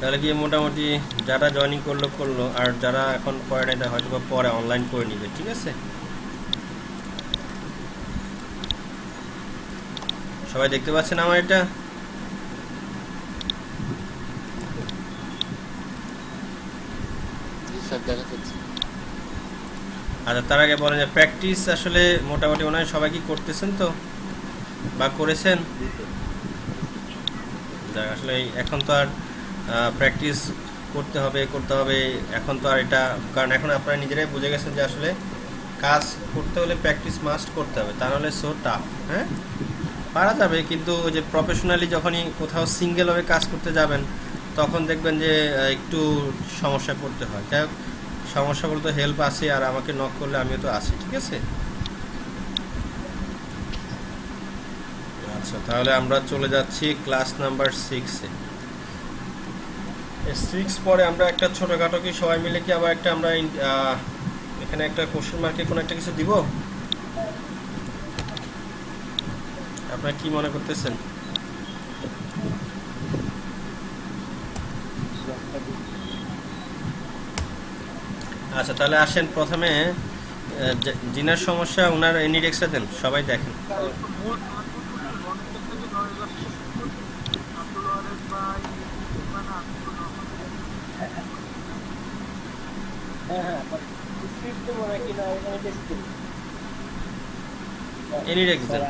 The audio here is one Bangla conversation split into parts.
তাহলে কি মোটামুটি যারা জয়েনিং করলো করলো, আর যারা এখন করে নাই তারা হয়তো পরে অনলাইন করে নিবে। ঠিক আছে, সবাই দেখতে পাচ্ছেন আমার এটা? আচ্ছা, তার আগে বলেন যে প্র্যাকটিস আসলে মোটামুটি ওনারা সবাই কি করতেছেন তো, বা করেছেন? যাক, আসলে এখন তো আর প্র্যাকটিস করতে হবে এখন তো আর এটা, কারণ এখন আপনারা নিজেরাই বুঝে গেছেন যে আসলে কাজ করতে হলে প্র্যাকটিস মাস্ট করতে হবে, তা নাহলে সো টাফ। হ্যাঁ, পারা যাবে, কিন্তু ওই যে প্রফেশনালি যখনই কোথাও সিঙ্গেলভাবে কাজ করতে যাবেন তখন দেখবেন যে একটু সমস্যায় পড়তে হয়। যাই হোক, সমস্যা বলতে হেল্প আছে, আর আমাকে নক করলে আমিও তো আছি। ঠিক আছে, আচ্ছা, তাহলে আমরা চলে যাচ্ছি ক্লাস নাম্বার 6-এ। 6 পরে আমরা একটা ছোটোখাটো কি সবাই মিলে কি আবার একটা আমরা এখানে একটা কোশ্চেন মার্কে কোনো একটা কিছু দিব? আপনারা কি মনে করতেছেন? আচ্ছা, তাহলে আসেন প্রথমে জিনার সমস্যা ওনার এনিডেক্সটা দেন, সবাই দেখেন। এনিডেক্স দেন।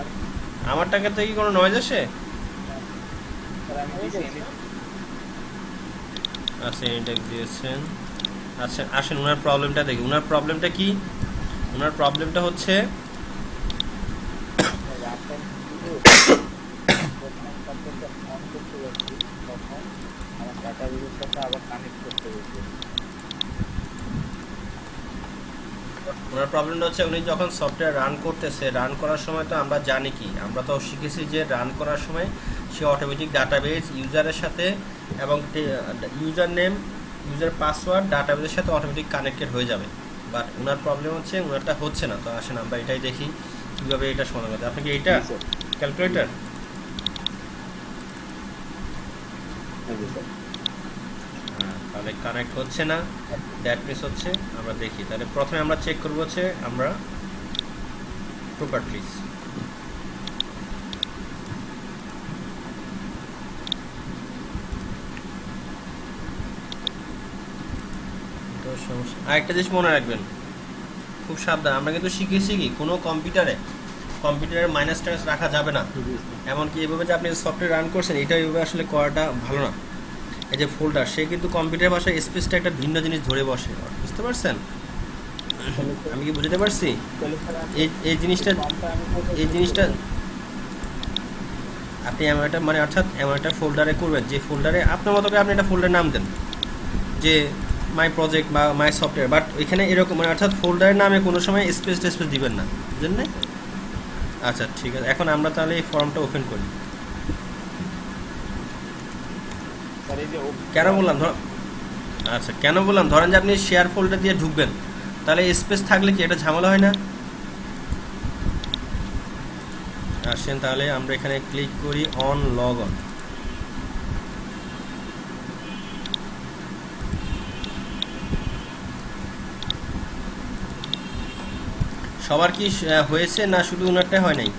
আমার টাকা থেকে কি কোনো নয়েজ আসে? আচ্ছা, এনিডেক্স দিয়েছেন। আচ্ছা, আসেন ওনার প্রবলেমটা দেখি। ওনার প্রবলেমটা কি? ওনার প্রবলেমটা হচ্ছে ওনার প্রবলেমটা হচ্ছে উনি যখন সফটওয়্যার রান করতেছে, রান করার সময় তো আমরা জানি কি, আমরা তো শিখেছি যে রান করার সময় সে অটোমেটিক ডাটাবেজ ইউজারের সাথে এবং ইউজার নেম, ইউজার পাসওয়ার্ড ডাটাবেজের সাথে অটোমেটিক কানেক্টেড হয়ে যাবে। বাট ওনার প্রবলেম হচ্ছে ওনারটা হচ্ছে না। তো আসেন আমরা এটাই দেখি কীভাবে এটা সমাধান করতে। আপনি কি এইটা ক্যালকুলেটর? তাহলে কানেক্ট হচ্ছে না, দ্যাট মিস হচ্ছে। আমরা দেখি, তাহলে প্রথমে আমরা চেক করবো হচ্ছে আমরা প্রপার্টিজ। আরেকটা জিনিস মনে রাখবেন, খুব সাবধান, আমরা কিন্তু শিখেছি কি কোনো কম্পিউটারের মাইনাস টাইনাস রাখা যাবে না। এমনকি এভাবে যে আপনি সফটওয়্যার রান করছেন এটা এইভাবে আসলে করাটা ভালো না। এই যে ফোল্ডার, সে কিন্তু কম্পিউটার ভাষায় স্পেসটা একটা ভিন্ন জিনিস ধরে বসে, বুঝতে পারছেন? আমি কি বুঝতে পারছি? এই জিনিসটা আপনি এমন একটা মানে অর্থাৎ এমন একটা ফোল্ডারে করবেন যে ফোল্ডারে আপনার মতো করে আপনি একটা ফোল্ডার নাম দেন যে মাই প্রজেক্ট বা মাই সফটওয়্যার, বাট এখানে এরকম মানে অর্থাৎ ফোল্ডারের নামে কোনো সময় স্পেস দিবেন না, বুঝলেন না? আচ্ছা, ঠিক আছে, এখন আমরা তাহলে এই ফর্মটা ওপেন করি। কেন বললাম আচ্ছা, কেন বললাম, ধরেন যে আপনি শেয়ার ফোল্ডার দিয়ে ঢুকবেন, তাহলে স্পেস থাকলে কি এটা ঝামেলা হয় না? আসেন তাহলে আমরা এখানে ক্লিক করি অন লগ অন। সবার কি হয়েছে না শুধু ওনারটা হয় নাই?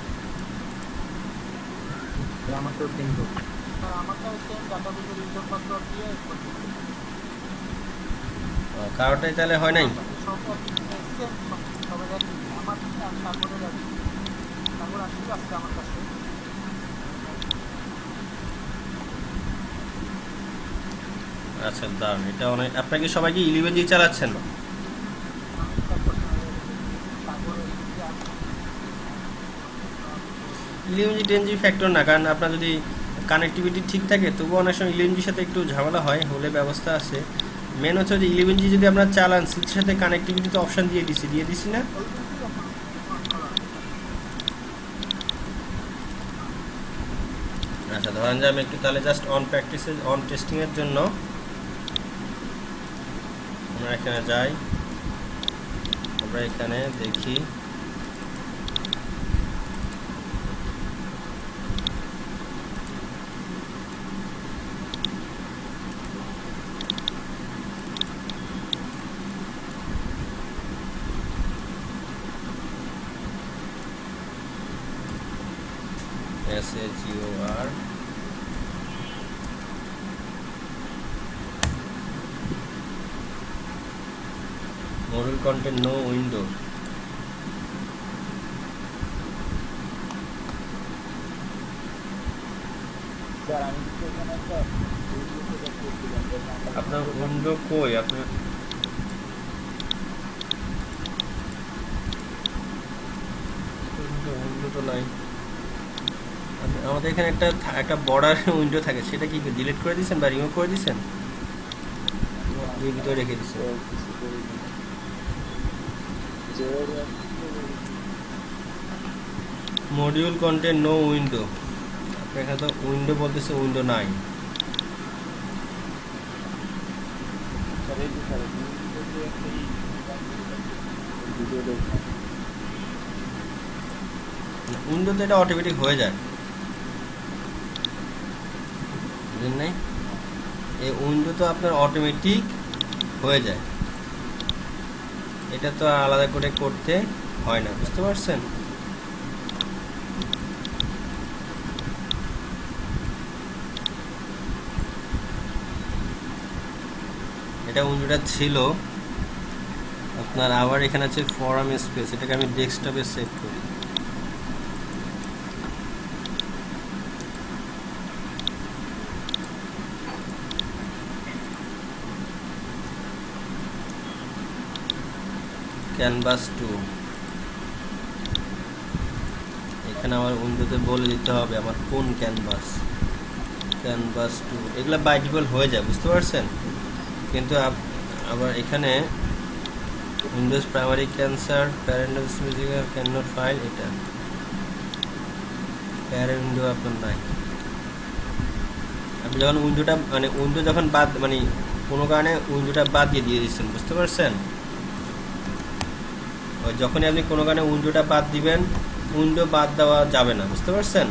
কারোটাই তাহলে হয় নাই? আচ্ছা, দাঁড়ান, এটা অনেক, আপনাকে সবাই কি 11G চালাচ্ছেন? 11G 10G ফ্যাক্টর না, কারণ আপনার যদি কানেক্টিভিটি ঠিক থাকে তবুও অনেক সময় 11Gর সাথে একটু ঝামেলা হয়, হলে ব্যবস্থা আছে। মেন হচ্ছে যে 11G যদি আপনার চালান সিটির সাথে কানেক্টিভিটি তো অপশান দিয়ে দিছি না? আচ্ছা, ধরেন যে আমি একটু তাহলে জাস্ট অন টেস্টিংয়ের জন্য আমরা এখানে যাই, আমরা এখানে দেখি SHUR module content no window. আপনার উইন্ডো কই? আপনার উইন্ডো তো নাই। আমাদের এখানে একটা বর্ডার উইন্ডো থাকে, সেটা কি ডিলিট করে দিয়েছেন বা রিমুভ করে দিয়েছেন? এর ভিতরে রেখে দিয়েছেন। মডিউল কন্টেন্ট নো উইন্ডো, আপনার এখানে তো উইন্ডো বলতেছে, উইন্ডো নাই। উইন্ডোতে এটা অটোমেটিক হয়ে যায়, বুঝলেন নাই? এই উইন্ডো তো আপনার অটোমেটিক হয়ে যায়, এটা তো আলাদা করে করতে হয় না, বুঝতে পারছেন? এটা উইন্ডোটা ছিল আপনার। আবার এখানে আছে ফোরাম স্পেস, এটাকে আমি ডেস্কটপে সেভ করি। ক্যানভাস 2, এখানে আমার উইন্ডোতে বলে দিতে হবে আমার কোন ক্যানভাস। ক্যানভাস 2 এগুলো বাই ডিফল্ট হয়ে যায়, বুঝতে পারছেন? কিন্তু আবার এখানে Windows primary cancer parent can not file, এটা প্যারেন্ট উইন্ডো আপনার নাই। আপনি যখন উইন্ডোটা মানে উইন্ডো যখন বাদ মানে কোনো কারণে উইন্ডোটা বাদ দিয়ে দিচ্ছেন, বুঝতে পারছেন? যখনই আপনি কোনো কারণে উইন্ডোটা বাদ দিবেন, উইন্ডো বাদ দেওয়া যাবে না, বুঝতে পারছেন?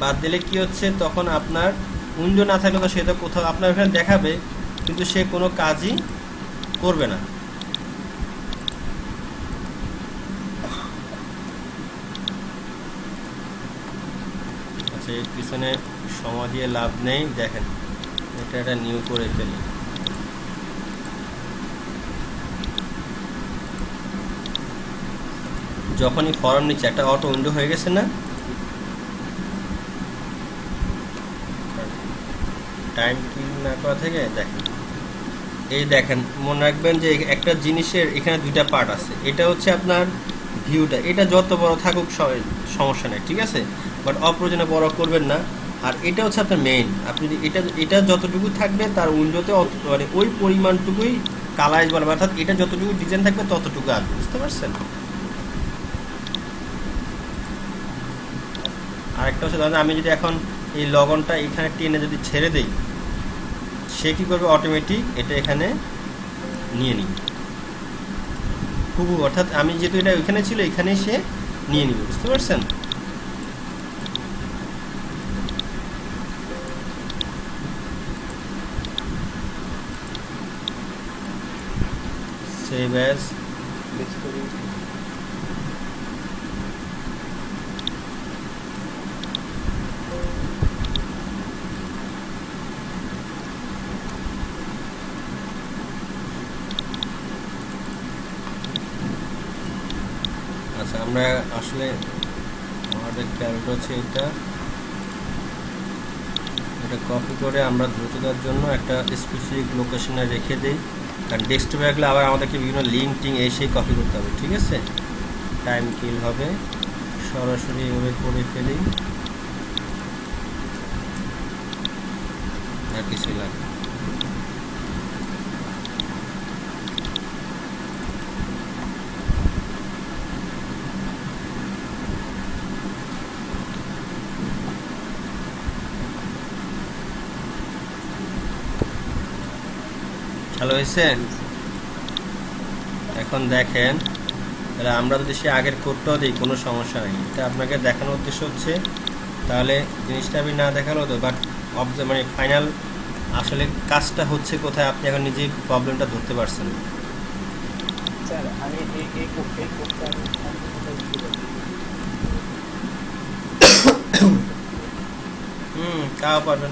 বাদ দিলে কি হচ্ছে, তখন আপনার উইন্ডো না থাকলে তো সে তো কোথাও আপনার এখানে দেখাবে, কিন্তু সে কোনো কাজই করবে না। আচ্ছা, এর পিছনে সময় দিয়ে লাভ নেই, দেখেন এটা একটা নিউ করে ফেলি। যখনই ফর্ম নিচ্ছে একটা অটো উইন্ডো হয়ে গেছে না, টাইম কিল না করা থেকে দেখেন, এই দেখেন মনে রাখবেন যে একটা জিনিসের এখানে দুইটা পার্ট আছে। এটা হচ্ছে আপনার ভিউটা, এটা যত বড় থাকুক সমস্যা নেই, ঠিক আছে, বাট অপ্রয়োজনে বড় করবেন না। আর এটা হচ্ছে আপনার মেইন, আপনি এটা যতটুকু থাকবে তার উইন্ডোতে মানে ওই পরিমাণটুকুই কালাইজ বলে, অর্থাৎ এটা যতটুকু ডিজাইন থাকবে ততটুকু আসবে, বুঝতে পারছেন? আরেকটা হচ্ছে ধরেন আমি যদি এখন এই লগনটা এখানে টেনে যদি ছেড়ে দেই, সে কী করবে, অটোমেটিক এটা এখানে নিয়ে নিবে হুবহু, অর্থাৎ আমি যেহেতু এটা ওইখানে ছিল এখানেই সে নিয়ে নিবে, বুঝতে পারছেন? সেভ অ্যাজ, আচ্ছা আমরা আসলে আমাদের ক্যারেক্টার হচ্ছে এটা কপি করে আমরা দ্রুততার জন্য একটা স্পেসিফিক লোকেশনে রেখে দিই, কারণ ডেস্কটপে রাখলে আবার আমাদেরকে বিভিন্ন লিঙ্ক টিঙ্ক এসেই কপি করতে হবে, ঠিক আছে? টাইম কিল হবে, সরাসরি এভাবে করে ফেলি, আর কিছুই লাগে। ভালো হয়েছে? এখন দেখেন, তাহলে আমরা যদি সে আগের কোডটাও দিই কোনো সমস্যা নেই, এটা আপনাকে দেখানোর উদ্দেশ্য হচ্ছে, তাহলে জিনিসটা আমি না দেখালো তো, বাট মানে ফাইনাল আসলে কাজটা হচ্ছে কোথায় আপনি এখন নিজেই প্রবলেমটা ধরতে পারছেন। স্যার আমি এই কোডটা তাও পারবেন।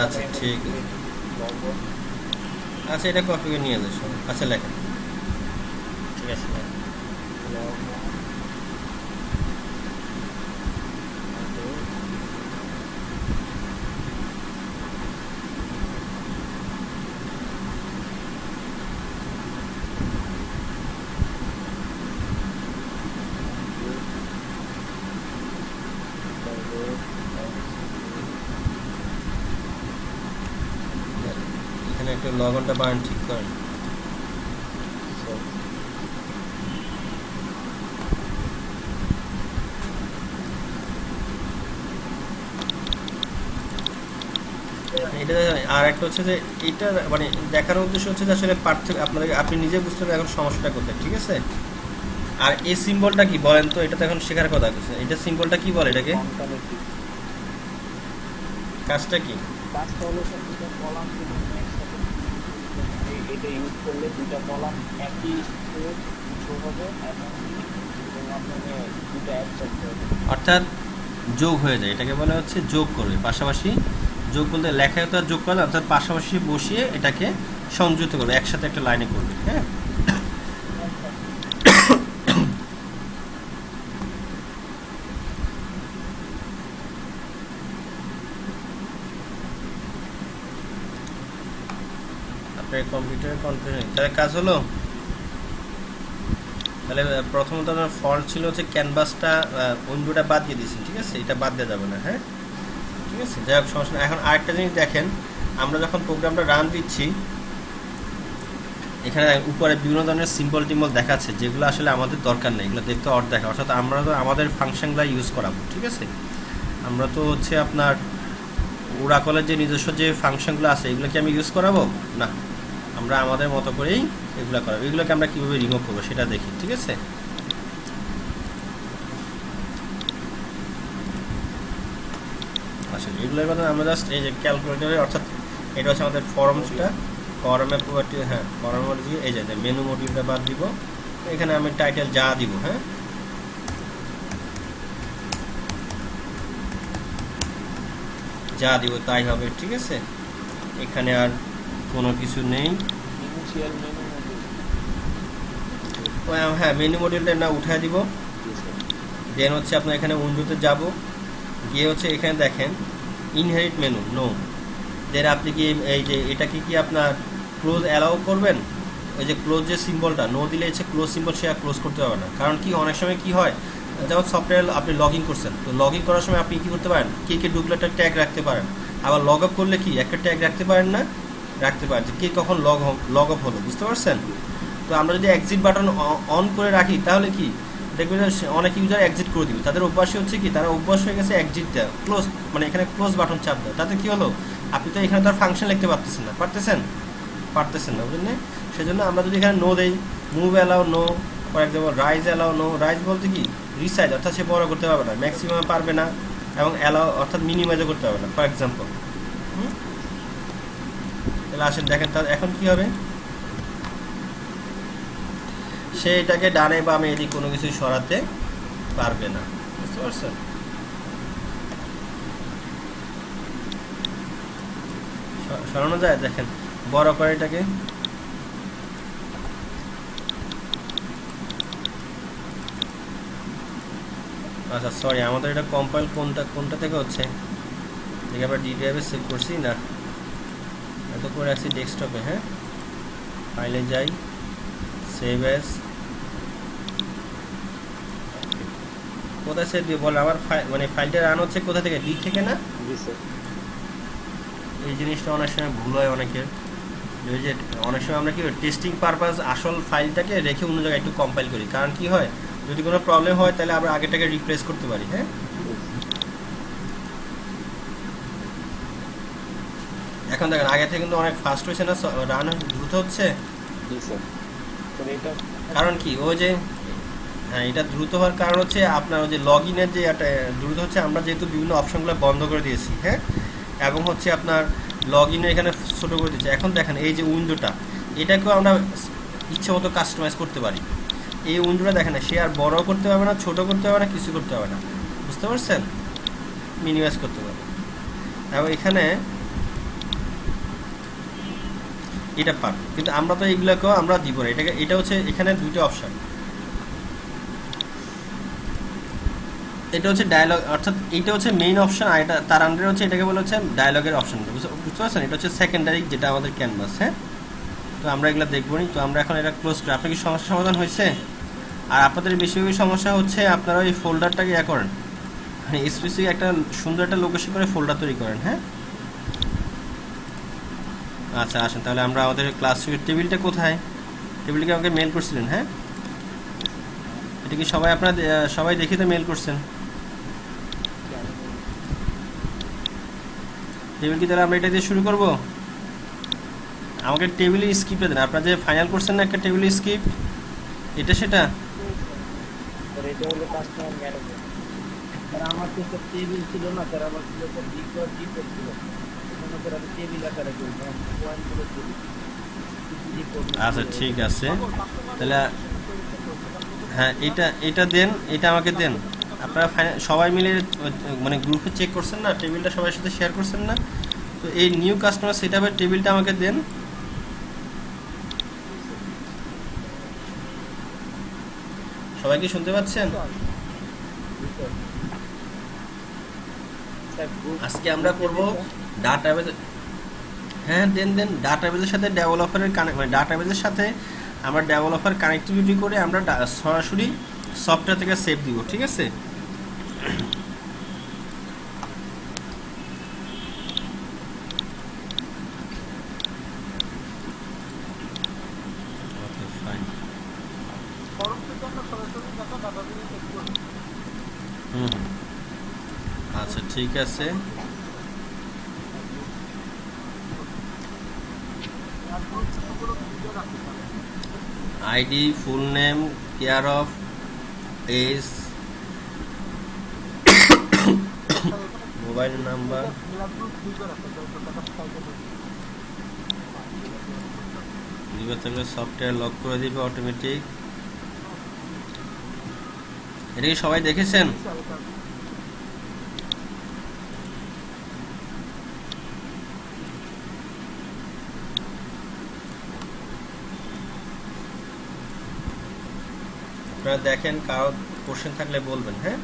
আচ্ছা ঠিক আছে, আচ্ছা এটা কপি করে নিয়ে যাস। আচ্ছা লেখেন, ঠিক আছে লেখেন। এখানে একটু লগনটা বানান ঠিক করেন। এটা আর একটা হচ্ছে যে এটা মানে দেখার উদ্দেশ্য হচ্ছে যে আসলে পার্থক্য আপনাদের আপনি নিজে বুঝতে পারবেন এখন সমস্যাটা কোথায়, ঠিক আছে। আর এই সিম্বলটা কি বলেন তো, এটা তো এখন শেখার কথা আছে। এটা সিম্বলটা কি বলে, এটাকে কাজটা কি? কাজটা হলো স্যার দুটো কলাম এটা ইউজ করলে দুইটা কলাম একই শো হবে এবং আপনাকে দুটো অ্যাড করতে হবে, অর্থাৎ যোগ হয়ে যায়, এটাকে বলা হচ্ছে যোগ করবে। পাশাপাশি যোগ বলতে লেখায় তো আর যোগ করবে, অর্থাৎ পাশাপাশি বসিয়ে এটাকে সংযুক্ত করবে, একসাথে একটা লাইনে করবে। হ্যাঁ, আপনার কম্পিউটারের কনফিগারেশন তাহলে কাজ হলো। তাহলে প্রথমত আমার ফল্ট ছিল হচ্ছে ক্যানভাসটা উইন্ডোটা বাদ দিয়ে দিয়েছি, ঠিক আছে, এটা বাদ দেওয়া যাবে না। হ্যাঁ ঠিক আছে, যাই হোক সমস্যা না। এখন আরেকটা জিনিস দেখেন, আমরা যখন প্রোগ্রামটা রান দিচ্ছি এখানে উপরে বিভিন্ন ধরনের সিম্বল টিম্বল দেখাচ্ছে, যেগুলো আসলে আমাদের দরকার নেই, এগুলো দেখতে অর্ধেক। অর্থাৎ আমরা তো আমাদের ফাংশনগুলো ইউজ করাবো, ঠিক আছে। আমরা তো হচ্ছে আপনার ওরাকলের যে নিজস্ব যে ফাংশনগুলো আছে এগুলো কি আমি ইউজ করাবো না, আমরা আমাদের মতো করেই এগুলো করাবো। এগুলোকে আমরা কীভাবে রিমুভ করবো সেটা দেখি, ঠিক আছে। আচ্ছা এগুলোর কথা আমরা জাস্ট এই যে ক্যালকুলেটরে, অর্থাৎ এটা হচ্ছে আমাদের ফর্মসটা, ফর্মের প্রপার্টি, হ্যাঁ ফর্মের দিয়ে এই যে মেনু মডিউলটা বাদ দিব, এখানে আমি টাইটেল যা দিব, হ্যাঁ যা দিব তাই হবে, ঠিক আছে। এখানে আর কোনো কিছু নেই। ইনিশিয়াল মেনু হ্যাঁ মেনু মডিউলটা না উঠায় দিব। দেন হচ্ছে আপনার এখানে উইন্ডোতে যাব, গিয়ে হচ্ছে এখানে দেখেন ইনহেরিট মেনু নো। দেন আপনি কি এই যে এটাকে কি আপনার ক্লোজ অ্যালাউ করবেন? ওই যে ক্লোজ যে সিম্বলটা নো দিলে হচ্ছে ক্লোজ সিম্বল সে আর ক্লোজ করতে পারবে না। কারণ কি অনেক সময় কি হয়, যেমন সফটওয়্যার আপনি লগ ইন করছেন, তো লগ ইন করার সময় আপনি কী করতে পারেন, কে ঢুকলে একটা ট্যাগ রাখতে পারেন, আবার লগ আপ করলে কি একটা ট্যাগ রাখতে পারেন না, রাখতে পারেন যে কে কখন লগ আপ হলো, বুঝতে পারছেন। তো আমরা যদি এক্সিট বাটন অন করে রাখি তাহলে কি দেখবেন অনেক ইউজার এক্সিট করে দিবে, তাদের অভ্যাস হচ্ছে কি তারা অভ্যাস হয়ে গেছে এক্সিট দেওয়া, ক্লোজ মানে এখানে ক্লোজ বাটন চাপ দেওয়া। তাতে কি হলো, আপনি তো এখানে তো আর ফাংশন লিখতে পারতেছেন না, পারতেছেন না বুঝলেন। সেজন্য আমরা যদি এখানে নো দেই, move allow no, for example rise allow no, rise বলতে কি রিসাইজ, অর্থাৎ সে বড় করতে পারবে না, ম্যাক্সিমাম পারবে না, এবং অ্যালাউ অর্থাৎ মিনিমাইজও করতে পারবে না, ফর এক্সাম্পল। তাহলে আসেন দেখেন তাহলে এখন কি হবে, সে এটাকে ডানে বামে এদিক কোনো কিছুই সরাতে পারবে না, বুঝতে পারছেন। সরানো যায়, দেখেন বড় করে এটাকে, আচ্ছা সরি আমাদের এটা কম্পাইল কোনটা থেকে হচ্ছে, দেখে আমরা ডি ড্রাইভে সেভ করছি না, এত করে রাখছি ডেস্কটপে। হ্যাঁ ফাইলে যাই, সেভ অ্যাজ, কোথায় সেভ দিয়ে বলে আমার মানে ফাইলটা রান হচ্ছে কোথা থেকে, ডি থেকে না। এই জিনিসটা অনেক সময় ভুল হয় অনেকের, ওই যে অনেক সময় আমরা কি টেস্টিং পারপাস আসল ফাইলটাকে রেখে অন্য জায়গায় একটু কম্পাইল করি, কারণ কি হয় যদি কোনো প্রবলেম হয় তাহলে আমরা আগেটাকে রিপ্লেস করতে পারি। হ্যাঁ এখন দেখেন আগে থেকে কিন্তু অনেক ফাস্ট হয়েছে না, রান দ্রুত হচ্ছে। কারণ কি ওই যে হ্যাঁ এটা দ্রুত হওয়ার কারণ হচ্ছে আপনার ওই যে লগ ইনের যে একটা দ্রুত হচ্ছে, আমরা যেহেতু বিভিন্ন অপশনগুলো বন্ধ করে দিয়েছি। হ্যাঁ এবং হচ্ছে আপনার লগ ইনে এখানে ছোটো করে দিচ্ছি। এখন দেখেন এই যে উইন্ডোটা, এটাকেও আমরা ইচ্ছে মতো কাস্টমাইজ করতে পারি। এই উইন্ডোটা দেখেন না, সে আর বড় করতে পারবে না, ছোট করতে পারবে না, কিছু করতে পারবে না, বুঝতে পারছেন? মিনিমাইজ করতে পারবে। এবং এখানে এটা পার, কিন্তু আমরা তো এইগুলোকেও আমরা দিব না, এটাকে এটা হচ্ছে এখানে দুইটা অপশন, এটা হচ্ছে ডায়ালগ, অর্থাৎ এইটা হচ্ছে মেইন অপশন, আর এটা তার আন্ডারে হচ্ছে এটাকে বলা হচ্ছে ডায়ালগের অপশন, বুঝতে পারছেন? এটা হচ্ছে সেকেন্ডারি, যেটা আমাদের ক্যানভাস। হ্যাঁ, তো আমরা এগুলো দেখবো নি, তো আমরা এখন এটা ক্লোজ করি। আপনার কি সমস্যা সমাধান হয়েছে? আর আপনাদের বেশিরভাগ সমস্যা হচ্ছে আপনারা ওই ফোল্ডারটাকে ইয়ে করেন, মানে স্পেসিফিক একটা সুন্দর একটা লোকেশন করে ফোল্ডার তৈরি করেন। হ্যাঁ, আচ্ছা আসেন তাহলে আমরা আমাদের ক্লাস টেবিলটা কোথায়, টেবিলকে আমাকে মেল করছিলেন। হ্যাঁ, এটা কি সবাই আপনারা সবাই দেখে তো মেল করছেন টেবিল? কি তাহলে আমরা এটা দিয়ে শুরু করব? আমাকে টেবিলের স্কিপটা দেন, আপনারা যে ফাইনাল করছেন না একটা টেবিলের স্কিপ, এটা সেটা। স্যার এটা হলো কাস্টমার ম্যানেজার। স্যার আমার তো একটা টেবিল ছিল না স্যার, আমার ছিল স্যার ডিকোড ছিল, এজন্য স্যার আমি টেবিল আকারে করি, পয়েন্টগুলো করি। আচ্ছা ঠিক আছে, তাহলে হ্যাঁ এটা এটা দেন, এটা আমাকে দেন। আপনারা সবাই মিলে মানে গ্রুপে চেক করছেন না, টেবিলটা সবার সাথে শেয়ার করছেন না, তো এই নিউ কাস্টমার সেটআপের টেবিলটা আমাকে দেন। সবাই কি শুনতে পাচ্ছেন? আজকে আমরা করব ডাটাবেজ। হ্যাঁ দেন দেন, ডাটাবেজের সাথে ডেভেলপারের মানে ডাটাবেজের সাথে আমরা ডেভেলপার কানেক্টিভিটি করে আমরা সরাসরি সফটওয়্যার থেকে সেভ দিব, ঠিক আছে? Okay fine. হুম, আচ্ছা ঠিক আছে। ID, full name, care of, age, mobile number, দিবে তাহলে সফটওয়্যার লক করে দিবে অটোমেটিক। এটা কি সবাই দেখেছেন? আপনারা দেখেন, কারো কোশ্চেন থাকলে বলবেন। হ্যাঁ,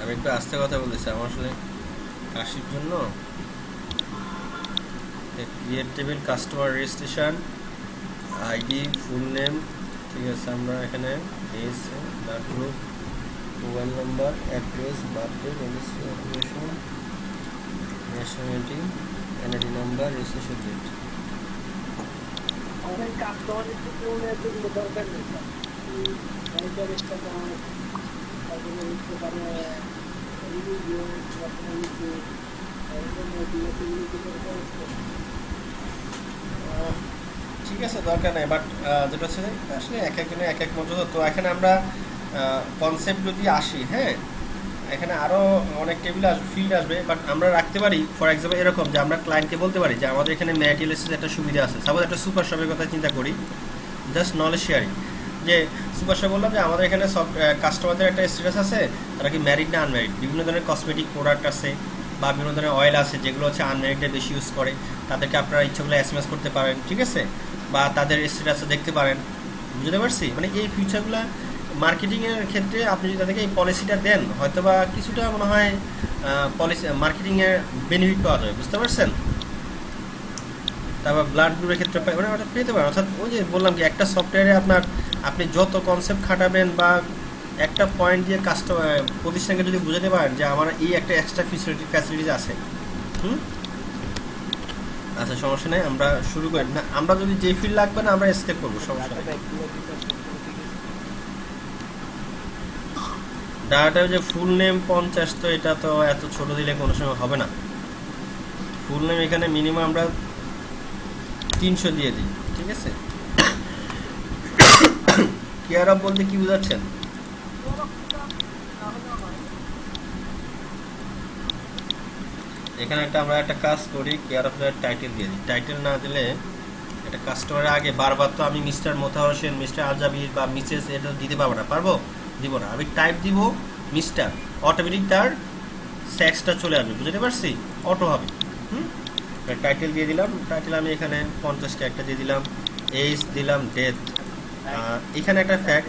আমি একটু আস্তে কথা বলতেছি, আমার আসলে কাশির জন্য। Create table, customer registration, ID, full name, ঠিক আছে। আমরা এখানে age, blood group, mobile number, address, birthday, registration, nationality, NID number, registration date. আমাদের কাস্টমারের জন্য এতগুলো দরকার নেই স্যার। ম্যানেজার একটা তারপরে হচ্ছে মানে রিভিউ তারপরে ঠিক আছে, দরকার নেই, বাট যেটা হচ্ছে আসলে এক একজনের এক এক মর্যাদা। তো এখানে আমরা কনসেপ্ট যদি আসি, হ্যাঁ এখানে আরও অনেক টেবিল আসবে, ফিল্ড আসবে, বাট আমরা রাখতে পারি ফর এক্সাম্পল এরকম যে আমরা ক্লায়েন্টকে বলতে পারি যে আমাদের এখানে ম্যাটেরিয়ালসের একটা সুবিধা আছে। সাপোজ একটা সুপার শপের কথা চিন্তা করি, জাস্ট নলেজ শেয়ারিং, যে সুপার শপ বললাম যে আমাদের এখানে সব কাস্টমারদের একটা স্ট্যাটাস আছে, তারা কি ম্যারিড না আনম্যারিড, বিভিন্ন ধরনের কসমেটিক প্রোডাক্ট আছে বা বিভিন্ন ধরনের অয়েল আছে যেগুলো হচ্ছে আনম্যারিডরা বেশি ইউজ করে, তাদেরকে আপনারা ইচ্ছাগুলো এসএমএস করতে পারেন, ঠিক আছে, বা তাদের স্ট্যাটাসে দেখতে পারেন। বুঝতে পারছি? মানে এই ফিউচারগুলো মার্কেটিংয়ের ক্ষেত্রে আপনি যদি তাদেরকে এই পলিসিটা দেন, হয়তো বা কিছুটা মনে হয় পলিসি মার্কেটিংয়ের বেনিফিট পাওয়া যাবে। বুঝতে পারছেন? তারপর ব্লাড গ্রুপের ক্ষেত্রে মানে ওটা পেতে পারেন। অর্থাৎ ওই যে বললাম কি, একটা সফটওয়্যারে আপনি যত কনসেপ্ট খাটাবেন বা একটা পয়েন্ট দিয়ে কাস্টমার প্রতিষ্ঠানকে যদি বুঝাতে পারেন যে আমার এই একটা এক্সট্রা ফ্যাসিলিটিস আছে। আচ্ছা সমস্যা নেই, আমরা শুরু করি না। আমরা যদি যে ফিল্ড লাগবে না আমরা স্কেপ করবো, সমস্যা নেই। ডাটাটা যে ফুল নেম 50, তো এটা তো এত ছোট দিলে কোনো সময় হবে না। ফুল নেম এখানে মিনিমাম আমরা 300 দিয়ে দিই, ঠিক আছে। কেয়ার অফ বলতে কি বোঝাচ্ছেন? এখানে আমরা একটা কাজ করি, কেয়ার অফ দ্য টাইটেল দিয়ে দিই। টাইটেল না দিলে এটা কাস্টমারের আগে বারবার তো আমি মিস্টার মোতাহার হোসেন, মিস্টার আজাবির বা মিসেস এটা দিতে পারবো না, দিব না। আমি টাইপ দিব মিস্টার, অটোমেটিক তার সেক্সটা চলে আসবে, বুঝতে পারছি, অটো হবে। টাইটেল দিয়ে দিলাম, টাইটেল আমি এখানে 50টা একটা দিয়ে দিলাম, এজ দিলাম, ডেথ। এখানে একটা ফ্যাক্ট,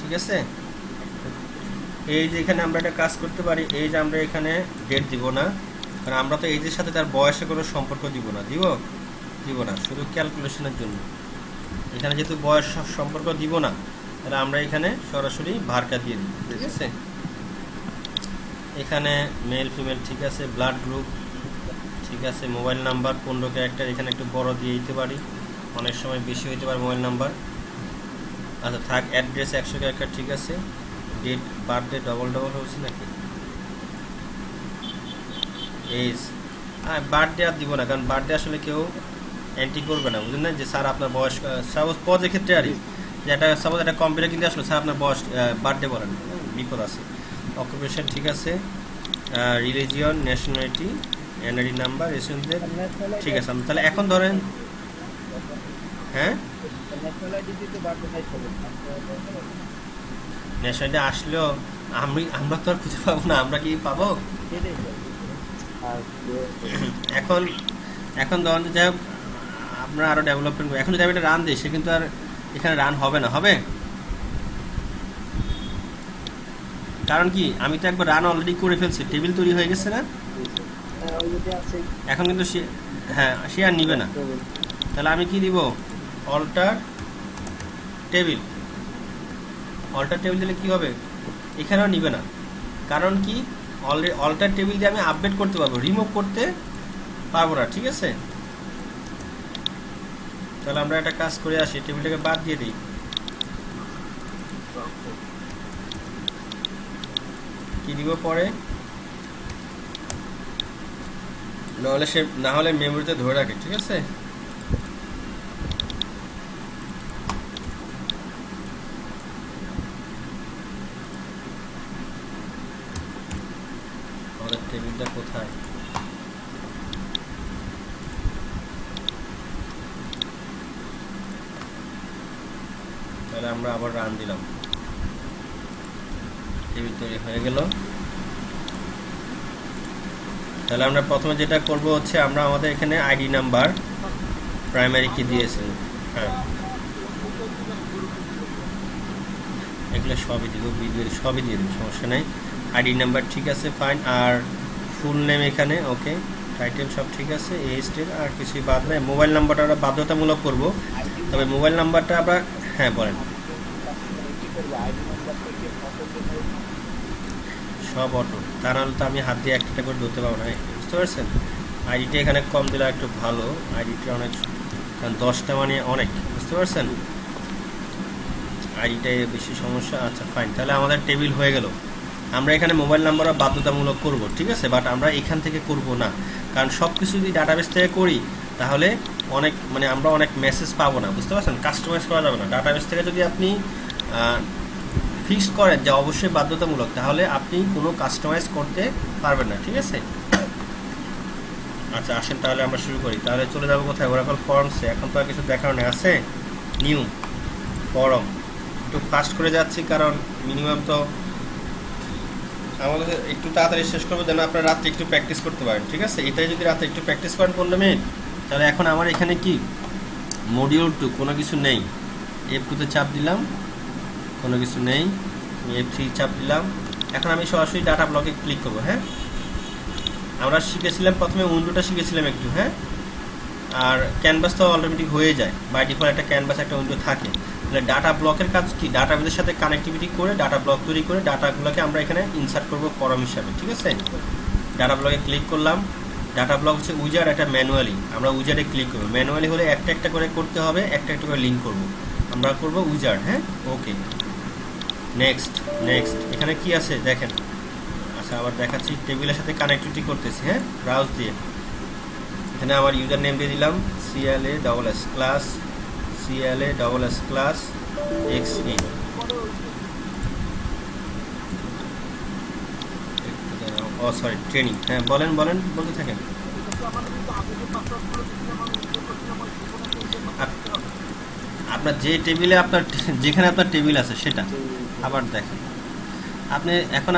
ঠিক আছে। এই যে এখানে আমরা একটা কাজ করতে পারি, এই যে আমরা এখানে ডেট দিব না, কারণ আমরা তো এইজের সাথে তার বয়সে কোনো সম্পর্ক দিব না, দিব না, শুধু ক্যালকুলেশনের জন্য। এখানে যেহেতু বয়স সম্পর্ক দিব না, তাহলে আমরা এখানে সরাসরি ভারকা দিয়ে দিই, ঠিক আছে। এখানে মেল ফিমেল ঠিক আছে, ব্লাড গ্রুপ ঠিক আছে, মোবাইল নাম্বার 15 ক্যারেক্টার, এখানে একটু বড় দিয়ে দিতে পারি, অনেক সময় বেশি হইতে পারে মোবাইল নাম্বার। আচ্ছা থাক, অ্যাড্রেস 100 ক্যারেক্টার ঠিক আছে। ডেট, বার্থডে ডবল হচ্ছে নাকি, এজ, বার্থডে আর দিব না, কারণ বার্থডে আসলে কেউ এন্ট্রি করবে না, বুঝলেন না, যে স্যার আপনার বয়স, সাপোজ পজের ক্ষেত্রে আরই, যে একটা সাপোজ একটা কম্পিউটার কিনতে আসলো, স্যার আপনার বয়স, বার্থডে বলেন, বিপদ আছে। অকুপেশন ঠিক আছে, religion, nationality, NRE number, resident ঠিক আছে। তাহলে এখন ধরেন, হ্যাঁ ন্যাশনালিটি আসলেও আমরা তো আর খুঁজে পাবো না, আমরা কি পাবো এখন ধরেন, যাই হোক আমরা আরো ডেভেলপমেন্ট করি। এখন যদি আমি একটা রান দিই, সে কিন্তু আর এখানে রান হবে না, হবে, কারণ কি আমি তো একবার রান অলরেডি করে ফেলছি, টেবিল তৈরি হয়ে গেছে না, এখন কিন্তু সে আর নিবে না। তাহলে আমি কি দিব, অল্টার টেবিল দিলে কি হবে, এখানেও নিবে না, কারণ কি অলরেডি অল্টার টেবিল দিয়ে আমি আপডেট করতে পারবো, রিমুভ করতে পারবো না, ঠিক আছে। তাহলে আমরা একটা কাজ করে আসি, টেবিলটাকে বাদ দিয়ে দিই, কি দিব পরে, না হলে মেমোরিতে ধরে রাখে, ঠিক আছে। আমাদের টেবিলটা কোথায়, তাহলে আমরা আবার রান দিলাম, টেবিল তৈরি হয়ে গেল। তাহলে আমরা প্রথমে যেটা করব হচ্ছে, আমরা আমাদের এখানে আইডি নাম্বার প্রাইমারি কি দিয়েছে, হ্যাঁ এগুলো সবই দিব, সবই দিয়ে দেবো, সমস্যা নেই। আইডি নাম্বার ঠিক আছে, ফাইন। আর ফুল নেম এখানে ওকে, টাইটেল সব ঠিক আছে, এজটের আর কিছুই বাদ নেই। মোবাইল নাম্বারটা আমরা বাধ্যতামূলক করব, তবে মোবাইল নাম্বারটা আমরা, হ্যাঁ বলেন, সব অটো, তা নাহলে তো আমি হাত দিয়ে একটা করে ধরতে পারবো না, বুঝতে পারছেন। আইডিটা এখানে কম দিলে একটু ভালো, আইডিটা অনেক, কারণ 10টা মানে অনেক, বুঝতে পারছেন, আইডিটাই বেশি সমস্যা। আচ্ছা ফাইন, তাহলে আমাদের টেবিল হয়ে গেল। আমরা এখানে মোবাইল নাম্বার বাধ্যতামূলক করব, ঠিক আছে, বাট আমরা এখান থেকে করব না, কারণ সব কিছু যদি ডাটাবেস থেকে করি তাহলে আমরা অনেক মেসেজ পাবো না, বুঝতে পারছেন, কাস্টমাইজ করা যাবে না। ডাটাবেস থেকে যদি আপনি ফিক্সড করেন যে অবশ্যই বাধ্যতামূলক, তাহলে আপনি কোনো কাস্টমাইজ করতে পারবেন না, ঠিক আছে। আচ্ছা আসেন তাহলে আমরা শুরু করি। তাহলে চলে যাবো কোথায়, ওরাকল ফর্মসে। এখন তো আর কিছু দেখার নেই, আছে নিউ ফর্ম, একটু ফাস্ট করে যাচ্ছি কারণ মিনিমাম তো আমাদের একটু তাড়াতাড়ি শেষ করবো, যেন আপনারা রাত্রে একটু প্র্যাকটিস করতে পারেন, ঠিক আছে। এটাই যদি রাতে একটু প্র্যাকটিস করেন 15 মিনিট, তাহলে এখন আমার এখানে কি মডিউল 2 কোনো কিছু নেই, F2তে চাপ দিলাম, কোনো কিছু নেই, F3 চাপ দিলাম। এখন আমি সরাসরি ডাটা ব্লকে ক্লিক করবো, হ্যাঁ। আমরা শিখেছিলাম প্রথমে উইন্ডোটা শিখেছিলাম একটু, হ্যাঁ, আর ক্যানভাস তো অটোমেটিক হয়ে যায়, বাই ডিফল্ট একটা ক্যানভাস একটা উইন্ডো থাকে। তাহলে ডাটা ব্লকের কাজ কি, ডাটাবেসের সাথে কানেক্টিভিটি করে ডাটা ব্লক তৈরি করে ডাটাগুলোকে আমরা এখানে ইনসার্ট করবো ফর্ম হিসাবে, ঠিক আছে। ডাটা ব্লকে ক্লিক করলাম, ডাটা ব্লক হচ্ছে উইজার, একটা ম্যানুয়ালি, আমরা উইজারে ক্লিক করবো। ম্যানুয়ালি হলে একটা একটা করে করতে হবে, একটা একটা করে লিঙ্ক করবো, আমরা করবো উইজার, হ্যাঁ ওকে। নেক্সট এখানে কি আছে দেখেন, আচ্ছা আবার দেখাচ্ছি, টেবিলের সাথে কানেক্টিভিটি করতেছি, হ্যাঁ ব্রাউজ দিয়ে। এখানে আমার ইউজার নেম দিয়ে দিলাম CLA/S class CLA double S class XE। ও সরি ট্রেনিং, হ্যাঁ বলেন বলেন বলতে থাকেন। আপনার যে টেবিলে আপনার যেখানে আপনার টেবিল আছে সেটা আবার দেখেন।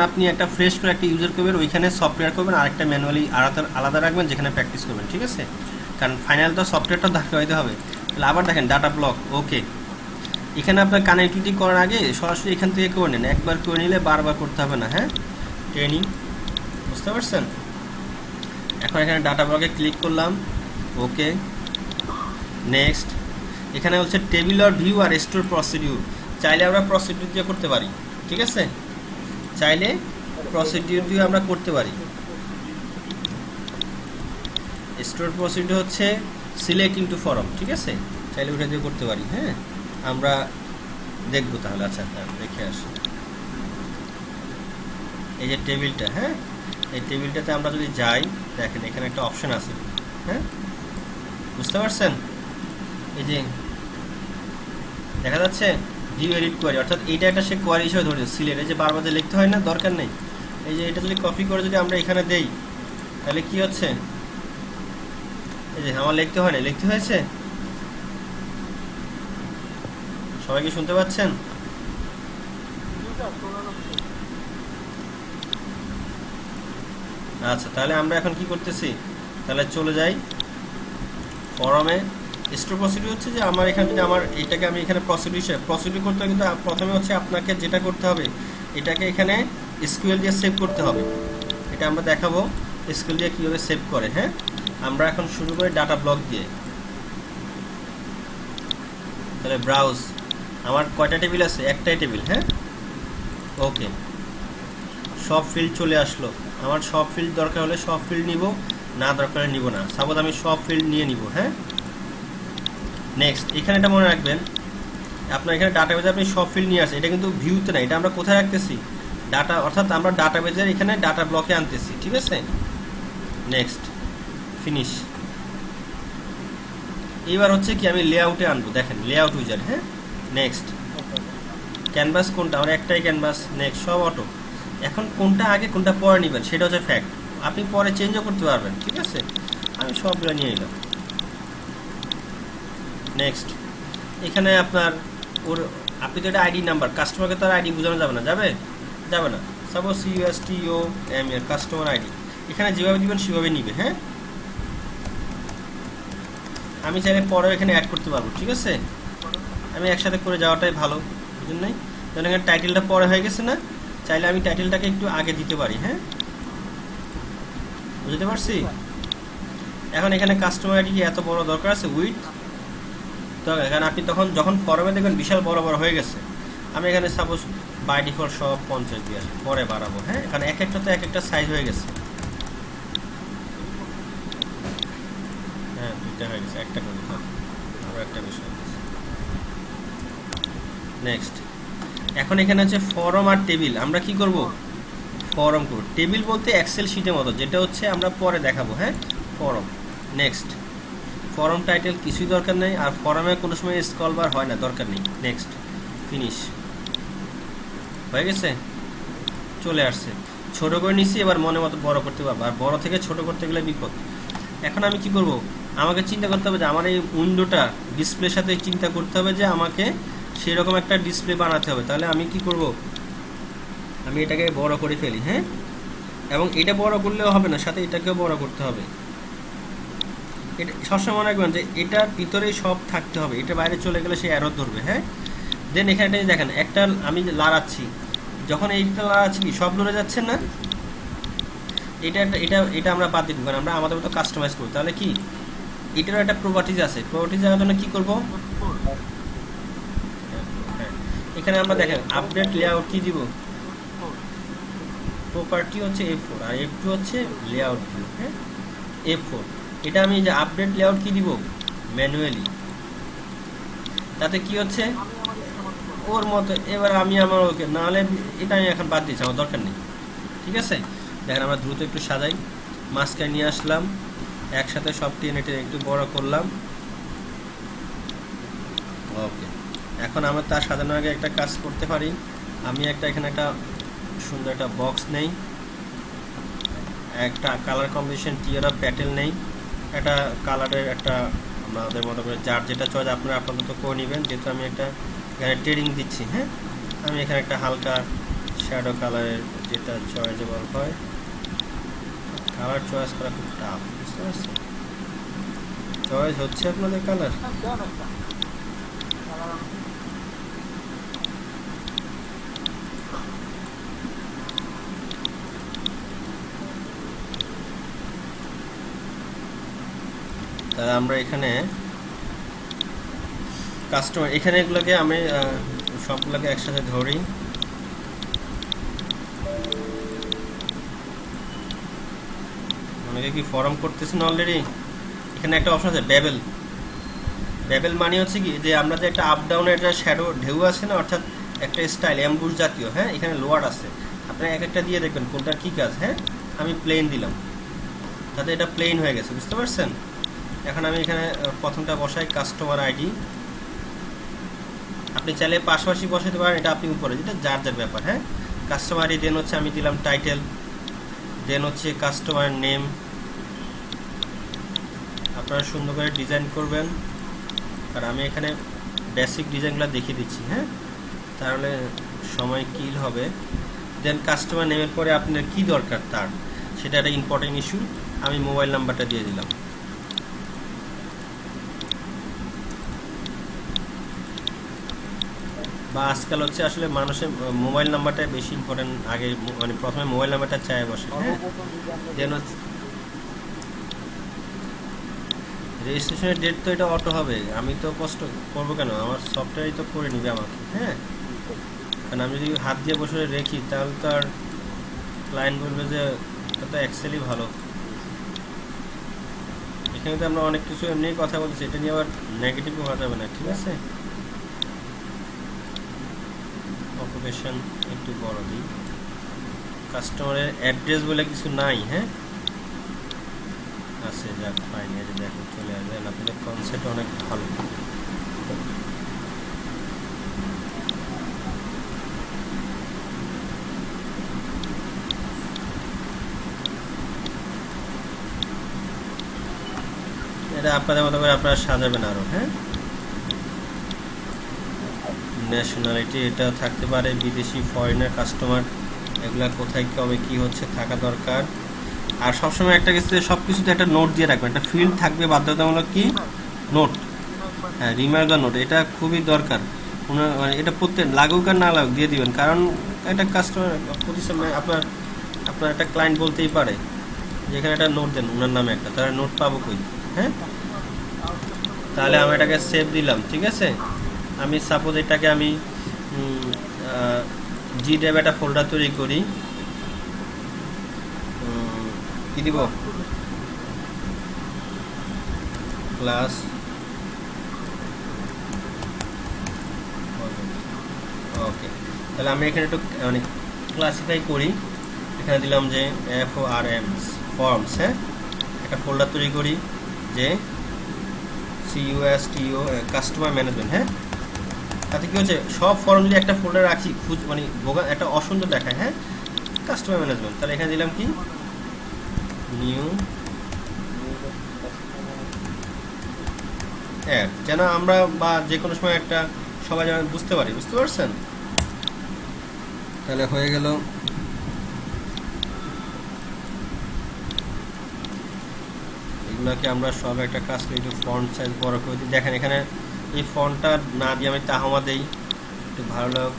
আপনি একটা ফ্রেশ করে একটা ইউজার করবেন, ওইখানে সফটওয়্যার করবেন, আরেকটা ম্যানুয়ালি আলাদা রাখবেন যেখানে প্র্যাকটিস করবেন, ঠিক আছে? কারণ ফাইনাল তো সফটওয়্যারটা দরকার হইতে হবে। তাহলে আবার দেখেন ডাটা ব্লক, ওকে। এখানে আপনার কানেক্টিভিটি করার আগে সরাসরি এখান থেকে করে নেন, একবার করে নিলে বারবার করতে হবে না। হ্যাঁ, ট্রেনিং, বুঝতে পারছেন? এখন এখানে ডাটা ব্লকে ক্লিক করলাম, ওকে, নেক্সট। এখানে হচ্ছে টেবিল আর ভিউ আর স্টোর প্রসিডিউর। চাইলে আমরা প্রসিডিউর দিয়ে করতে পারি, ঠিক আছে? চাইলে প্রসিডিউর দিয়ে আমরা করতে পারি। স্টোর প্রসিডিউর হচ্ছে সিলেক্ট ইনটু ফরম, ঠিক আছে? চাইলে ওটা দিয়ে করতে পারি। হ্যাঁ, আমরা দেখবো তাহলে। আচ্ছা, হ্যাঁ দেখে আসি। এই যে টেবিলটা, হ্যাঁ, এই টেবিলটাতে আমরা যদি যাই, দেখেন এখানে একটা অপশন আছে। হ্যাঁ, বুঝতে পারছেন? এই যে দেখা যাচ্ছে ভিউ এডিট কোয়ারি, অর্থাৎ এইটা একটা সে কোয়ারি হিসেবে ধরে সিলেক্ট। এই যে বারবার যে লিখতে হয় না, দরকার নেই। এই যে এটা যদি কপি করে যদি আমরা এখানে দেই, তাহলে কি হচ্ছে? এই যে আমার লিখতে হয় না, লিখতে হয়েছে। সবাই কি শুনতে পাচ্ছেন? আচ্ছা, তাহলে আমরা এখন কি করতেছি? তাহলে চলে যাই ফরমে। স্টোর প্রসিডিউর হচ্ছে যে আমার এখানে যদি আমার এটাকে আমি এখানে প্রসিডিউর করতে হবে, কিন্তু প্রথমে হচ্ছে আপনাকে যেটা করতে হবে, এটাকে এখানে এসকিউএল দিয়ে সেভ করতে হবে। এটা আমরা দেখাবো এসকিউএল দিয়ে কীভাবে সেভ করে। হ্যাঁ, আমরা এখন শুরু করি ডাটা ব্লক দিয়ে। তাহলে ব্রাউজ, আমার কয়টা টেবিল আছে? একটাই টেবিল। হ্যাঁ, ওকে, সব ফিল্ড চলে আসলো। আমার সব ফিল্ড দরকার হলে সব ফিল্ড নিব, না দরকার হলে নিব না। সাপোজ আমি সব ফিল্ড নিয়ে নিব। হ্যাঁ, নেক্সট। এখানে এটা মনে রাখবেন, আপনার এখানে ডাটাবেজে আপনি সব ফিল্ড নিয়ে আসেন, এটা কিন্তু ভিউতে না, এটা আমরা কোথায় রাখতেছি? ডাটা, অর্থাৎ আমরা ডাটাবেজের এখানে ডাটা ব্লকে আনতেছি, ঠিক আছে? Next, finish. এইবার হচ্ছে কি আমি লেআউটে আনবো, দেখেন লেআউট উইজার। হ্যাঁ, নেক্সট। ক্যানভাস কোনটা? আমার একটাই ক্যানভাস। নেক্সট, সব অটো। এখন কোনটা আগে কোনটা পরে নেবেন সেটা হচ্ছে ফ্যাক্ট। আপনি পরে চেঞ্জও করতে পারবেন, ঠিক আছে? আমি সবগুলো নিয়ে নিলাম। নেক্সট। এখানে আপনার আপনি তো এটা আইডি নাম্বার, কাস্টমারকে তার আইডি বোঝানো যাবে না, যাবে না। সাপোজ CUSTOM এর কাস্টমার আইডি, এখানে যেভাবে দিবেন সেভাবে নিবে। হ্যাঁ, আমি চাইলে পরেও এখানে অ্যাড করতে পারবো, ঠিক আছে? আমি একসাথে করে যাওয়াটাই ভালো, বুঝলেন? নাই যেন এখানে টাইটেলটা পরে হয়ে গেছে না, চাইলে আমি টাইটেলটাকে একটু আগে দিতে পারি। হ্যাঁ, বুঝতে পারছি? এখন এখানে কাস্টমার আইডি কি এত বড় দরকার আছে? উইথ তো, কারণ আপনি তখন যখন ফরমে দেখবেন বিশাল বড় বড় হয়ে গেছে। আমি এখানে সাপোজ বাই ডিফল্ট সব 50 দিয়ে আসি, পরে বাড়াবো। হ্যাঁ, কারণ এক একটা তো এক একটা সাইজ হয়ে গেছে। হ্যাঁ, দুইটা হয়ে গেছে, একটা করে দিলাম, আরও একটা বেশি হয়ে গেছে। নেক্সট। এখন এখানে হচ্ছে ফরম আর টেবিল, আমরা কি করব? ফরম করব। টেবিল বলতে এক্সেল শিটের মতো, যেটা হচ্ছে আমরা পরে দেখাবো। হ্যাঁ, ফরম। নেক্সট। ফরম টাইটেল কিছুই দরকার নেই, আর ফরমে কোনো সময় স্ক্রল বার হয় না, দরকার নেই। Next, finish. হয়ে গেছে, চলে আসছে। ছোট করে নিচ্ছি, এবার মনে মতো বড় করতে পারবো, আর বড় থেকে ছোট করতে গেলে বিপদ। এখন আমি কি করব? আমাকে চিন্তা করতে হবে যে আমার এই উইন্ডোটা ডিসপ্লের সাথে চিন্তা করতে হবে যে আমাকে সেরকম একটা ডিসপ্লে বানাতে হবে। তাহলে আমি কি করব? আমি এটাকে বড় করে ফেলি। হ্যাঁ, এবং এটা বড় করলেও হবে না, সাথে এটাকেও বড় করতে হবে। এটা সবসময় মনে রাখবেন যে এটার ভিতরেই সব থাকতে হবে, এটা বাইরে চলে গেলে সে এরর ধরবে। হ্যাঁ, দেন এখানে দেখেন একটা আমি লাড়াচ্ছি, যখন এইটা লাড়াচ্ছি কি সব লড়ে যাচ্ছে না? এটা আমরা বাদ দিতে পারি, আমরা আমাদের মতো কাস্টমাইজ করব। তাহলে কি এটারও একটা প্রপার্টিজ আছে, প্রপার্টিজ যাওয়ার জন্য কি করব? হ্যাঁ, এখানে আমরা দেখেন আপডেট লেআউট কি দিব? প্রপার্টি হচ্ছে F4 আর F2 হচ্ছে লেআউট ভিউ। হ্যাঁ, F4। এটা আমি যে আপডেট লেআউট কি দিব? ম্যানুয়ালি। তাতে কি হচ্ছে? ওর মতো। এবার আমি আমার ওকে, নাহলে এটা আমি এখন বাদ দিচ্ছি, আমার দরকার নেই, ঠিক আছে? দেখেন আমরা দ্রুত একটু সাজাই, মাঝখানে নিয়ে আসলাম, একসাথে সব টেনে একটু বড় করলাম। ওকে, এখন আমরা তার সাজানোর আগে একটা কাজ করতে পারি। আমি এখানে একটা সুন্দর একটা বক্স নেই, একটা কালার কম্বিনেশন টিয়ারা প্যাটেল নেই, একটা কালারের একটা আমাদের মতো করে যার যেটা চয়েস আপনারা আপাতত করে নেবেন, যেহেতু আমি একটা এখানে ট্রেডিং দিচ্ছি। হ্যাঁ, আমি এখানে একটা হালকা শ্যাডো কালারের যেটা চয়েসেবল হয়। কালার চয়েস করা খুব টাফ, বুঝতে পারছেন? চয়েস হচ্ছে আপনাদের কালার। তাহলে আমরা এখানে কাস্টমার এখানে এগুলোকে আমি সবগুলোকে একসাথে ধরি। অনেকে কি ফর্ম করতেছেন অলরেডি? এখানে একটা অপশন আছে বেবেল। বেবেল মানে হচ্ছে কি, যে আমরা যে একটা আপ ডাউনের একটা শ্যাডো ঢেউ আছে না, অর্থাৎ একটা স্টাইল অ্যাম্বুশ জাতীয়। হ্যাঁ, এখানে লোয়ার আছে, আপনারা এক একটা দিয়ে দেখবেন কোনটার কী কাজ। হ্যাঁ, আমি প্লেন দিলাম, তাতে এটা প্লেন হয়ে গেছে, বুঝতে পারছেন? এখন আমি এখানে প্রথমটা বসাই কাস্টমার আইডি। আপনি চাইলে পাশাপাশি বসাতে পারেন, এটা আপনি উপরে, যেটা যার যার ব্যাপার। হ্যাঁ, কাস্টমার আইডি, দেন হচ্ছে আমি দিলাম টাইটেল, দেন হচ্ছে কাস্টমার নেম। আপনারা সুন্দর করে ডিজাইন করবেন, আর আমি এখানে বেসিক ডিজাইনগুলো দেখিয়ে দিচ্ছি। হ্যাঁ, তাহলে সময় কিল হবে। দেন কাস্টমার নেমের পরে আপনার কি দরকার তার, সেটা একটা ইম্পর্টেন্ট ইস্যু। আমি মোবাইল নাম্বারটা দিয়ে দিলাম। বা আজকাল হচ্ছে আসলে মানুষের মোবাইল নাম্বারটাই বেশি ইম্পর্টেন্ট, আগে মানে প্রথমে মোবাইল নাম্বারটা চায় বসে। হ্যাঁ, দেন হচ্ছে রেজিস্ট্রেশনের ডেট তো এটা অটো হবে, আমি তো কষ্ট করবো কেন, আমার সফটওয়্যারই তো করে নিবে আমাকে। হ্যাঁ, কারণ আমি যদি হাত দিয়ে বসে রেখি তাহলে তো আর ক্লায়েন্ট বলবে যে এটা তো এক্সেলই ভালো। এখানে তো আমরা অনেক কিছু এমনি কথা বলছি, এটা নিয়ে আবার নেগেটিভ হওয়া যাবে না, ঠিক আছে? অকুপেশন একটু বড় দিই, কাস্টমারের অ্যাড্রেস বলে কিছু নাই। হ্যাঁ, আছে, যাক ফাইন, এই যে দেখো চলে আসবেন, আপনাদের কনসেপ্ট অনেক ভালো। এটা আপনাদের মতো করে আপনারা সাজাবেন আরো। হ্যাঁ, ন্যাশনালিটি এটা থাকতে পারে, বিদেশি, ফরেনার কাস্টমার, এগুলা কোথায় কবে কি হচ্ছে থাকা দরকার। আর সবসময় একটা কিছু, সব কিছুতে একটা নোট দিয়ে রাখবেন, একটা ফিল্ড থাকবে বাধ্যতামূলক, কি নোট। হ্যাঁ, রিমার্কার নোট, এটা খুবই দরকার। মানে এটা প্রত্যেক লাগুক আর না লাগুক দিয়ে দিবেন, কারণ একটা কাস্টমার প্রতিষ্ঠান আপনার আপনার একটা ক্লায়েন্ট বলতেই পারে যেখানে একটা নোট দেন ওনার নামে একটা, তারা নোট পাবো কই? হ্যাঁ, তাহলে আমি এটাকে সেভ দিলাম, ঠিক আছে? আমি সাপোজ এটাকে আমি জি ড্রাইভ একটা ফোল্ডার তৈরি করি। কি দিব? ক্লাস, ওকে। তাহলে আমি এখানে একটু মানে ক্লাসিফাই করি। এখানে দিলাম যে FORMs, ফর্মস। হ্যাঁ, একটা ফোল্ডার তৈরি করি যে CUSTO কাস্টমার ম্যানেজমেন্ট। হ্যাঁ, তাতে কি হচ্ছে, সব ফর্মগুলি একটা ফোল্ডার রাখি, মানে একটা অসুন্দর দেখায়। হ্যাঁ, কাস্টমার ম্যানেজমেন্ট, তাহলে এখানে দিলাম কি নিউ অ্যাড, যেন আমরা বা যে কোনো সময় একটা সবাই যেন বুঝতে পারি, বুঝতে পারছেন? তাহলে হয়ে গেল। এগুলোকে আমরা সব একটা কাজ করি, একটু ফন্ট সাইজ বড় করে দিই। দেখেন এখানে এই ফন্টটা না দিয়ে আমি তাহামা দেই, একটু ভালো লাগ।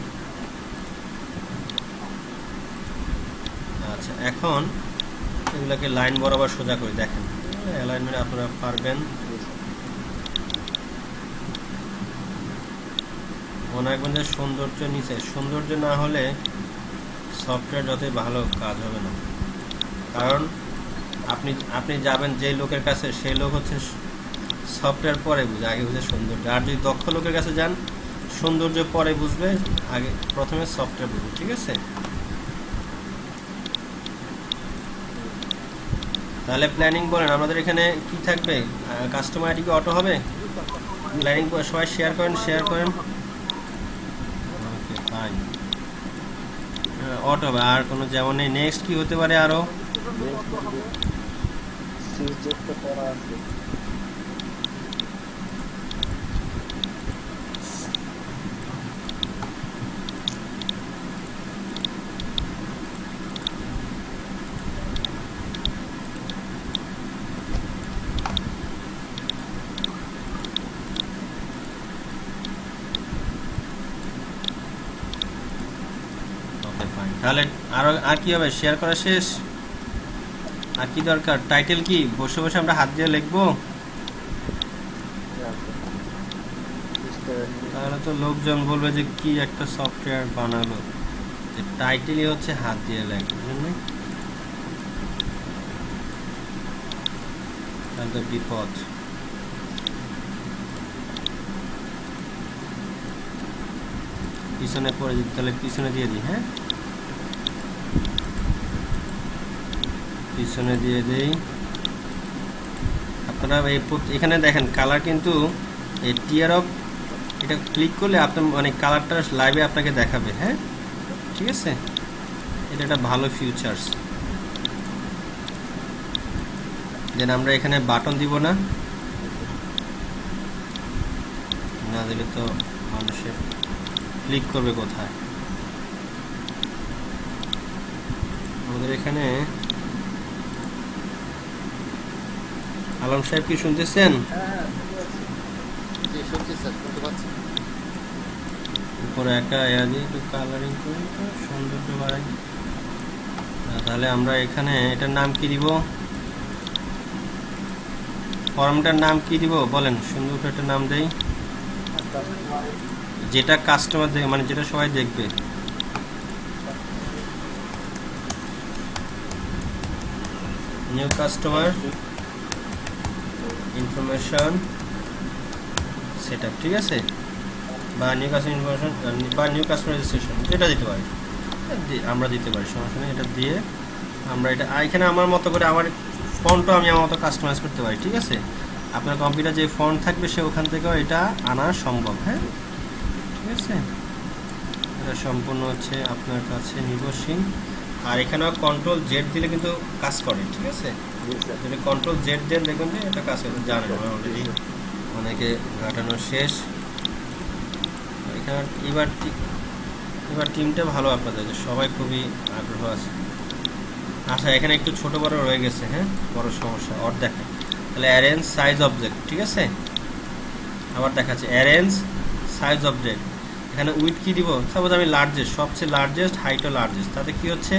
আচ্ছা, এখন এগুলোকে লাইন বরাবর সোজা করে দেখেন, অ্যালাইনমেন্ট আপনারা পারবেন। মনে রাখবেন যে সৌন্দর্য নিচে, সৌন্দর্য না হলে সফটওয়্যার যতই ভালো কাজ হবে না। কারণ আপনি যাবেন যে লোকের কাছে, সেই লোক হচ্ছে সফটওয়্যার পরে বুঝে, আগে বুঝে সৌন্দর্য। আর যদি দক্ষ লোকের কাছে যান, সৌন্দর্য পরে বুঝবে, আগে প্রথমে সফটওয়্যার বুঝবে, ঠিক আছে? তাহলে প্ল্যানিং বলেন আমাদের এখানে কি থাকবে? কাস্টমার আইডি কি অটো হবে? লাইনিং সবাই শেয়ার করেন ওকে ফাইন অটো হবে আর কোনো যেমন নেই নেক্সট কি হতে পারে আরো সুইচ তো করা আছে ওকে ফাইন তাহলে আর কি হবে শেয়ার করা শেষ আর কি দরকার টাইটেল কি বসে বসে আমরা হাত দিয়ে লিখবো তাহলে তো লোকজন বলবে যে কি একটা সফটওয়্যার বানালো টাইটেলই হচ্ছে হাত দিয়ে লেখা বুঝলেন তাহলে তো বিপদ পিছনে পড়ে যেতে তাহলে পিছনে দিয়ে দিই হ্যাঁ পিছনে দিয়ে দেই আপনারা এখানে দেখেন কালার কিন্তু এই টিয়ার অফ এটা ক্লিক করলে আপনার মানে কালারটা লাইভে আপনাকে দেখাবে হ্যাঁ ঠিক আছে এটা একটা ভালো ফিচার্স দেন আমরা এখানে বাটন দিব না না দিলে তো মানুষের ক্লিক করবে কোথায় আমাদের এখানে আলম সাহেব কি শুনতেছেন উপরে একটা একটু কালারিং করে সৌন্দর্য বাড়াই তাহলে আমরা এখানে এটার নাম কি দিব ফর্মটার নাম কি দিব বলেন সুন্দর করে একটা নাম দেই যেটা কাস্টমার দেখবে মানে যেটা সবাই দেখবে নিউ কাস্টমার ইনফরমেশন সেটআপ ঠিক আছে বা নিউ কাস্টমার ইনফরমেশন বা নিউ কাস্টমার রেজিস্ট্রেশন এটা দিতে পারি আমরা দিতে পারি সমস্যা নেই এটা দিয়ে আমরা এটা এখানে আমার মতো করে আমার ফন্টও আমি আমার মতো কাস্টমাইজ করতে পারি ঠিক আছে আপনার কম্পিউটার যে ফন্ট থাকবে সে ওখান থেকেও এটা আনা সম্ভব হ্যাঁ ঠিক আছে এটা সম্পূর্ণ হচ্ছে আপনার কাছে নির্ভরশীল আর এখানেও কন্ট্রোল জেড দিলে কিন্তু কাজ করে ঠিক আছে যদি কন্ট্রোল জেড দেন দেখবেন যে এটা কাজ করে জানেন অলরেডি অনেকে ঘাটানো শেষ এখানে এবার টিমটা ভালো আপনাদের সবাই খুবই আগ্রহ আছে আচ্ছা এখানে একটু ছোট বড় রয়ে গেছে হ্যাঁ বড় সমস্যা ওর দেখা তাহলে অ্যারেঞ্জ সাইজ অবজেক্ট ঠিক আছে আবার দেখাচ্ছে অ্যারেঞ্জ সাইজ অবজেক্ট এখানে উইথ কি দিব সাপোজ আমি লার্জেস্ট সবচেয়ে লার্জেস্ট হাইটও লার্জেস্ট তাতে কি হচ্ছে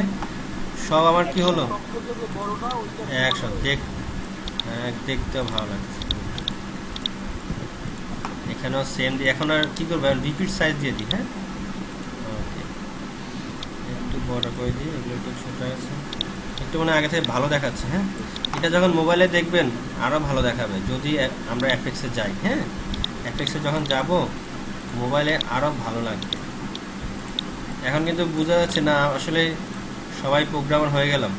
সব আমার কি হলো একশো দেখতেও ভালো লাগছে এখানেও সেম দিই এখন আর কি করবো রিপিট সাইজ দিয়ে দিই হ্যাঁ ওকে একটু বড় করে দিই এগুলো একটু ছোটো আছে একটু মানে আগে থেকে ভালো দেখাচ্ছে হ্যাঁ এটা যখন মোবাইলে দেখবেন আরও ভালো দেখাবে যদি আমরা এফএক্সে যাই হ্যাঁ এফএক্সে যখন যাব মোবাইলে আরও ভালো লাগবে এখন কিন্তু বোঝা যাচ্ছে না আসলে সবাই প্রোগ্রামার হয়ে গেলাম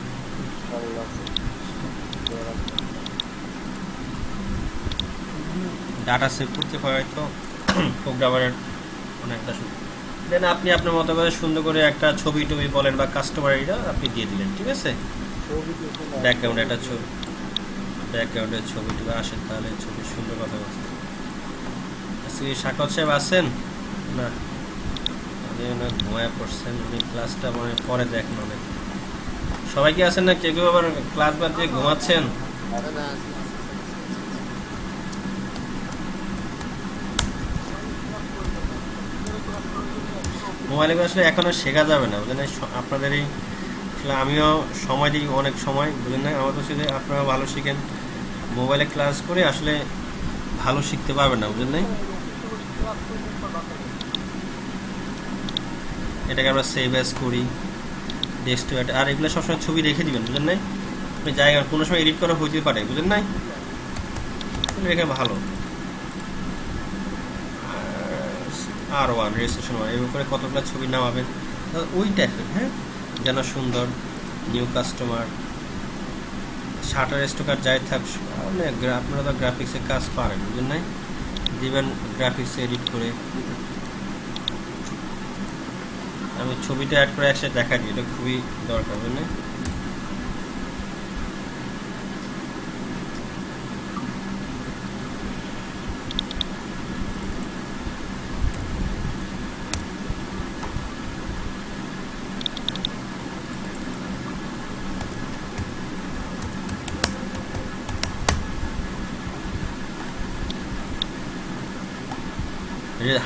ডাটা সেভ করতে হয়তো প্রোগ্রামারের অনেকটা দেন আপনি আপনার মতো করে সুন্দর করে একটা ছবি টবি বলেন বা কাস্টমার এটা আপনি দিয়ে দিলেন ঠিক আছে ব্যাকগ্রাউন্ডে একটা ছবি ব্যাকগ্রাউন্ডের ছবি টবি আসেন তাহলে ছবি সুন্দর কথা বলছে আজকে সাকত সাহেব আছেন না ঘুমায় পড়ছেন উনি ক্লাসটা মানে পরে দেখেন অনেক সবাই কি আছেন না কেউ কেউ আবার ক্লাস বাদ দিয়ে ঘুমাচ্ছেন মোবাইলে আসলে এখনও শেখা যাবে না বুঝলেন আপনাদের এই আসলে আমিও সময় দিই অনেক সময় বুঝলেন না আমার তো শুধু আপনারা ভালো শিখেন মোবাইলে ক্লাস করে আসলে ভালো শিখতে পারবেন না বুঝলেন না এটাকে আমরা সেভ অ্যাজ করি ডেস্কটপ আর এগুলো সবসময় ছবি রেখে দিবেন বুঝলেন নাই আপনি জায়গা কোনো সময় এডিট করা হইতে পারে বুঝলেন নাই রেখে ভালো R1 রেজিস্ট্রেশন এর উপরে কতগুলো ছবি নামাবেন ওই টাইপের হ্যাঁ যেন সুন্দর নিউ কাস্টমার শাটার স্টকার যাই থাক আপনারা তো গ্রাফিক্সের কাজ পারেন বুঝলেন নাই দিবেন গ্রাফিক্স এডিট করে। আমি ছবিটা অ্যাড করে একসাথে দেখা দিই, এটা খুবই দরকার বুঝলেন।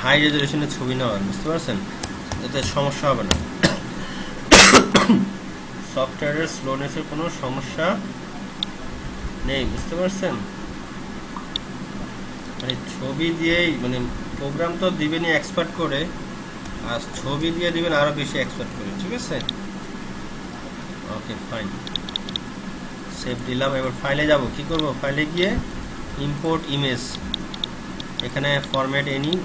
হাই রেজলিউশনের ছবি নেওয়ার, বুঝতে পারছেন, এতে সমস্যা হবে না। সফটওয়্যারের স্লোনেসের কোনো সমস্যা নেই, বুঝতে পারছেন। মানে ছবি দিয়েই, মানে প্রোগ্রাম তো দিবেনই এক্সপার্ট করে, আর ছবি দিয়ে দিবেন আরও বেশি এক্সপার্ট করে, ঠিক আছে। ওকে ফাইন, সেভ দিলাম। এবার ফাইলে যাব, কি করব, ফাইলে গিয়ে ইম্পোর্ট ইমেজ, এখানে ফরম্যাট এনি,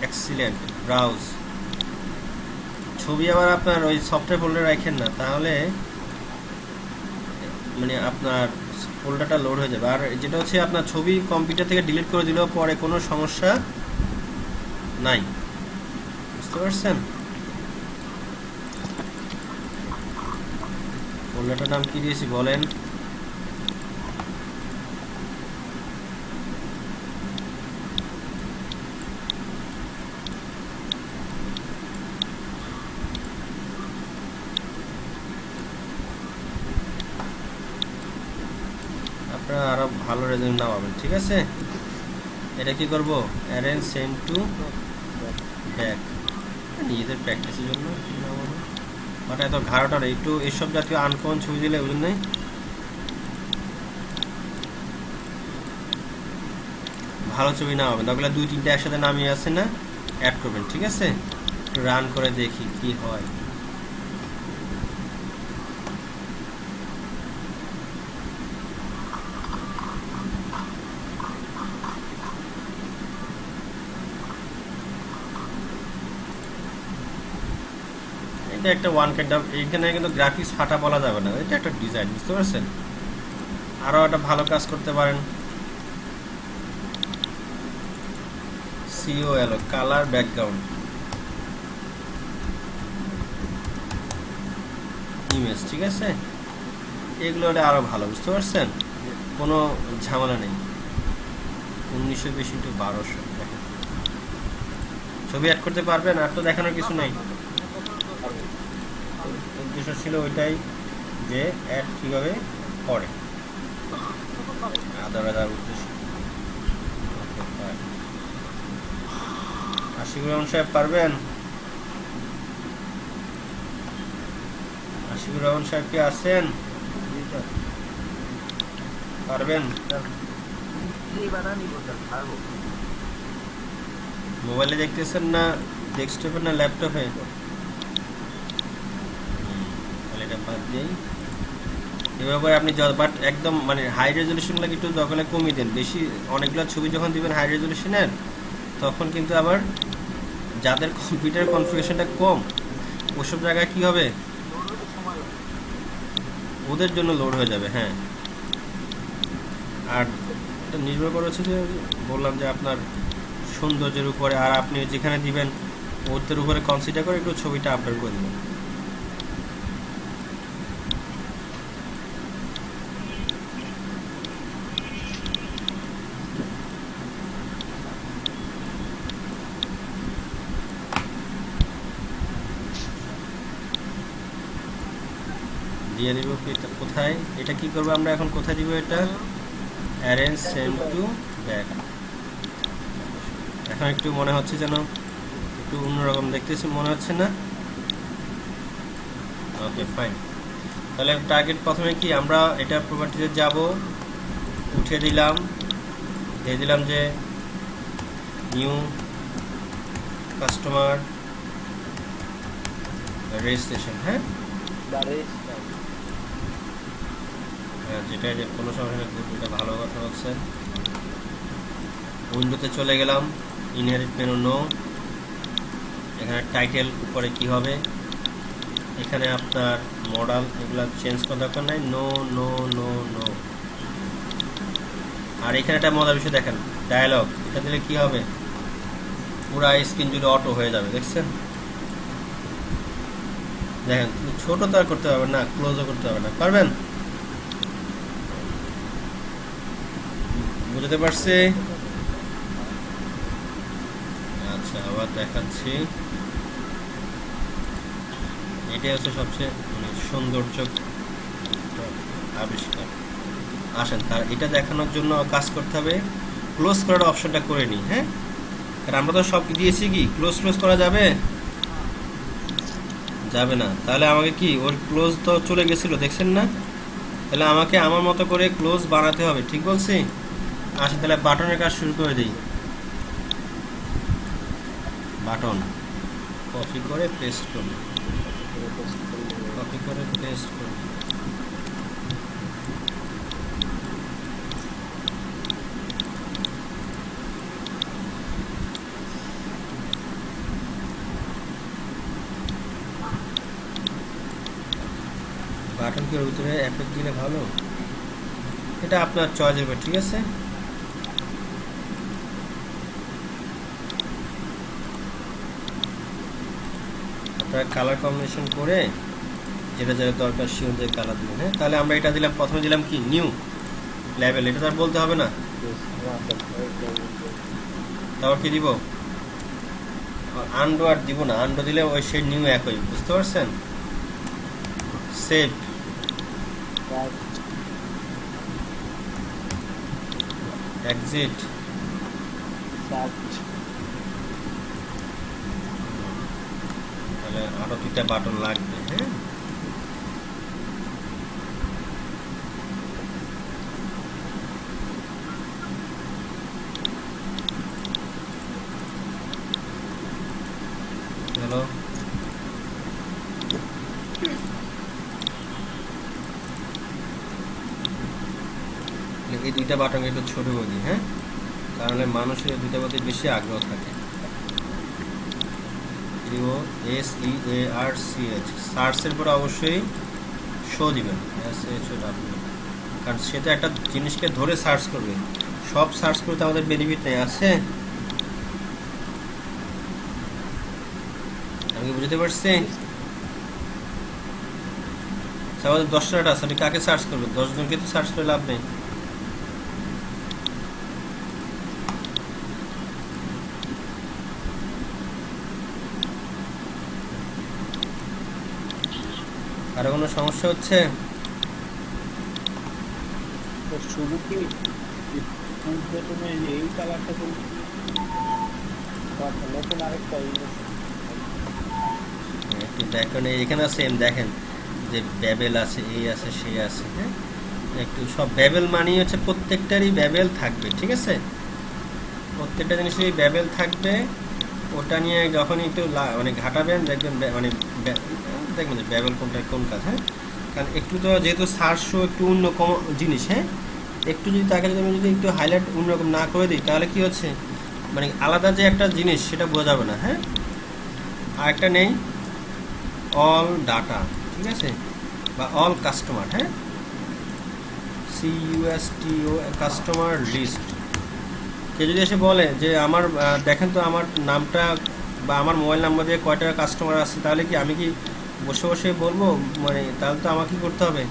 এক্সিলেন্ট, ব্রাউজ। ছবি আবার আপনার ওই সফটওয়্যার ফোল্ডারে রাখেন না, তাহলে মানে আপনার ফোল্ডারটা লোড হয়ে যাবে। আর যেটা হচ্ছে আপনার ছবি কম্পিউটার থেকে ডিলিট করে দিলেও পরে কোনো সমস্যা নাই, বুঝতে পারছেন। ফোল্ডারটার নাম কি দিয়েছি বলেন? আপনারা আরো ভালো রেজাল্ট না পাবেন, ঠিক আছে। এটা কি করব, অ্যারেঞ্জ সেন্ড টু ব্যাক, নিজেদের প্র্যাকটিসের জন্য। বাট এত ঘাড়টার একটু এসব জাতীয় আনকমন ছবি দিলে বুঝলেন নাই, ভালো ছবি না হবে। তাহলে 2-3টা একসাথে নামিয়ে আছে না, অ্যাড করবেন, ঠিক আছে। একটু রান করে দেখি কি হয়। এটা একটা ওয়ান কাইন্ড অফ, এইখানে কিন্তু গ্রাফিক্স ফাটা বলা যাবে না, এটা একটা ডিজাইন, বুঝতে পারছেন। আরও একটা ভালো কাজ করতে পারেন, COL কালার ব্যাকগ্রাউন্ড ইমেজ, ঠিক আছে। এগুলো হলে আরও ভালো, বুঝতে পারছেন, কোনো ঝামেলা নেই। 1920x1200 দেখেন, ছবি অ্যাড করতে পারবেন, আর তো দেখানোর কিছু নেই। উদ্দেশ্য ছিল ওইটাই যে অ্যাড কীভাবে করে, আদার উদ্দেশ্য। আশিকুর রহমান সাহেব পারবেন? আশিকুর রহমান সাহেব কি আছেন? পারবেন? মোবাইলে দেখতেছেন না ডেস্কটপে না ল্যাপটপে? তাহলে এটা বাদ দিই। এভাবে আপনি বাট একদম মানে হাই রেজলিউশন লাগে একটু দরকার কমিয়ে দেন। বেশি অনেকগুলো ছবি যখন দিবেন হাই রেজলিউশনের, তখন কিন্তু আবার যাদের কম্পিউটার কনফিগারেশনটা কম, ওসব জায়গায় কি হবে, ওদের জন্য লোড হয়ে যাবে। হ্যাঁ, আর এটা নির্ভর করে হচ্ছে যে বললাম যে আপনার সৌন্দর্যের উপরে, আর আপনি যেখানে দিবেন ওদের উপরে কনসিডার করে একটু ছবিটা আপলোড করে দেবেন। দিয়ে দিব কোথায়, এটা কি করবো আমরা এখন, কোথায় দিব এটা, অ্যারেঞ্জ সেন্ড টু ব্যাক। এখন একটু মনে হচ্ছে যেন একটু অন্যরকম দেখতেছি, মনে হচ্ছে না? Okay fine. তাহলে টার্গেট প্রথমে কি, আমরা এটা প্রপার্টিতে যাব, উঠে দিলাম, দিয়ে দিলাম যে নিউ কাস্টমার রেজিস্ট্রেশন। হ্যাঁ, যেটা যে কোনো সমস্যা নেই, এটা ভালো কথা বলছেন। উইন্ডোতে চলে গেলাম, ইনহেরিট মেনু নো, এখানে টাইটেল উপরে কি হবে, এখানে আপনার মডেল এগুলো চেঞ্জ করার দরকার নাই, নো নো নো নো। আর এখানে একটা মজার বিষয় দেখেন, ডায়ালগ, এটা দিলে কি হবে, পুরা স্ক্রিন জুড়ে অটো হয়ে যাবে, দেখছেন? দেখেন, ছোট তো আর করতে পারবেন না, ক্লোজও করতে পারবেন না, পারবেন? বুঝতে পারছি। আচ্ছা, আবার দেখাচ্ছি। এটাই হচ্ছে সবচেয়ে মানে সৌন্দর্য আবিষ্কার। আসেন, তার এটা দেখানোর জন্য কাজ করতে হবে, ক্লোজ করার অপশনটা করে নিই। হ্যাঁ, কারণ আমরা তো সব দিয়েছি, কি ক্লোজ করা যাবে? যাবে না। তাহলে আমাকে কি, ওর ক্লোজ তো চলে গেছিল, দেখছেন না? তাহলে আমাকে আমার মতো করে ক্লোজ বানাতে হবে, ঠিক বলছি? আসেন তাহলে বাটনের কাজ শুরু করে দিই। বাটন কপি করে পেস্ট করি, কপি করে পেস্ট করি। বাটন কি ওর ভিতরে এফেক্ট দিলে ভালো? এটা আপনার চয়েস হবে, ঠিক আছে? আপনারা কালার কম্বিনেশন করে যেটা যেটা দরকার সে অনুযায়ী কালার দিবেন। হ্যাঁ, তাহলে আমরা এটা দিলাম, প্রথমে দিলাম কি নিউ লেভেল, এটা তো আর বলতে হবে না। তারপর কি দিব? আন্ডো আর দিব না, আন্ডো দিলে ওই সেই নিউ একই, বুঝতে পারছেন? সেভ, এক্সিট, তাহলে আরো দুইটা বাটন লাগবে। হ্যাঁ, হ্যালো, এই দুইটা বাটন একটু ছোট করে দিই। হ্যাঁ, কারণ মানুষের এই দুইটার প্রতি বেশি আগ্রহ থাকে। SEARCH, সার্চের পরে অবশ্যই শো দিবেন, SHOW, কারণ সে তো একটা জিনিসকে ধরে সার্চ করবে। সব সার্চ করতে আমাদের বেনিফিট নেই, আছে? আমি বুঝতে পারছি। আমাদের 10টা আছে, আমি কাকে সার্চ করবো? 10 জনকে তো সার্চ করে লাভ নেই। আরো কোনো সমস্যা হচ্ছে? শুধু কি প্রথমে এই কালারটা করবো, নতুন আরেকটা একটু দেখেন, এখানে সেম দেখেন যে ব্যাবেল আছে, এই আছে, সেই আছে। হ্যাঁ, একটু সব ব্যাবেল মানেই হচ্ছে প্রত্যেকটারই ব্যাবেল থাকবে, ঠিক আছে? প্রত্যেকটা জিনিসেরই ব্যাবেল থাকবে। ওটা নিয়ে যখন একটু মানে ঘাটাবেন, দেখবেন মানে দেখবেন যে ব্যাবেল কোনটা কোন কাজ। হ্যাঁ, কারণ একটু তো যেহেতু সার্চও একটু অন্যরকম জিনিস। হ্যাঁ, একটু যদি তাকে যদি আমি যদি একটু হাইলাইট অন্যরকম না করে দিই, তাহলে কি হচ্ছে, মানে আলাদা যে একটা জিনিস সেটা বোঝা যাবে না। হ্যাঁ, আর একটা নেই অল ডাটা, ঠিক আছে, বা অল কাস্টমার। হ্যাঁ, CUSTO, কাস্টমার লিস্ট। কে যদি এসে বলে যে আমার দেখেন তো আমার নামটা বা আমার মোবাইল নাম্বার দিয়ে কয়টা কাস্টমার আছে, তাহলে কি আমি কি বসে বসে বলবো? মানে তাহলে তো আমাকে কি করতে হবে,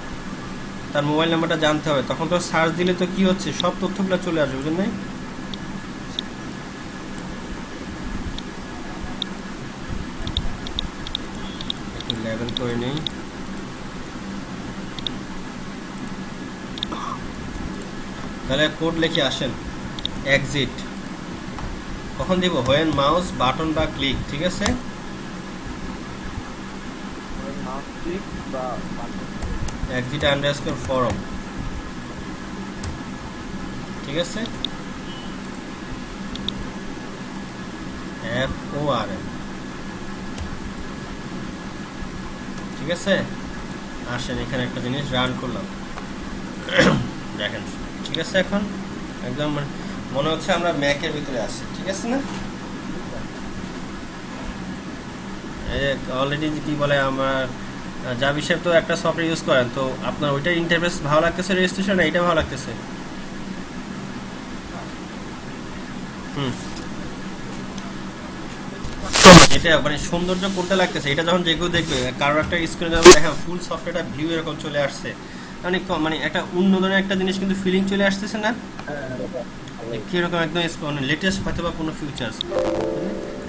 তার মোবাইল নাম্বারটা জানতে হবে। তখন তো সার্চ দিলে তো কি হচ্ছে, সব তথ্যগুলো চলে আসবে, বুঝলেন? না একটু লেভেল করে নেই। তাহলে কোড লিখে আসেন, এক্সিট কখন দিব? হোয়েন মাউস বাটন বা ক্লিক, ঠিক আছে? এক্সিট আন্ডারস্কোর ফরম, ঠিক আছে? FORM, ঠিক আছে? আসেন এখানে একটা জিনিস রান করলাম, দেখেন, ঠিক আছে? এখন একদম মনে হচ্ছে আমরা ম্যাকের ভিতরে আছি, ঠিক আছে না? অলরেডি কি বলে, আমার যা বিষয়ে তো একটা সফটওয়্যার ইউজ করেন, তো আপনার ওইটার ইন্টারফেস ভালো লাগতেছে, রেজিস্ট্রেশন এইটা ভালো লাগতেছে? এটা মানে সৌন্দর্য কোনটা লাগতেছে, এটা যখন যে কেউ দেখবে, কারো একটা স্ক্রিনে যখন দেখা ফুল সফটওয়্যারটা ভিউ এরকম চলে আসছে, মানে মানে একটা অন্য ধরনের একটা জিনিস কিন্তু ফিলিং চলে আসতেছে না কিরকম একদম মানে লেটেস্ট হয়তো বা কোনো ফিউচার্স।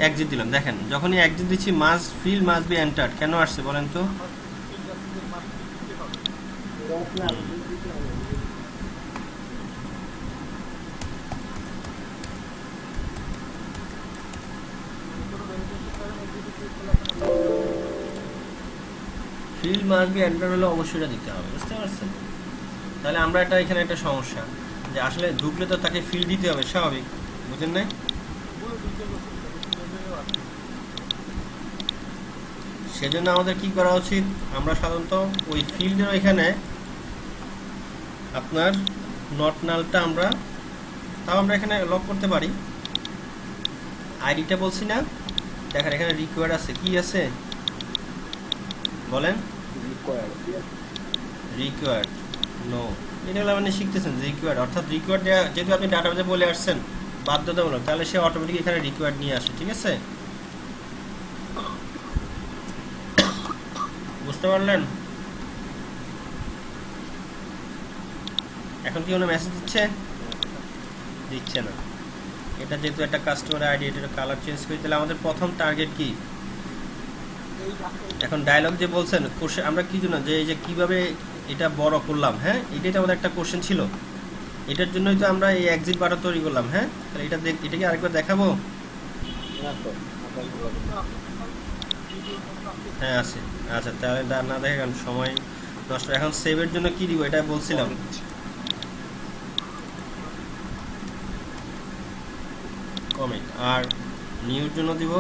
এক্সিট দিলাম, দেখেন যখনই এক্সিট দিচ্ছি must fill must be entered কেন আসছে বলেন তো? ফিল মাস্ট বি এন্টার্ড হলে অবশ্যই এটা দিতে হবে, বুঝতে পারছেন? তাহলে আমরা এটা এখানে একটা সমস্যা যে আসলে ঢুকলে তো তাকে ফিল দিতে হবে, স্বাভাবিক, বুঝেন নাই? সেজন্য আমাদের কি করা উচিত, আমরা সাধারণত ওই ফিল্ডের ওইখানে আপনার নট নালটা আমরা তাও আমরা এখানে লক করতে পারি। আইডিটা বলছি না, দেখেন এখানে রিকোয়ার্ড আছে, কি আছে বলেন? রিকোয়ার্ড নো, এটা হলো আপনি শিখতেছেন রিকোয়ার্ড, অর্থাৎ রিকোয়ার্ড যেহেতু আপনি ডাটাবেজে বলে আসছেন বাধ্যতামূলক, তাহলে সে অটোমেটিক এখানে রিকোয়ার্ড নিয়ে আসে, ঠিক আছে? বুঝতে পারলেন? এখন কি কোনো মেসেজ দিচ্ছে না। এটা যেহেতু একটা কাস্টমার আইডি, এটা কালার চেঞ্জ করে দিলে আমাদের প্রথম টার্গেট কি? এখন ডায়লগ যে বলছেন কোশ্চেন, আমরা কি জন্য যে এই যে কিভাবে এটা বড় করলাম, হ্যাঁ এটাই তো আমাদের একটা কোশ্চেন ছিল, এটার জন্যই তো আমরা এই এক্সিট বাটন তৈরি করলাম। হ্যাঁ তাহলে এটা কি আরেকবার দেখাবো? হ্যাঁ আছে, আচ্ছা তাহলে না দেখে কারণ সময় নষ্ট। এখন সেভের জন্য কি দিব এটা বলছিলাম, কমেন্ট, আর নিউর জন্য দিব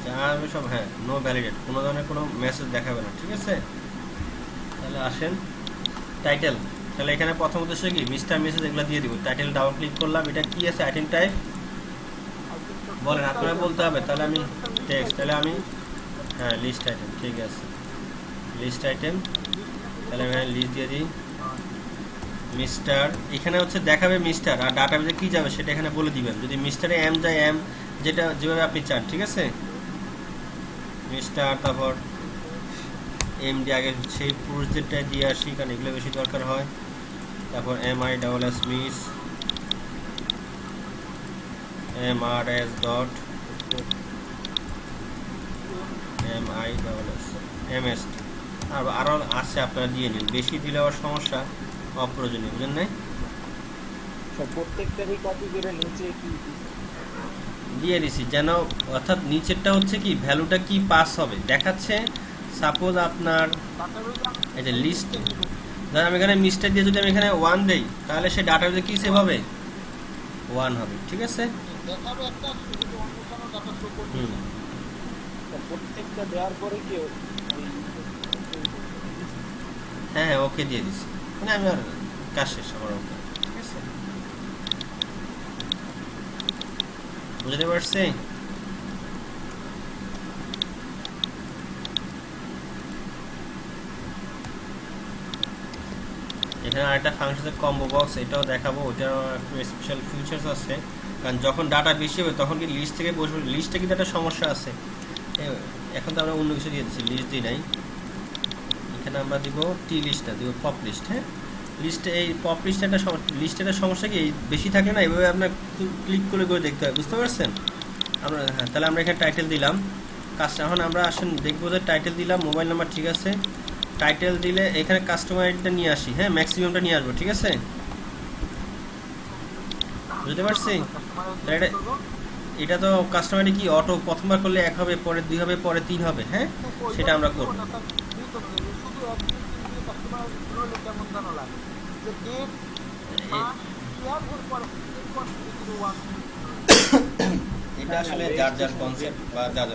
যা হবে সব, হ্যাঁ নো ভ্যালিডেট, কোনো ধরনের কোনো মেসেজ দেখাবে না, ঠিক আছে? তাহলে আসেন টাইটেল, তাহলে এখানে প্রথম উদ্দেশ্য কি মিস্টার মেসেজ এগুলো দিয়ে দিব। টাইটেল ডাবল ক্লিক করলাম, এটা কি আছে আইটেম টাইপ বলেন, আপনারা বলতে হবে। তাহলে আমি টেক্সট, তাহলে আমি হ্যাঁ লিস্ট আইটেম, ঠিক আছে লিস্ট আইটেম, তাহলে আমি লিস্ট দিয়ে দিই মিস্টার। এখানে হচ্ছে দেখাবে মিস্টার, আর ডাটাবেজে কি যাবে সেটা এখানে বলে দিবেন। যদি মিস্টারে এম যায় এম, যেটা যেভাবে আপনি চান, ঠিক আছে? মিস্টার, তারপর এম ডি আগে সেই পুরুষদেরটা দিয়ে আসি কারণ এগুলো বেশি দরকার হয়। তারপর M I double S Miss, M R S dot M I double S M S, আর আরও আছে আপনারা দিয়ে নিন, বেশি দিলে আবার সমস্যা, অপ্রয়োজনীয়, বুঝলেন নাই? প্রত্যেকটারই কপি করে নিচে কি দিয়ে দিছি যেন, অর্থাৎ নিচেরটা হচ্ছে কি ভ্যালুটা কি পাস হবে দেখাচ্ছে। সাপোজ আপনার এই যে লিস্ট, ধর আমি এখানে মিস্টার দিয়ে যদি আমি এখানে 1 দেই, তাহলে সে ডাটাবেজে কি সেভ হবে? 1 হবে, ঠিক আছে? হুম, প্রত্যেকটা দেওয়ার পরে কি হ্যাঁ ওকে দিয়ে দিছি, মানে আমি আর কাজ শেষ আমার, ওকে, ঠিক আছে? বুঝতে পারছি? এখানে আরেকটা ফাংশন আছে কম্বো বক্স, এটাও দেখাবো, ওটার একটু স্পেশাল ফিচার্স আছে। কারণ যখন ডাটা বেশি হবে তখন কি লিস্ট থেকে বসবে, লিস্টে কিন্তু একটা সমস্যা আছে। এখন তো আমরা অন্য কিছু দিয়ে দিচ্ছি, লিস্ট দিই নাই, এখানে আমরা দিব টি লিস্ট না, দিব পপ লিস্ট। হ্যাঁ লিস্টে এই পপ লিস্টে একটা লিস্টের একটা সমস্যা কি বেশি থাকে না, এইভাবে আপনার ক্লিক করে করে দেখতে হয়, বুঝতে পারছেন? আমরা হ্যাঁ তাহলে আমরা এখানে টাইটেল দিলাম কাজটা। এখন আমরা আসেন দেখবো যে টাইটেল দিলাম, মোবাইল নাম্বার, ঠিক আছে? টাইটেল দিলে এখানে কাস্টমার আইডিটা নিয়ে আসি, হ্যাঁ ম্যাক্সিমামটা নিয়ে আসবো, ঠিক আছে? বুঝতে পারছি? এটা তো কাস্টমার আইডি কি অটো প্রথমবার করলে 1 হবে, পরে 2 হবে, পরে 3 হবে, হ্যাঁ সেটা আমরা করব। এটা আসলে যার যার কনসেপ্ট বা যার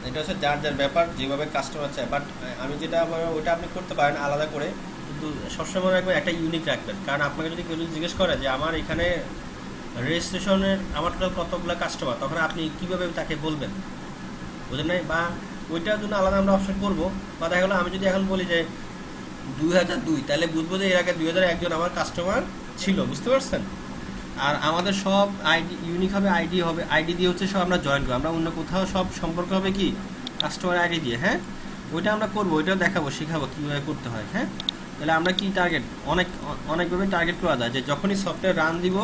এটা হচ্ছে যার যার ব্যাপার, যেভাবে কাস্টমার চায়। বাট আমি যেটা ওটা আপনি করতে পারেন আলাদা করে, কিন্তু সবসময় রাখবেন একটা ইউনিক রাখবেন। কারণ আপনাকে যদি কেউ জিজ্ঞেস করে যে আমার এখানে রেজিস্ট্রেশনের আমার টোটাল কতগুলো কাস্টমার, তখন আপনি কীভাবে তাকে বলবেন, বুঝলেন নাই? বা ওইটার জন্য আলাদা আমরা অপশন করবো। বা দেখা গেলো আমি যদি এখন বলি যে 2002, তাহলে বুঝবো যে এর আগে 2001 জন আমার কাস্টমার ছিল, বুঝতে পারছেন। আর আমাদের সব আইডি ইউনিক হবে, আইডি দিয়ে হচ্ছে সব আমরা জয়েন করবো, আমরা অন্য কোথাও সব সম্পর্ক হবে কি কাস্টমার আইডি দিয়ে। হ্যাঁ, ওইটা আমরা করবো, ওইটাও দেখাবো, শেখাবো কীভাবে করতে হয়। হ্যাঁ, তাহলে আমরা কি টার্গেট অনেকভাবে টার্গেট করা যায় যে যখনই সফটওয়্যার রান দিব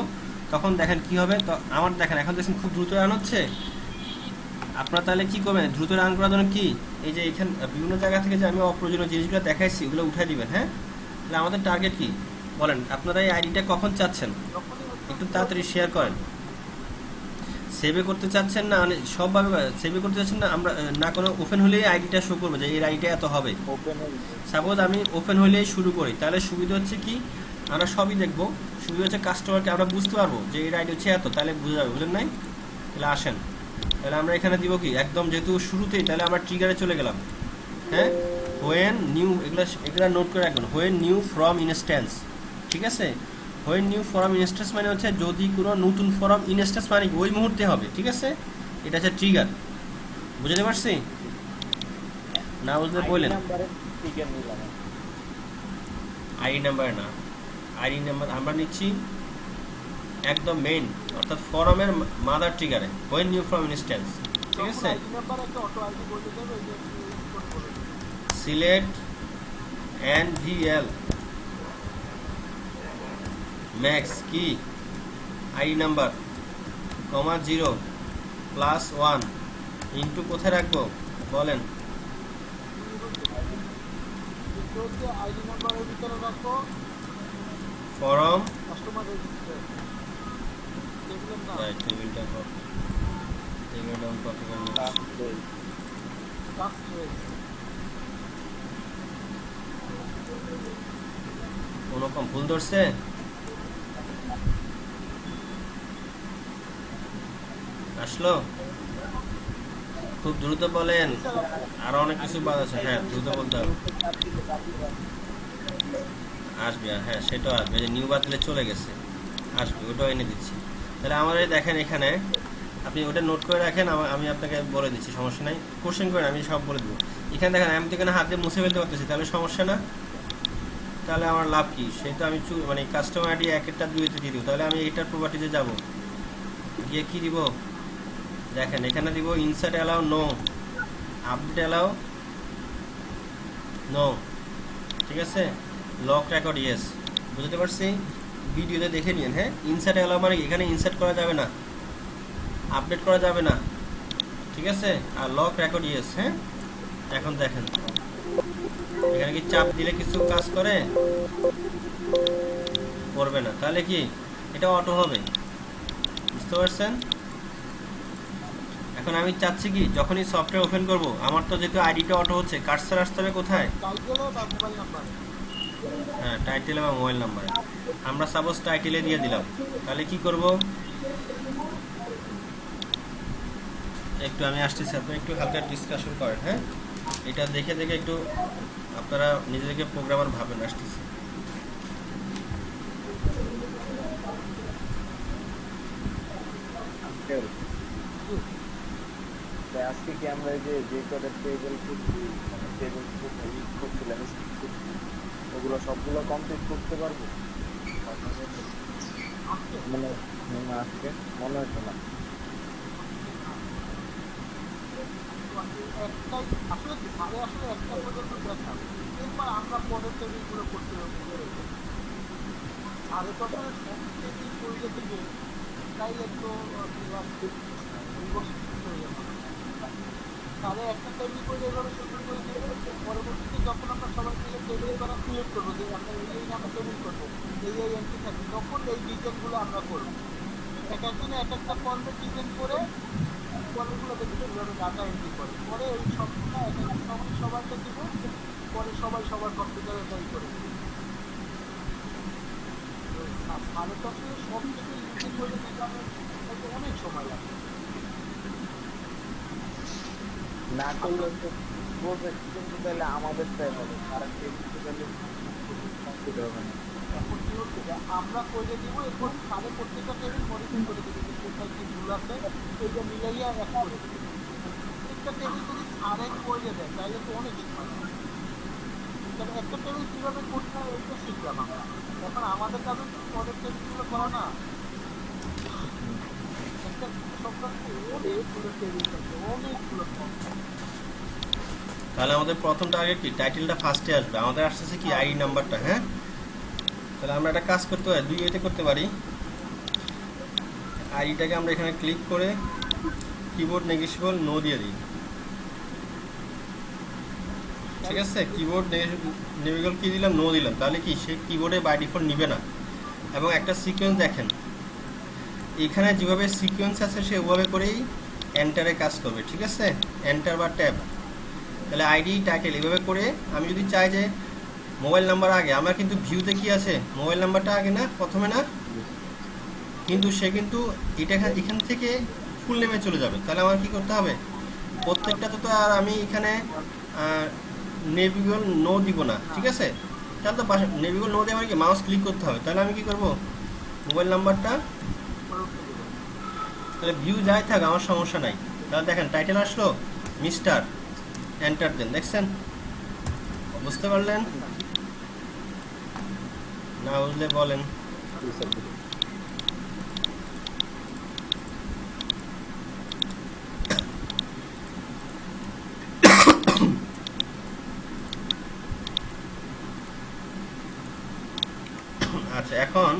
তখন দেখেন কি হবে। তো আমার দেখেন এখন দেখছেন খুব দ্রুত রান হচ্ছে। আপনারা তাহলে কি করবেন দ্রুত রান করার জন্য? কি এই যে এখানে বিভিন্ন জায়গা থেকে যে আমি অপ্রয়োজনীয় জিনিসগুলো দেখাইছি ওগুলো উঠাই দিবেন। হ্যাঁ, তাহলে আমাদের টার্গেট কি বলেন? আপনারা এই আইডিটা কখন চাচ্ছেন একটু তাড়াতাড়ি শেয়ার করেন। সেভে করতে চাচ্ছেন না মানে সবভাবে সেভে করতে চাচ্ছেন না, আমরা না কোনো ওপেন হলেই আইডিটা শো করবো যে এর আইডিটা এত হবে। সাপোজ আমি ওপেন হলেই শুরু করি, তাহলে সুবিধা হচ্ছে কি আমরা সবই দেখবো। সুবিধা হচ্ছে কাস্টমারকে আমরা বুঝতে পারবো যে এর আইডি হচ্ছে এত, তাহলে বুঝে যাবে, বুঝলেন নাই? তাহলে আসেন, তাহলে আমরা এখানে দিব কি একদম যেহেতু শুরুতেই, তাহলে আমরা ট্রিগারে চলে গেলাম। হ্যাঁ, হোয়েন নিউ, এগুলা নোট করে রাখবেন, হোয়েন নিউ ফ্রম ইনস্ট্যান্স। ঠিক আছে, হোয়েন নিউ ফরম ইনস্ট্যান্স মানে হচ্ছে যদি কোনো নতুন ফরম ইনস্ট্যান্স মানে ওই মুহূর্তে হবে। ঠিক আছে, এটা হচ্ছে ট্রিগার। বুঝতে পারছি? না বুঝলে বললেন। আইডি নাম্বার না, আইডি নাম্বার আমরা নিচ্ছি একদম মেইন, অর্থাৎ ফরমের মাদার ট্রিগারে হোয়েন নিউ ফ্রম ইনস্ট্যান্স। ঠিক আছে, সিলেক্ট NVL ম্যাক্স কি আইডি নাম্বার কমা 0+1 ইন্টু কোথায় রাখবো বলেন? ফরম টেবিলটা কপি করে কোনো কম ভুল ধরছে? আসলো? খুব দ্রুত বলেন, আরো অনেক কিছু বাদ আছে। হ্যাঁ, দ্রুত বলতে হবে। আসবে, হ্যাঁ সেটাও আসবে, যে নিউ বাতলে চলে গেছে, আসবে, ওটাও এনে দিচ্ছি। তাহলে আমাদের দেখেন এখানে আপনি ওটা নোট করে রাখেন, আমি আপনাকে বলে দিচ্ছি, সমস্যা নাই। কোশ্চেন করেন, আমি সব বলে দেবো। এখানে দেখেন আমি তো এখানে হাত দিয়ে মুছে ফেলতে পারতেছি, তাহলে সমস্যা না। তাহলে আমার লাভ কি? সেটা আমি মানে কাস্টমার আইডি 1-টা 2-তে দিয়ে দিব। তাহলে আমি এটার প্রপার্টিতে যাব, গিয়ে কি দিব দেখেন এখানে দিব insert allow no, update allow no. ঠিক আছে, লক রেকর্ড ইয়েস। বুঝতে পারছি? ভিডিওতে দেখে নিন। হ্যাঁ, ইনসার্ট অ্যালাউ মানে এখানে ইনসার্ট করা যাবে না, আপডেট করা যাবে না। ঠিক আছে, আর লক রেকর্ড ইয়েস। হ্যাঁ, এখন দেখেন এখানে কি চাপ দিলে কিছু কাজ করে? করবে না। তাহলে কি এটা অটো হবে? বুঝতে পারছেন? এখন আমি চাচ্ছি কি যখনই সফটওয়্যার ওপেন করব, আমার তো যেহেতু আইডিটা অটো হচ্ছে, কার্সার আসতে হবে কোথায়? হ্যাঁ, টাইটেলে বা মোবাইল নাম্বারে। আমরা সাপোজ টাইটেলে দিয়ে দিলাম, তাহলে কি করব? একটু আমি আসতেছি, আপনি একটু হালকা ডিসকাশন করেন। হ্যাঁ, এটা দেখে দেখে একটু আপনারা নিজেদেরকে প্রোগ্রামার ভাবেন। আসতেছি। আজকে কি আমরা যে কটা টেবিল করছিলাম ওগুলো সবগুলো কমপ্লিট করতে পারবো? মানে আজকে মনে হচ্ছে না। আসলে একটা পর্যন্ত দেখা, এরপর আমরা পরের টেবিলগুলো করতে হবে। সাড়ে বছরের সব টেবিল করলে থেকে তাই একটু তাহলে একটা টেবিল করে এভাবে শুরু করে দেবে। পরবর্তীতে যখন আমরা সবাই মিলে টেবিল করা সিলেক্ট করবো যে আমরা এই নামে টেবিল করবো, এই এন্ট্রি থাকবে, তখন এই ডিজাইনগুলো আমরা করবো। এক একদিনে এক একটা ফর্মেট ডিজাইন করে ফর্মগুলো দেখে কীভাবে ডাটা এন্ট্রি করে, পরে এই সবগুলো এক এক সময় সবাইকে দিব, পরে সবাই সবার কম্পিউটারে এটাই করে সাড়ে দশের সব থেকে ইউজ করে অনেক সময় লাগে। না করলে কিন্তু তাহলে আমাদের টাইম হবে, তারা এখন কি হচ্ছে যে আমরা করে দিব, এরপর তাহলে প্রত্যেকটা টেবিল মডিফাই করে দেবে যে কোথায় কি ভুল আছে, এইটা মিলাইয়া এক করে দেবে। ঠিক একটা টেবিল যদি আরেক করে দেয় তাহলে তো অনেক সময়, তাহলে একটা টেবিল কিভাবে করতে হয় এটা শিখলাম আমরা। এখন আমাদের কাছে তো পরের টেবিলগুলো করা না, একটা সংক্রান্ত অনেকগুলো টেবিল থাকে, অনেকগুলো ফর্ম। তাহলে আমাদের প্রথম টার্গেট কি, টাইটেলটা ফার্স্টে আসবে, আমাদের আসতেছে কি আইডি নাম্বারটা। হ্যাঁ, তাহলে আমরা একটা কাজ করতে পারি, দুই ওয়েতে করতে পারি। আইডিটাকে আমরা এখানে ক্লিক করে কিবোর্ড নেগেশিবল নো দিয়ে দিই, ঠিক আছে। কিবোর্ড নেভিগেবল কি দিলাম, নো দিলাম, তাহলে কি সে কিবোর্ডে বাই ডিফল্ট নিবে না। এবং একটা সিকোয়েন্স দেখেন, এখানে যেভাবে সিকোয়েন্স আছে সে ওভাবে করেই এন্টারে কাজ করবে, ঠিক আছে, এন্টার বা ট্যাব। তাহলে আইডি টাইটেল এভাবে করে আমি যদি চাই যে মোবাইল নাম্বার আগে, আমার কিন্তু ভিউতে কি আছে মোবাইল নাম্বারটা আগে না, প্রথমে না, কিন্তু সে কিন্তু এটা এখান থেকে ফুল নেমে চলে যাবে। তাহলে আমার কি করতে হবে, প্রত্যেকটাতে তো আর আমি এখানে নেভিগেবল নো দিব না, ঠিক আছে। তাহলে তো নেভিগেবল নো দিয়ে আমার কি মাউস ক্লিক করতে হবে। তাহলে আমি কি করব, মোবাইল নাম্বারটা, তাহলে ভিউ যাই থাক আমার সমস্যা নাই। তাহলে দেখেন টাইটেল আসলো মিস্টার, এন্টার দেন, দেখছেন, বুঝতে পারলেন? না বুঝলে বলেন। আচ্ছা, এখন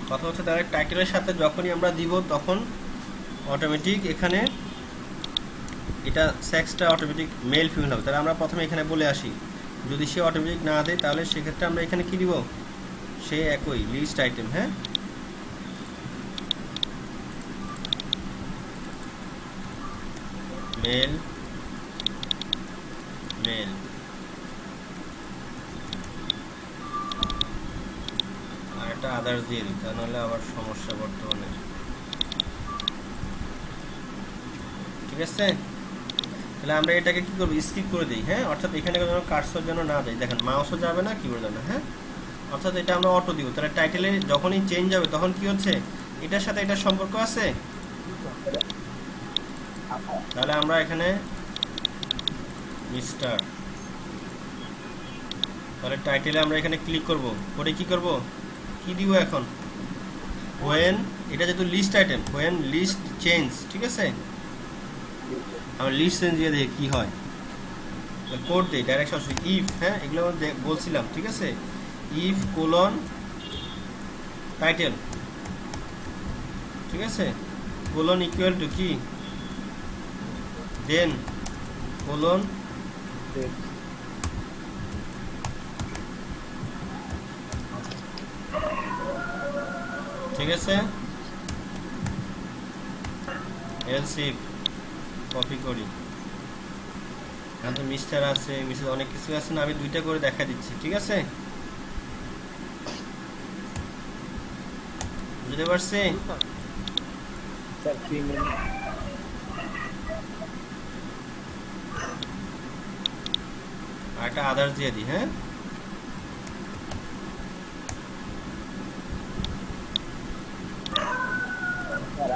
কথা হচ্ছে তাহলে টাইটেলের সাথে যখনই আমরা দিব তখন অটোমেটিক এখানে এটা সেক্সটা অটোমেটিক মেল ফিমেল হবে। তাহলে আমরা প্রথমে এখানে বলে আসি, যদি সে অটোমেটিক না দেয় তাহলে সেক্ষেত্রে আমরা এখানে কি দিব, সে একই লিস্ট আইটেম। হ্যাঁ, মেল মেল, আর একটা আদার্স দিয়ে দিই, তা নাহলে আবার সমস্যা বর্তমানে, ঠিক আছে। তাহলে আমরা এটাকে কি করবো, স্কিপ করে দিই। হ্যাঁ, অর্থাৎ এখানে কোনো কার্সর যেন না দেয়, দেখেন মাউসও যাবে না, কিবোর্ড যাবে না। হ্যাঁ, অর্থাৎ এটা আমরা অটো দিব। তাহলে টাইটেলে যখনই চেঞ্জ হবে তখন কি হচ্ছে, এটার সাথে এটার সম্পর্ক আছে। তাহলে আমরা এখানে মিস্টার, তাহলে টাইটেলে আমরা এখানে ক্লিক করব, করে কি করব, কি দিব এখন, হোয়েন, এটা যেহেতু list item, when list change, ঠিক আছে। আমরা লিস্ট চেঞ্জ দিয়ে দেখি কি হয়, কোড দিই ডাইরেক্ট সরাসরি ইফ। হ্যাঁ, এগুলো বলছিলাম, ঠিক আছে, ইফ কোলন টাইটেল, ঠিক আছে, কোলন ইকুয়াল টু কি, দেন কোলন ঠিক আছে, এলস ইফ, কপি করি, এখন তো মিস্টার আছে, মিসেস অনেক কিছু আছে না, আমি দুইটা করে দেখা দিচ্ছি, ঠিক আছে, বুঝতে পারছি। আর একটা আদার্স দিয়ে দিই। হ্যাঁ,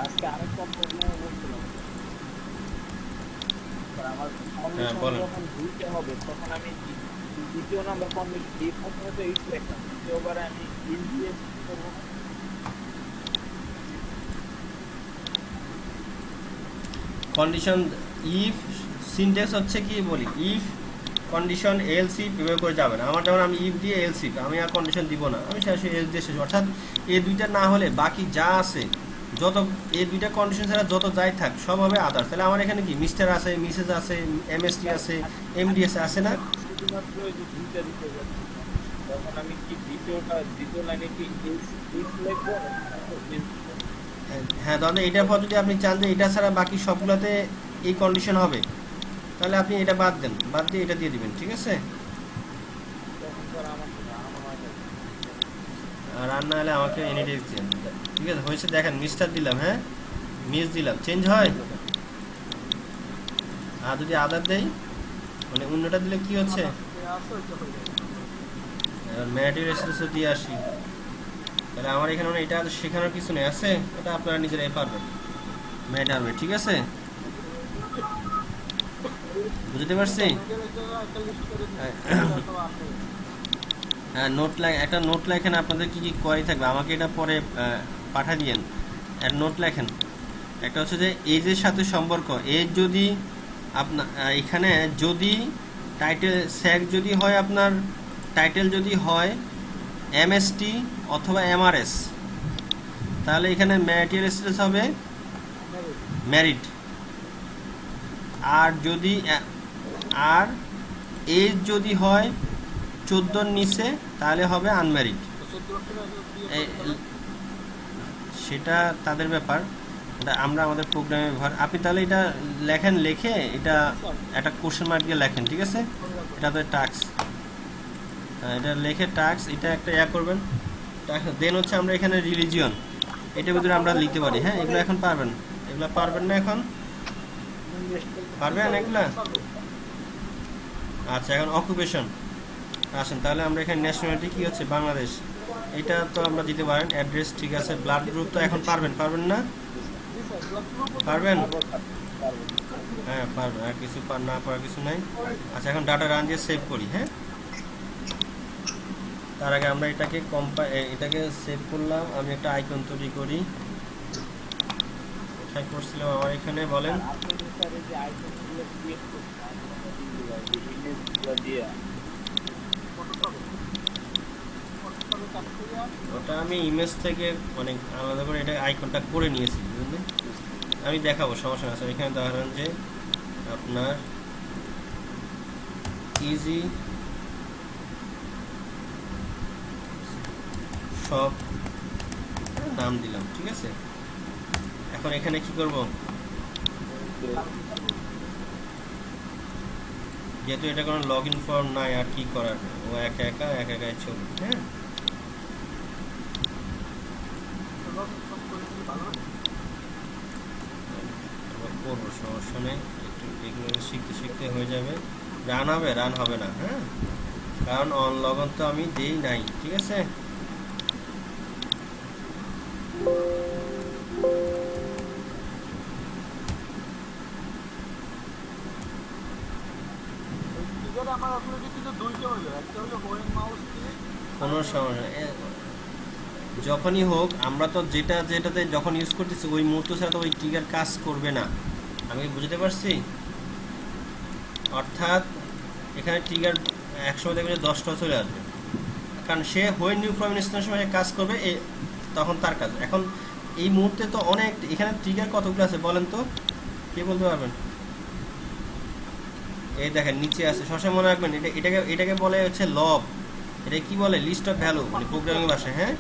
আজকে আরেকটা প্রবলেম বলছিলাম, আমার হ্যাঁ, কন্ডিশন বলেন। যখন দুইটা হবে তখন আমি দ্বিতীয় নাম্বার কন্ডিশন এই প্রথমে তো ইফ লিখলাম, দ্বিতীয়বারে আমি ইফ দিয়ে করবো। কন্ডিশন ইফ সিনট্যাক্স হচ্ছে কি বলি, ইফ কন্ডিশন এলস ইফ এভাবে করে যাবে না। আমার যেমন আমি ইফ দিয়ে এলস ইফ, আমি আর কন্ডিশন দিব না, আমি সরাসরি এলস দিয়ে শেষ। অর্থাৎ এই দুইটা না হলে বাকি যা আছে, যত এই দুইটা কন্ডিশন ছাড়া যত যাই থাক সব হবে আদার্স। তাহলে আমার এখানে কি মিস্টার আছে, মিসেস আছে, এমএসটি আছে, এমডিএস আছে না, শুধুমাত্র এই যে দুইটা দিতে যাচ্ছি, তখন আমি কি দ্বিতীয় লাইনে কি ইফ লিখবো? হ্যাঁ, তাহলে এটার পর যদি আপনি চান যে এটা ছাড়া বাকি সবগুলোতে এই কন্ডিশন হবে, তাহলে আপনি এটা বাদ দেন, বাদ দিয়ে এটা দিয়ে দিবেন, ঠিক আছে। তখন স্যার আমার জানানো হয় না। আর না হলে আমাকে এনে দিচ্ছেন, ঠিক আছে, হয়েছে। দেখেন মিস্টার দিলাম, হ্যাঁ, মিস দিলাম, চেঞ্জ হয়। আর যদি আদার দেই, মানে অন্যটা দিলে কি হচ্ছে, ম্যাটিভ রেসিডেন্সও দিয়ে আসি, তাহলে আমার এখানে মানে এটা শেখানোর কিছু নেই, আছে, এটা আপনারা নিজেরাই পারবেন, ম্যাটারবে, ঠিক আছে। বুঝতে পারছি? মেজরের জন্য একটা লিস্ট করে হ্যাঁ। দিচ্ছি অথবা আপনি হ্যাঁ, একটা নোট লেখেন আপনাদের কি কি কোয়ারি থাকবে, আমাকে এটা পরে পাঠিয়ে দিয়েন। আর নোট লেখেন। একটা হচ্ছে যে এজের সাথে সম্পর্ক, এজ যদি আপনার এখানে যদি টাইটেল স্যাক যদি হয়, আপনার টাইটেল যদি হয় এমএসটি অথবা এমআরএস, তাহলে এখানে ম্যারিটাল স্ট্যাটাস হবে মেরিট ম্যারিড। আর যদি আর এজ যদি হয় 14-র নিচে, তাহলে হবে আনম্যারিড। 14 বছর আগে বিয়ে এ- করতে সেটা তাদের ব্যাপার, এটা আমরা আমাদের প্রোগ্রামে ব্যবহার। আপনি তাহলে এটা লেখেন, লিখে এটা একটা কোশ্চেন মার্ক দিয়ে লেখেন, ঠিক আছে? এটা তো টাস্ক, এটা লিখে টাস্ক, এটা একটা করবেন। দেন হচ্ছে আমরা এখানে রিলিজিয়ন, এটার ভিতরে আমরা লিখতে পারি। হ্যাঁ, এগুলো এখন পারবেন, এগুলো পারবেন না এখন? পারবেন এগুলা? আচ্ছা, এখন অকুপেশন আসেন, তাহলে আমরা এখানে ন্যাশনালিটি কি হচ্ছে বাংলাদেশ, এটা তো আমরা দিতে পারেন। অ্যাড্রেস ঠিক আছে। ব্লাড গ্রুপ তো এখন পারবেন না? জি স্যার ব্লাড গ্রুপ পারবেন? পারবো। হ্যাঁ পারবেন, আর কিছু না পারার কিছু নাই। আচ্ছা, এখন ডাটা রান দিয়ে সেভ করি। হ্যাঁ, তার আগে আমরা এটাকে সেভ করলাম। আমি একটা আইকন তৈরি করি। কোথায় করছিলাম আমার এখানে বলেন? আপনি যে স্যার এই যে আইকনগুলো ক্রিয়েট করছেন, ইমেজগুলো দিয়ে ফটোশপে কাজ করিয়া ওটা আমি ইমেজ থেকে মানে আলাদা করে এটা আইকনটা করে নিয়েছি, বুঝলেন? আমি দেখাবো, সমস্যা আছে। এখানে ধরেন যে আপনার ইজি সব নাম দিলাম, ঠিক আছে? এখন এখানে কি করব, যেহেতু এটা কোনো লগ ইন ফর্ম নাই, আর কি করার, ও একা একাই চলবে। হ্যাঁ, সব করে দিলে ভালো হবে। আবার করবো, সমস্যা নেই। একটু এগুলো শিখতে হয়ে যাবে। রান হবে না। হ্যাঁ, কারণ অন লগ অন তো আমি দেই নাই, ঠিক আছে? ট্রিগার আমার অলরেডি কিন্তু দুইটা হলো, একটা হলো হোয়েন মাউস ক্লিক, কোনো সমস্যা নেই। যখনই হোক, আমরা তো যেটাতে যখন ইউজ করতেছি ওই মুহূর্ত ছাড়া তো ওই ট্রিগার কাজ করবে না। আমি বুঝতে পারছি? অর্থাৎ এখানে ট্রিগার একসময় দেখবে যে 10টা চলে আসবে, কারণ সে হোয়েন নিউ ফর্ম ইনস্টলেশনের সময় কাজ করবে, তখন তার কাজ। এখন এই মুহূর্তে তো অনেক, এখানে ট্রিগার কতগুলো আছে বলেন তো, কে বলতে পারবেন? এই দেখেন নিচে আছে, সবসময় মনে রাখবেন, এটাকে বলে হচ্ছে লব। এটা কি বলে? লিস্ট অফ ভ্যালু, মানে প্রোগ্রামিং ভাষায়। হ্যাঁ,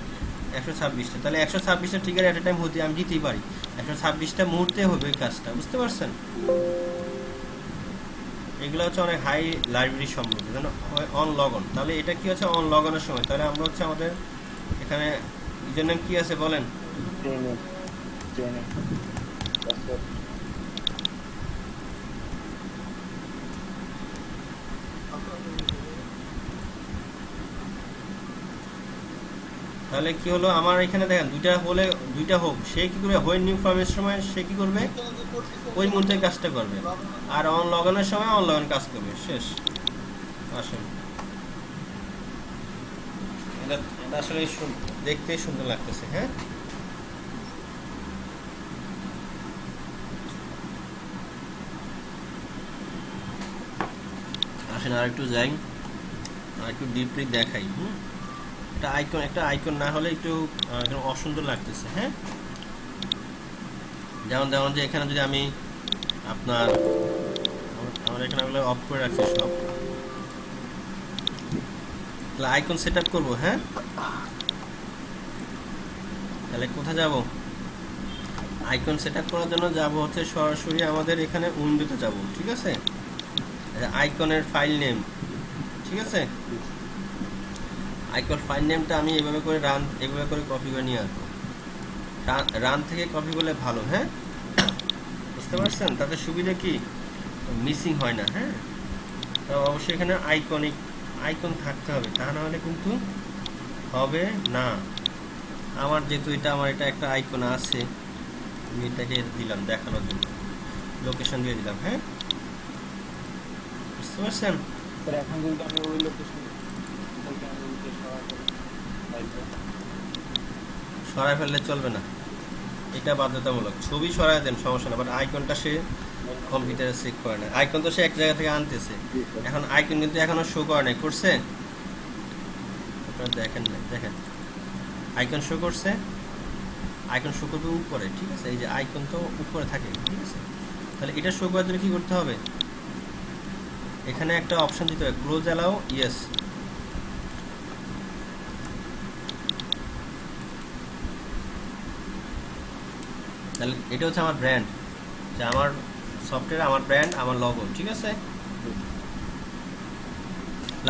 126টা, তাহলে 126টা ট্রিগার এট এ টাইম হতে আমি দিতেই পারি। 126টা মুহূর্তে হবে এই কাজটা, বুঝতে পারছেন? এগুলো হচ্ছে অনেক হাই লাইব্রেরি সম্পর্কে, যেন অন লগ অন। তাহলে এটা কি হচ্ছে অন লগ অনের সময়, তাহলে আমরা হচ্ছে আমাদের এখানে ইউজার নেম কি আছে বলেন? ট্রেনিং তাহলে কি হলো, আমার এখানে দেখেন দুইটা হোক, সে কি করবে? হোয়েন নিউ ফর্মের সময় সে কি করবে? এখানে যে করতেছে ওই মুহূর্তে কাজটা করবে। আর অন লগ অনের সময় অন লগ অন কাজ করবে, শেষ। আসুন, এটা আসলে দেখতেই সুন্দর লাগতেছে। হ্যাঁ, আসেন আর একটু যাই, আর একটু ডিপলি দেখাই। একটা আইকন না হলে একটু অসুন্দর লাগতেছে। হ্যাঁ, যেমন যে এখানে যদি আমি আপনার আমার এখানে ওগুলো অফ করে রাখছি সব, তাহলে আইকন সেট আপ করবো। হ্যাঁ, তাহলে কোথায় যাব? আইকন সেট আপ করার জন্য যাব হচ্ছে সরাসরি আমাদের এখানে উইন্ডোতে যাব, ঠিক আছে? আইকনের ফাইল নেম, ঠিক আছে? আইকন ফাইল নেমটা আমি এভাবে করে কপি করে নিয়ে আসবো। রান থেকে কপি করলে ভালো। হ্যাঁ, বুঝতে পারছেন? তাতে সুবিধা কি, মিসিং হয় না। হ্যাঁ, তো অবশ্যই এখানে আইকন থাকতে হবে, তা না হলে কিন্তু হবে না। আমার যেহেতু আমার এটা একটা আইকন আছে, আমি এটাকে দিলাম দেখানোর জন্য, লোকেশন দিয়ে দিলাম। হ্যাঁ, বুঝতে পারছেন? স্যার এখন যদি আমি ওই লোকেশন থেকে আমি উঠে সরাসরি তাইলে সরাই ফেললে চলবে না, এটা বাধ্যতামূলক। ছবি সরাই দেন সমস্যা না, বাট আইকনটা সে কম্পিউটারে চেক করে না। আইকন তো সে এক জায়গা থেকে আনতেছে, এখন আইকন কিন্তু এখনো শো করে নাই, করছে? আপনারা দেখেন না, দেখেন আইকন শো করছে, আইকন শো করবে উপরে, ঠিক আছে? এই যে আইকন তো উপরে থাকে, ঠিক আছে? তাহলে এটা শো করার জন্য কি করতে হবে? এখানে একটা অপশন দিতে হবে, ক্লোজ অ্যালাউ, ইয়েস। তাহলে এটা হচ্ছে আমার ব্র্যান্ড, যে আমার সফটওয়্যার, আমার ব্র্যান্ড, আমার লগো, ঠিক আছে?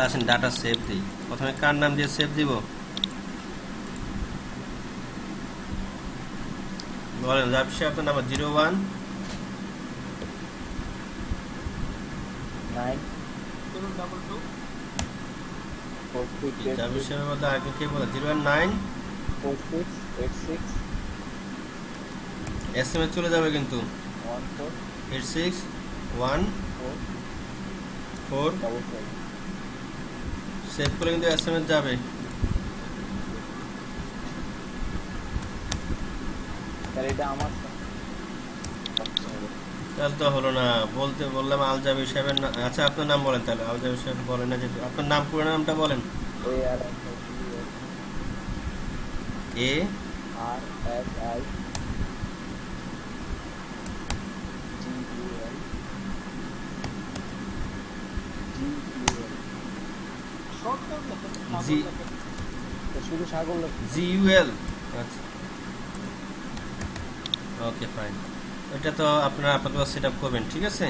আসেন ডাটা সেভ দিই। প্রথমে কার নাম দিয়ে সেভ দিব বলেন? ব্যবসায় আপনার নাম্বার 01 9 722 46 ব্যবসায়ের মধ্যে আরেকজন কে বলে? 019 46 86 SMS চলে যাবে কিন্তু 14 86 1 4 4 double 5 সেভ করে কিন্তু SMS যাবে। স্যার এটা আমার তাহলে তো হলো না, বলতে বললাম আলজাবের সাহেবের আচ্ছা আপনার নাম বলেন তাহলে। আলজাবের সাহেব বলেন না, যেহেতু আপনার নাম, পুরো নামটা বলেন। A R A R S I G U L short term লেখেন, জি শুধু সাগর লেখা GUL। আচ্ছা ওকে ফাইন, এটা তো আপনারা আপাতত সেট আপ করবেন, ঠিক আছে?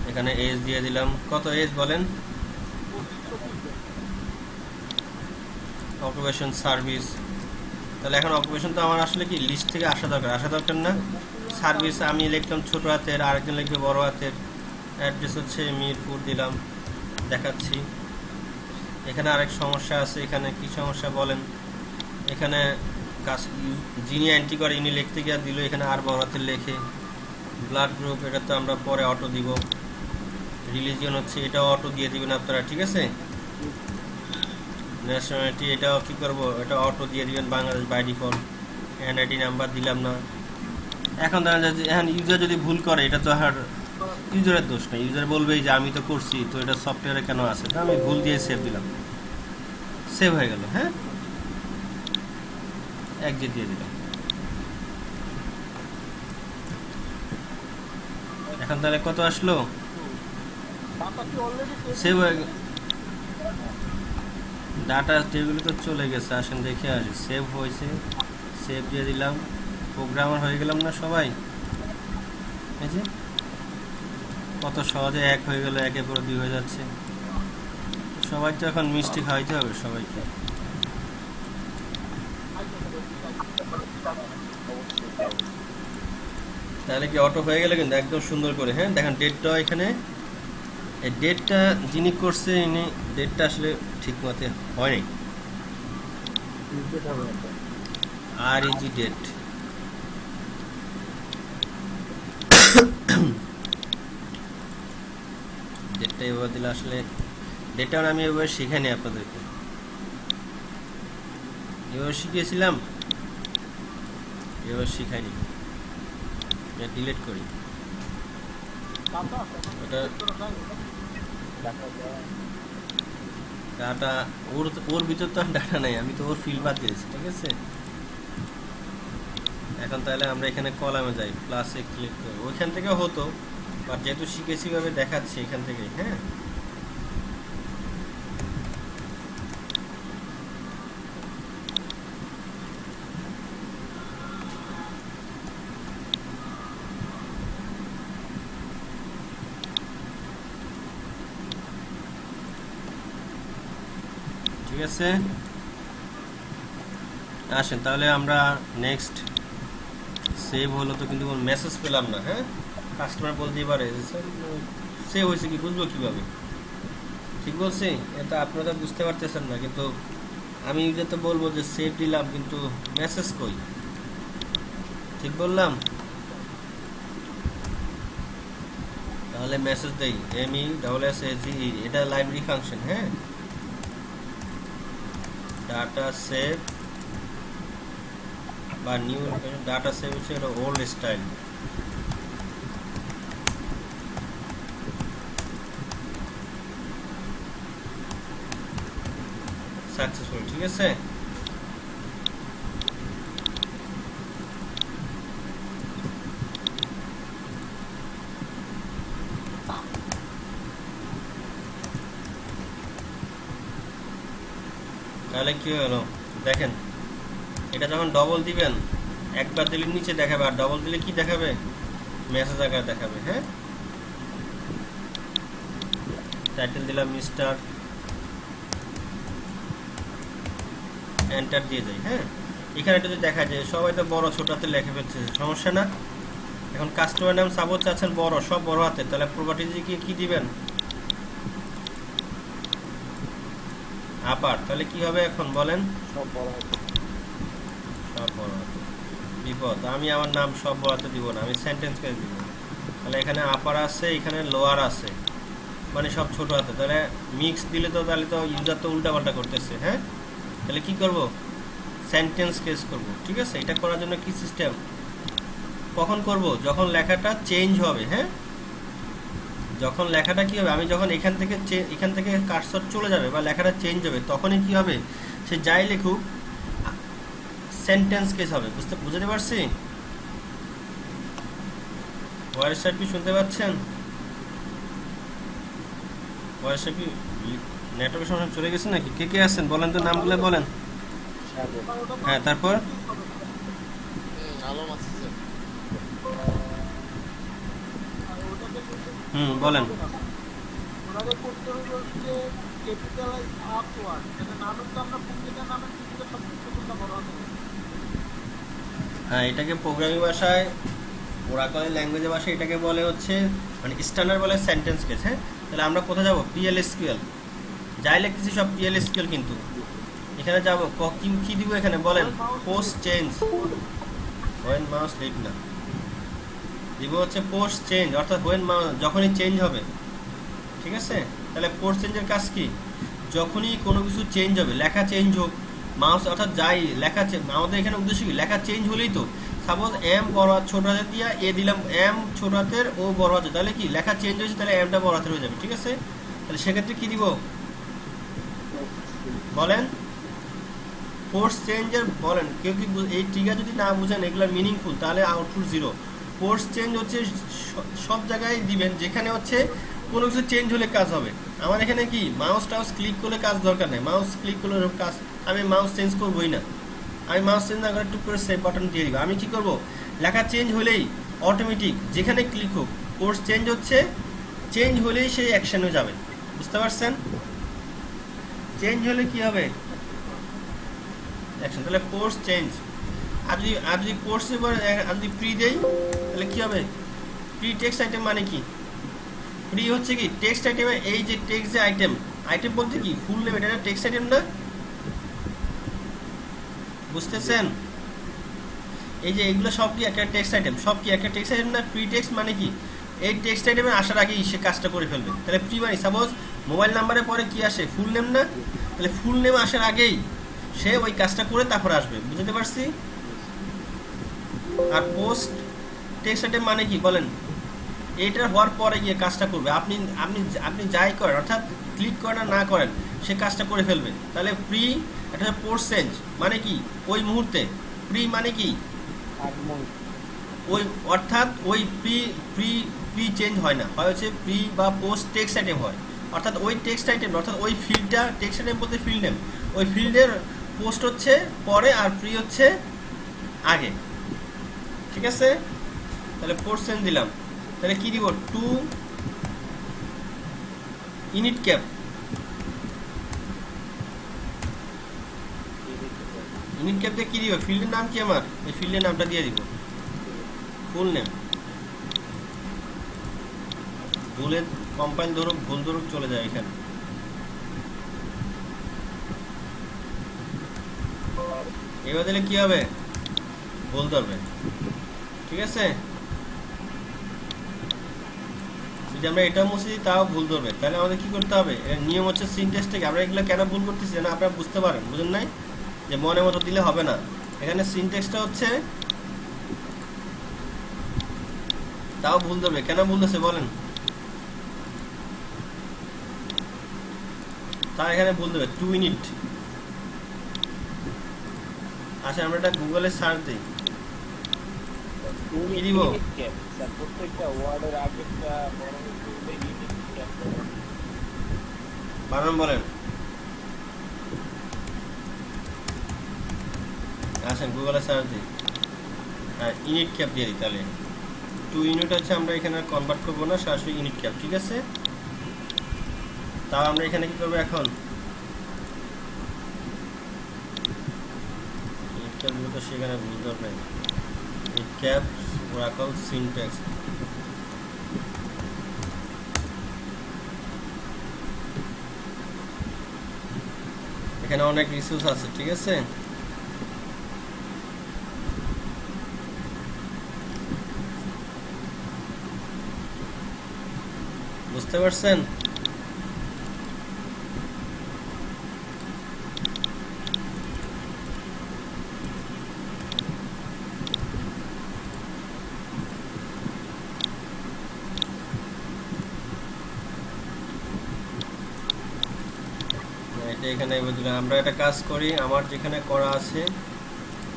এখানে এজ দিয়ে দিলাম, কত এজ বলেন? অকুপেশন সার্ভিস, তাহলে এখন অকুপেশন তো আমার আসলে কি লিস্ট থেকে আসা দরকার না? সার্ভিস আমি লিখলাম ছোট হাতের, আরেকজন লিখবে বড় হাতের। অ্যাড্রেস হচ্ছে মিরপুর দিলাম, দেখাচ্ছি। এখানে আরেক সমস্যা আছে, এখানে কি সমস্যা বলেন? এখানে যিনি এন্ট্রি করে ইনি লিখতে গিয়ে দিল এখানে আর বড় হাতের লেখে। ব্লাড গ্রুপ এটা তো আমরা পরে অটো দিব। রিলিজিয়ন হচ্ছে এটাও অটো দিয়ে দিবেন আপনারা, ঠিক আছে? ন্যাশনালিটি এটাও কী করবো, এটা অটো দিয়ে দিবেন Bangladesh by default. NID number দিলাম না। এখন দেখা যায় যে এখন ইউজার যদি ভুল করে, এটা তো আর ইউজারের দোষ নেই, ইউজার বলবেই যে আমি তো করছি, তো এটা সফটওয়্যারে কেন আছে, তো আমি ভুল দিয়ে সেভ দিলাম, সেভ হয়ে গেল। হ্যাঁ, এক্সিট দিয়ে দিলাম। এখন তাহলে কত আসলো? ডাটা কি অলরেডি সেভ হয়ে গেল, ডাটা টেবিলে তো চলে গেছে। আসেন দেখে আসি, সেভ হয়েছে, সেভ দিয়ে দিলাম। প্রোগ্রামার হয়ে গেলাম না সবাই? এই যে কত সহজে এক হয়ে গেল, একে পরে 2 হয়ে যাচ্ছে। সবাই তো এখন মিষ্টি খাওয়াইতে হবে সবাইকে। তাহলে কি অটো হয়ে গেলে কিন্তু একদম সুন্দর করে। হ্যাঁ দেখেন ডেটটা এখানে, এই ডেটটা যিনি করছে ইনি ডেটটা আসলে ঠিক মতো হয়নি। আর ইজি ডেট, ডেটটা এভাবে দিলে আসলে ডেটটা আমি এভাবে শিখাইনি আপনাদেরকে, এভাবে শিখিয়েছিলাম, এভাবে শিখাইনি। ডিলিট করি ডাটা ওটা, দেখা যায় ডাটা ওর ভিতর তো ডাটা নাই, আমি তো ওর ফিল বাদ দিয়েছি, ঠিক আছে? এখন তাহলে আমরা এখানে কলামে যাই, প্লাসে ক্লিক করি। ওইখান থেকে হতো, বাট যেহেতু শিখেছি ভাবে দেখাচ্ছি এখান থেকেই। হ্যাঁ, ঠিক আছে। আসেন তাহলে আমরা নেক্সট, সেভ হলো তো কিন্তু মেসেজ পেলাম না। হ্যাঁ, কাস্টমার বলতেই পারে সেভ হয়েছে কি, বুঝবো কিভাবে? ঠিক বলছি? এটা আপনারা বুঝতে পারতেছেন না, কিন্তু আমি ইউজার তো বলবো যে সেভ দিলাম, কিন্তু মেসেজ কই? ঠিক বললাম? তাহলে তাহলে মেসেজ দেই MESSAGE, এটা লাইব্রেরি ফাংশন। হ্যাঁ, ডাটা সেভ বা নিউ ডাটা সেভ হচ্ছে এটা ওল্ড স্টাইল। সাকসেসফুল, ঠিক আছে। তাহলে কি হলো দেখেন, এটা যখন ডবল দিবেন, একবার দিলে নিচে দেখাবে, আর ডবল দিলে কি দেখাবে, মেসেজ আকার দেখাবে। হ্যাঁ, টাইটেল দিলাম মিস্টার, এন্টার দিয়ে যাই। হ্যাঁ, এখানে যদি দেখা যায় সবাই তো বড় ছোট হাতে লেখা ফেলছে, সমস্যা না। এখন কাস্টমার নাম সাপোজ চাচ্ছেন বড়, সব বড় হাতে, তাহলে প্রপার্টিজে কি দিবেন, আপার। তাহলে কি হবে এখন বলেন, সব বড় হাতে। সব বড় হাতে। বিপদ, আমি আমার নাম সব বড় হাতে দিব না, আমি সেন্টেন্স করে দিব। তাহলে এখানে আপার আছে, এখানে লোয়ার আছে, মানে সব ছোট হাতে। তাহলে মিক্স দিলে তো তাহলে তো ইউজার তো উল্টাপাল্টা করতেছে। হ্যাঁ, তাহলে কি করব, সেন্টেন্স কেস করব। ঠিক আছে, এটা করার জন্য কি সিস্টেম, কখন করব, যখন লেখাটা চেঞ্জ হবে। হ্যাঁ, যখন লেখাটা কি হবে, আমি যখন এখান থেকে কার্সর চলে যাবে বা লেখাটা চেঞ্জ হবে, তখনই কি হবে, সে যাই লিখুক সেন্টেন্স কেস হবে। বুঝতে পারছি? ভয়েস কি শুনতে পাচ্ছেন? ভয়েস কি নেটওয়ার্কের সমস্যা চলে গেছে নাকি? কে কে আছেন বলেন তো, নামগুলো বলেন। হ্যাঁ, তারপর আলম আছে স্যার। বলেন। ওনারে করতে হবে হচ্ছে ক্যাপিটালাইজ আপ ওয়ার্ড, মানে নামের তো আমরা প্রত্যেকটা নামের কিছুটা সবকিছু কোনটা বড় হবে। হ্যাঁ, এটাকে প্রোগ্রামিং ভাষায়, ওরাকল ল্যাঙ্গুয়েজের ভাষায় এটাকে বলে হচ্ছে, মানে স্ট্যান্ডার্ড বলে সেন্টেন্স কেস। হ্যাঁ, তাহলে আমরা কোথায় যাব, PLSQL। যাই লিখতেছি সব PLSQL, কিন্তু এখানে যাব কি দিব, এখানে বলেন পোস্ট চেঞ্জ, হোয়েন মাউস লিখ না, দিব হচ্ছে পোস্ট চেঞ্জ, অর্থাৎ হোয়েন মাউস যখনই চেঞ্জ হবে। ঠিক আছে, তাহলে পোস্ট চেঞ্জের কাজ কি, যখনই কোনো কিছু চেঞ্জ হবে, লেখা চেঞ্জ হোক, মাউস অর্থাৎ যাই লেখা, আমাদের এখানে উদ্দেশ্য কি, লেখা চেঞ্জ হলেই তো, সাপোজ এম বড় হাত ছোট হাতের দিয়া এ দিলাম, এম ছোট হাতের ও বড় হাতের, তাহলে কি লেখা চেঞ্জ হয়েছে, তাহলে এমটা বড় হাতের হয়ে যাবে। ঠিক আছে, তাহলে সেক্ষেত্রে কি দিব বলেন, পোস্ট চেঞ্জের বলেন, কেউ কি এই ট্রিগার যদি না বুঝেন এগুলো মিনিংফুল, তাহলে আউটপুট 0। পোস্ট চেঞ্জ হচ্ছে সব জায়গায় দিবেন যেখানে হচ্ছে কোনো কিছু চেঞ্জ হলে কাজ হবে। আমার এখানে কি মাউস টাউস ক্লিক করলে কাজ দরকার নেই, মাউস ক্লিক করলে কাজ, আমি মাউস চেঞ্জ করবোই না, আমি মাউস চেঞ্জ না করে টুক করে সেভ বাটন দিয়ে দিব। আমি কি করব, লেখা চেঞ্জ হলেই অটোমেটিক যেখানে ক্লিক হোক, পোস্ট চেঞ্জ হচ্ছে, চেঞ্জ হলেই সেই অ্যাকশনে যাবে। বুঝতে পারছেন, চেঞ্জ হলে কি হবে অ্যাকশন, তাহলে পোস্ট চেঞ্জ। আর যদি পোস্টের পরে যদি প্রি দেই, তাহলে কি হবে, প্রি টেক্সট আইটেম মানে কি, প্রি হচ্ছে কি টেক্সট আইটেমে, এই যে টেক্সট যে আইটেম, আইটেম বলতে কি ফুল নেম, এটা টেক্সট আইটেম না, বুঝতেছেন? এই যে এগুলো সব কি একটা টেক্সট আইটেম, সব কি একটা টেক্সট আইটেম না? প্রি টেক্সট মানে কি, এই টেক্সট আইটেমে আসার আগেই সে কাজটা করে ফেলবে। তাহলে প্রি মানে সাপোজ মোবাইল নাম্বারের পরে কি আসে, ফুল নেম না, তাহলে ফুল নেম আসার আগেই সে ওই কাজটা করে তারপর আসবে। বুঝতে পারছি? আর পোস্ট টেক্সট আইটেম মানে কি বলেন, এইটার হওয়ার পরে গিয়ে কাজটা করবে, আপনি আপনি আপনি যাই করেন, অর্থাৎ ক্লিক করেন আর না করেন সে কাজটা করে ফেলবে। তাহলে প্রি, এটা পোস্ট চেঞ্জ মানে কি, ওই মুহূর্তে। প্রি মানে কি, ওই অর্থাৎ ওই প্রি প্রি প্রি চেঞ্জ হয় না, হয় হচ্ছে প্রি বা পোস্ট টেক্সট আইটেম হয়, অর্থাৎ ওই টেক্সট আইটেম, অর্থাৎ ওই ফিল্ডটা, টেক্সট আইটেম বলতে ফিল্ড নেম, ওই ফিল্ডের পোস্ট হচ্ছে পরে আর প্রি হচ্ছে আগে। ঠিক আছে, তাহলে পোস্ট চেঞ্জ দিলাম, তাহলে কি দিব, to init cap, init cap দিয়ে কি দিব, ফিল্ডের নাম কি আমার, এই ফিল্ডের নামটা দিয়ে দিব, ফুল নেম। ভুলে কম্পাইল ধরুক, ভুল ধরুক, চলে যায় এখানে। এবার দিলে কি হবে, ভুল ধরবে। ঠিক আছে, যদি আমরা এটাও মুছে দিই তাও ভুল ধরবে। তাহলে আমাদের কি করতে হবে, এর নিয়ম হচ্ছে সিনট্যাক্স থেকে। আমরা এগুলো কেন ভুল করতেছি যেন আপনারা বুঝতে পারেন, বুঝেন নাই যে মনের মতো দিলে হবে না। এখানে সিনট্যাক্সটা হচ্ছে তাও ভুল ধরবে। কেন ভুল ধরছে বলেন, তা এখানে ভুল দেবে 2 ইউনিট। আচ্ছা আমরা এটা গুগলে সার্চ দিই, কি দিব? স্যার প্রত্যেকটা ওয়ার্ডের আগে একটা বড় ইউনিট ক্যাপ বানান বলেন। আচ্ছা গুগলে সার্চ দিই, হ্যাঁ ইউনিট ক্যাপ দিয়ে দিই। তাহলে 2 ইউনিট হচ্ছে আমরা এখানে কনভার্ট করবো না, সরাসরি ইউনিট ক্যাপ, ঠিক আছে। তাও আমরা এখানে কি করবো এখন, ইউনিট ক্যাপগুলো তো সেখানে ভুল ধরবে। ইউনিট ক্যাপ ওরাকল সিনট্যাক্স, এখানে অনেক রিসোর্স আছে, ঠিক আছে। বুঝতে পারছেন? এটা এখানে আমরা একটা কাজ করি, আমার যেখানে করা আছে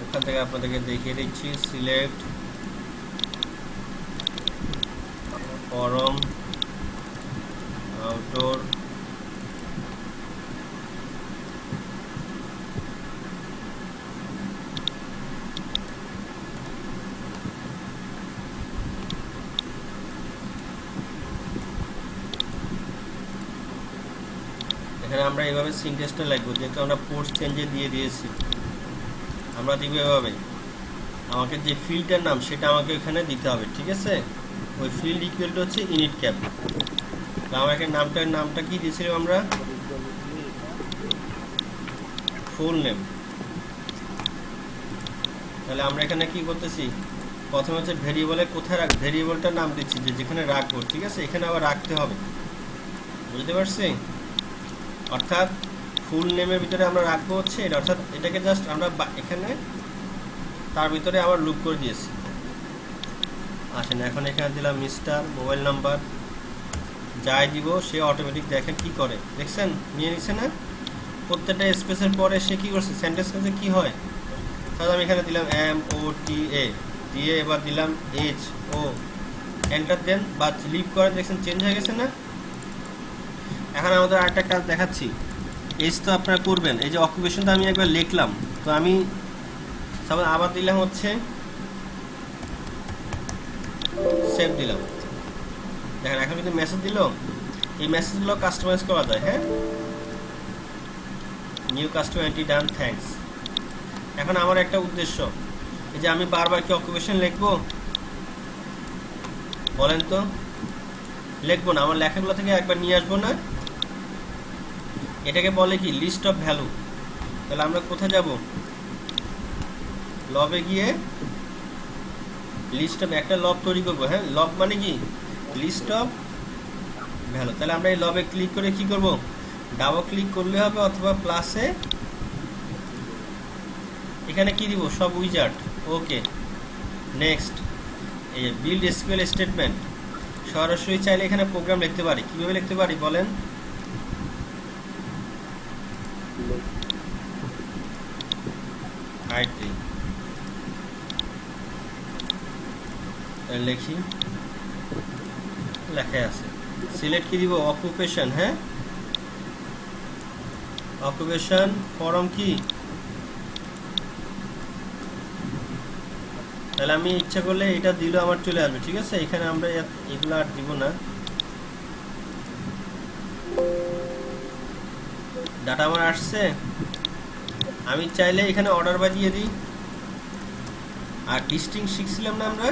ওখান থেকে আপনাদেরকে দেখিয়ে দিচ্ছি। সিলেক্ট ফরম আউটডোর, এখানে আমরা এইভাবে সিনট্যাক্সটা লিখবো, যেহেতু আমরা পোস্ট চেঞ্জে দিয়ে দিয়েছি। আমরা দিব এভাবে, আমাকে যে ফিল্ডের নাম সেটা আমাকে এখানে দিতে হবে, ঠিক আছে। ওই ফিল্ড ইকুয়ালটা হচ্ছে ইউনিট ক্যাপ। আমাকে নামটা কি দিয়েছিলাম আমরা, ফুল নেম। তাহলে আমরা এখানে কি করতেছি, প্রথমে হচ্ছে ভেরিয়েবলে কোথায় ভেরিয়েবলটার নাম দিচ্ছি যে যেখানে রাখবো, ঠিক আছে। এখানে আবার রাখতে হবে, বুঝতে পারছি। অর্থাৎ ফুল নেমের ভিতরে আমরা রাখবো হচ্ছে এটা, অর্থাৎ এটাকে জাস্ট আমরা এখানে তার ভিতরে আবার লুপ করে দিয়েছি। আসেন এখন এখানে দিলাম মিস্টার, মোবাইল নাম্বার, যাই দিব সে অটোমেটিক দেখেন কি করে, দেখছেন নিয়ে নিচ্ছে না। প্রত্যেকটা স্পেসের পরে সে কি করছে, সেন্টেন্স কাছে কি হয়। তাহলে আমি এখানে দিলাম MOTA দিয়ে এবার দিলাম HO, এন্টার দেন বা লিভ করে, দেখছেন চেঞ্জ হয়ে গেছে না। এখন আমাদের আরেকটা কাজ দেখাচ্ছি, এজ তো আপনারা করবেন। এই যে অকুপেশনটা আমি একবার লিখলাম, তো আমি সবাই আবার দিলাম হচ্ছে সেভ দিলাম। দেখেন এখন কিন্তু মেসেজ দিল, এই মেসেজগুলো কাস্টমাইজ করা যায়। হ্যাঁ, নিউ কাস্টমার এন্ট্রি ডান, থ্যাঙ্কস। এখন আমার একটা উদ্দেশ্য, এই যে আমি বারবার কি অকুপেশন লিখবো বলেন তো, লিখবো না। আমার লেখাগুলো থেকে একবার নিয়ে আসবো না, এটাকে বলে কি লিস্ট অফ ভ্যালু। তাহলে আমরা কোথায় যাব, লবে গিয়ে লিস্ট অফ একটা লব তৈরি করবো। হ্যাঁ, লব মানে কি লিস্ট অফ ভ্যালু। তাহলে আমরা এই লবে ক্লিক করে কি করব, ডাবল ক্লিক করলে হবে, অথবা প্লাসে এখানে কি দিব, সব উইজার্ড। ওকে, নেক্সট। এই বিল্ড এসকিউএল স্টেটমেন্ট, সরাসরি চাইলে এখানে প্রোগ্রাম লিখতে পারি। কিভাবে লিখতে পারি বলেন, লিখি, লেখাই আছে। সিলেক্ট কি দিব, অকুপেশন। হ্যাঁ, অকুপেশন ফরম কি, তাহলে আমি ইচ্ছা করলে এটা দিল আমার চলে আসবে, ঠিক আছে। এখানে আমরা এগুলো আর দিব না, ডাটা আমার আসছে। আমি চাইলে এখানে অর্ডার বাই দিয়ে দিই। আর ডিস্টিং শিখছিলাম না আমরা,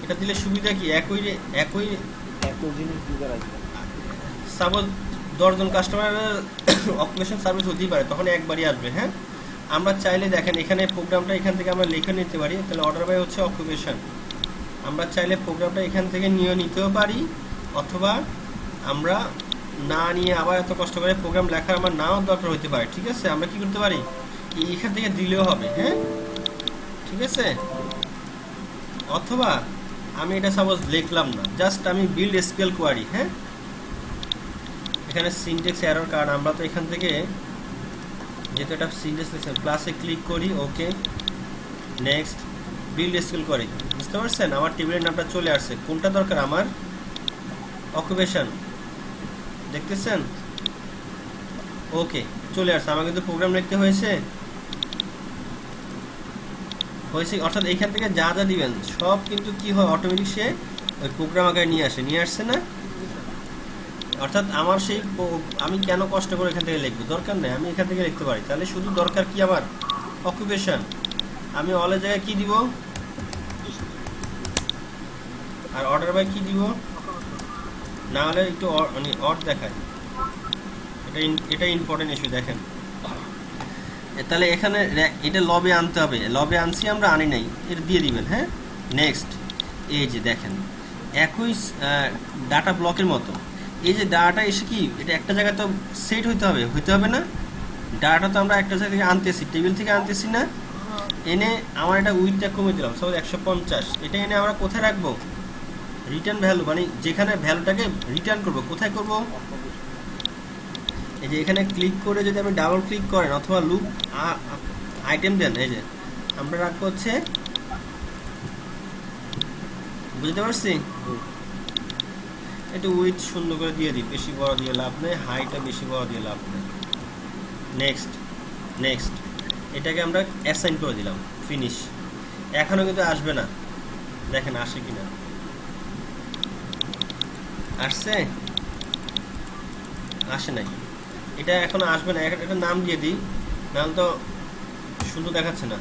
এটা দিলে সুবিধা কি, একই জিনিস দিতে রাখবেন। সাপোজ 10 জন কাস্টমার অকুপেশন সার্ভিস হতেই পারে, তখন একবারই আসবে। হ্যাঁ, আমরা চাইলে দেখেন এখানে প্রোগ্রামটা এখান থেকে আমরা লিখে নিতে পারি। তাহলে অর্ডার বাই হচ্ছে অকুপেশন, আমরা চাইলে প্রোগ্রামটা এখান থেকে নিয়ে নিতেও পারি, অথবা আমরা না নিয়ে আবার এত কষ্ট করে প্রোগ্রাম লেখার আমার নাও দরকার হতে পারে। ঠিক আছে, আমরা কি করতে পারি, এখান থেকে দিলেও হবে। হ্যাঁ, ঠিক আছে। অথবা আমি এটা সাপোজ লিখলাম না, জাস্ট আমি বিল্ড এসকিউএল কোয়ারি। হ্যাঁ, এখানে সিনট্যাক্স এরর, কারণ আমরা তো এখান থেকে যেহেতু এটা সিনট্যাক্স লিখছেন, প্লাসে ক্লিক করি, ওকে, নেক্সট, বিল্ড এসকিউএল কোয়ারি। বুঝতে পারছেন, আমার টেবিলের নামটা চলে আসছে। কোনটা দরকার আমার, অকুপেশন, দেখতেছেন, ওকে, চলে আসছে। আমার কিন্তু প্রোগ্রাম লিখতে হয়েছে, অর্থাৎ এখান থেকে যা যা দিবেন সব কিন্তু কি হয়, অটোমেটিক সে ওই প্রোগ্রাম আকারে নিয়ে আসছে না। অর্থাৎ আমার সেই আমি কেন কষ্ট করে এখান থেকে লিখবো, দরকার নেই, আমি এখান থেকে লিখতে পারি। তাহলে শুধু দরকার কি আমার, অকুপেশন। আমি অলের জায়গায় কি দিব, আর অর্ডার বাই কি দিব, না হলে একটু মানে অড দেখায়, এটা ইম্পর্টেন্ট ইস্যু। দেখেন, তাহলে এখানে এটা লবে আনতে হবে, লবে আনছি আমরা, আনি নাই, এটা দিয়ে দিবেন। হ্যাঁ, নেক্সট, এই যে দেখেন একই ডাটা ব্লকের মতো, এই যে ডাটা এসে কি এটা একটা জায়গায় তো সেট হইতে হবে না, ডাটা তো আমরা একটা জায়গা থেকে আনতেছি, টেবিল থেকে আনতেছি না, এনে আমার এটা উইথটা কমে দিলাম সাপোজ 150, এটা এনে আমরা কোথায় রাখবো, রিটার্ন ভ্যালু, মানে যেখানে ভ্যালুটাকে রিটার্ন করব, কোথায় করব, এই যে এখানে ক্লিক করে যদি আপনি ডাবল ক্লিক করেন অথবা লুপ আইটেম দেন, এই যে আমরা রাখবো হচ্ছে, বুঝতে পারছি, একটু উইথ সুন্দর করে দিয়ে দিই, বেশি বড় দিয়ে লাভ নেই, হাইটা বেশি বড় দিয়ে লাভ নেই। নেক্সট, এটাকে আমরা অ্যাসাইন করে দিলাম, ফিনিশ। এখনো কিন্তু আসবে না, দেখেন আসে কিনা, আসছে, আসে নাই, এটা এখনো আসবে না। একটা নাম দিয়ে দিই, নাহলে তো সুন্দর দেখাচ্ছে না।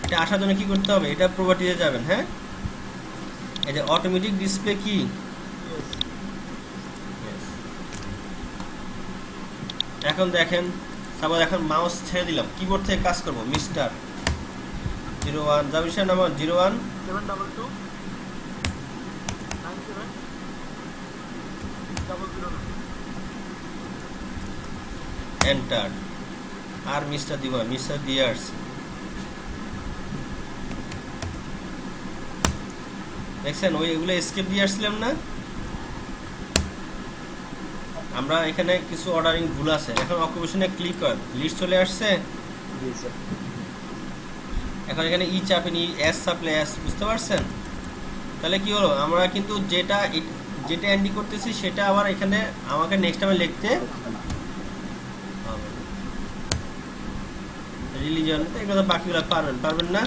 এটা আসার জন্য কি করতে হবে, এটা প্রপার্টিতে যাবেন। হ্যাঁ, এই যে অটোমেটিক ডিসপ্লে কি, এখন দেখেন সাপোজ এখন মাউস ছেড়ে দিলাম, কিবোর্ড থেকে কাজ করবো, মিস্টার 01 জাবির নাম্বার 01 722 97 009 এন্টার, আর মিস্টার দিব, মিস্টার দিয়ার্স, দেখছেন ওই এগুলো এসকেপ দিয়ে আসছিলাম না আমরা, এখানে কিছু অর্ডারিং ভুল আছে। এখন অকুপেশনে ক্লিক করেন, লিস্ট চলে আসছে। এখন এখানে ই চাপেন, ই এস চাপলে এস, বুঝতে পারছেন। তাহলে কি হলো, আমরা কিন্তু যেটা এন্ট্রি করতেছি সেটা আবার এখানে আমাকে নেক্সট টাইমে লিখতে হবে। রিলিজন এগুলো বাকিগুলো পারবেন না।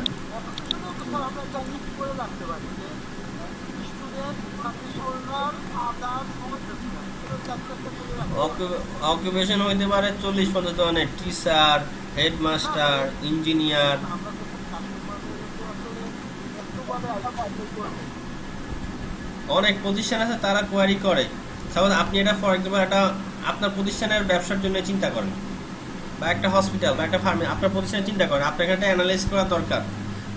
আমরা একটা লিস্ট করে রাখতে পারি যে স্টুডেন্ট, সার্ভিস হোল্ডার, আদার, অকুপেশন হইতে পারে 40-50 ধরনের, টিচার, হেডমাস্টার, ইঞ্জিনিয়ার। অনেক প্রতিষ্ঠান আছে তারা কোয়ারি করে। সাপোজ আপনি এটা ফর এক্সাম্পল একটা আপনার প্রতিষ্ঠানের ব্যবসার জন্য চিন্তা করেন, বা একটা হসপিটাল বা একটা ফার্মে আপনার প্রতিষ্ঠানে চিন্তা করেন, আপনাকে একটা অ্যানালাইজ করা দরকার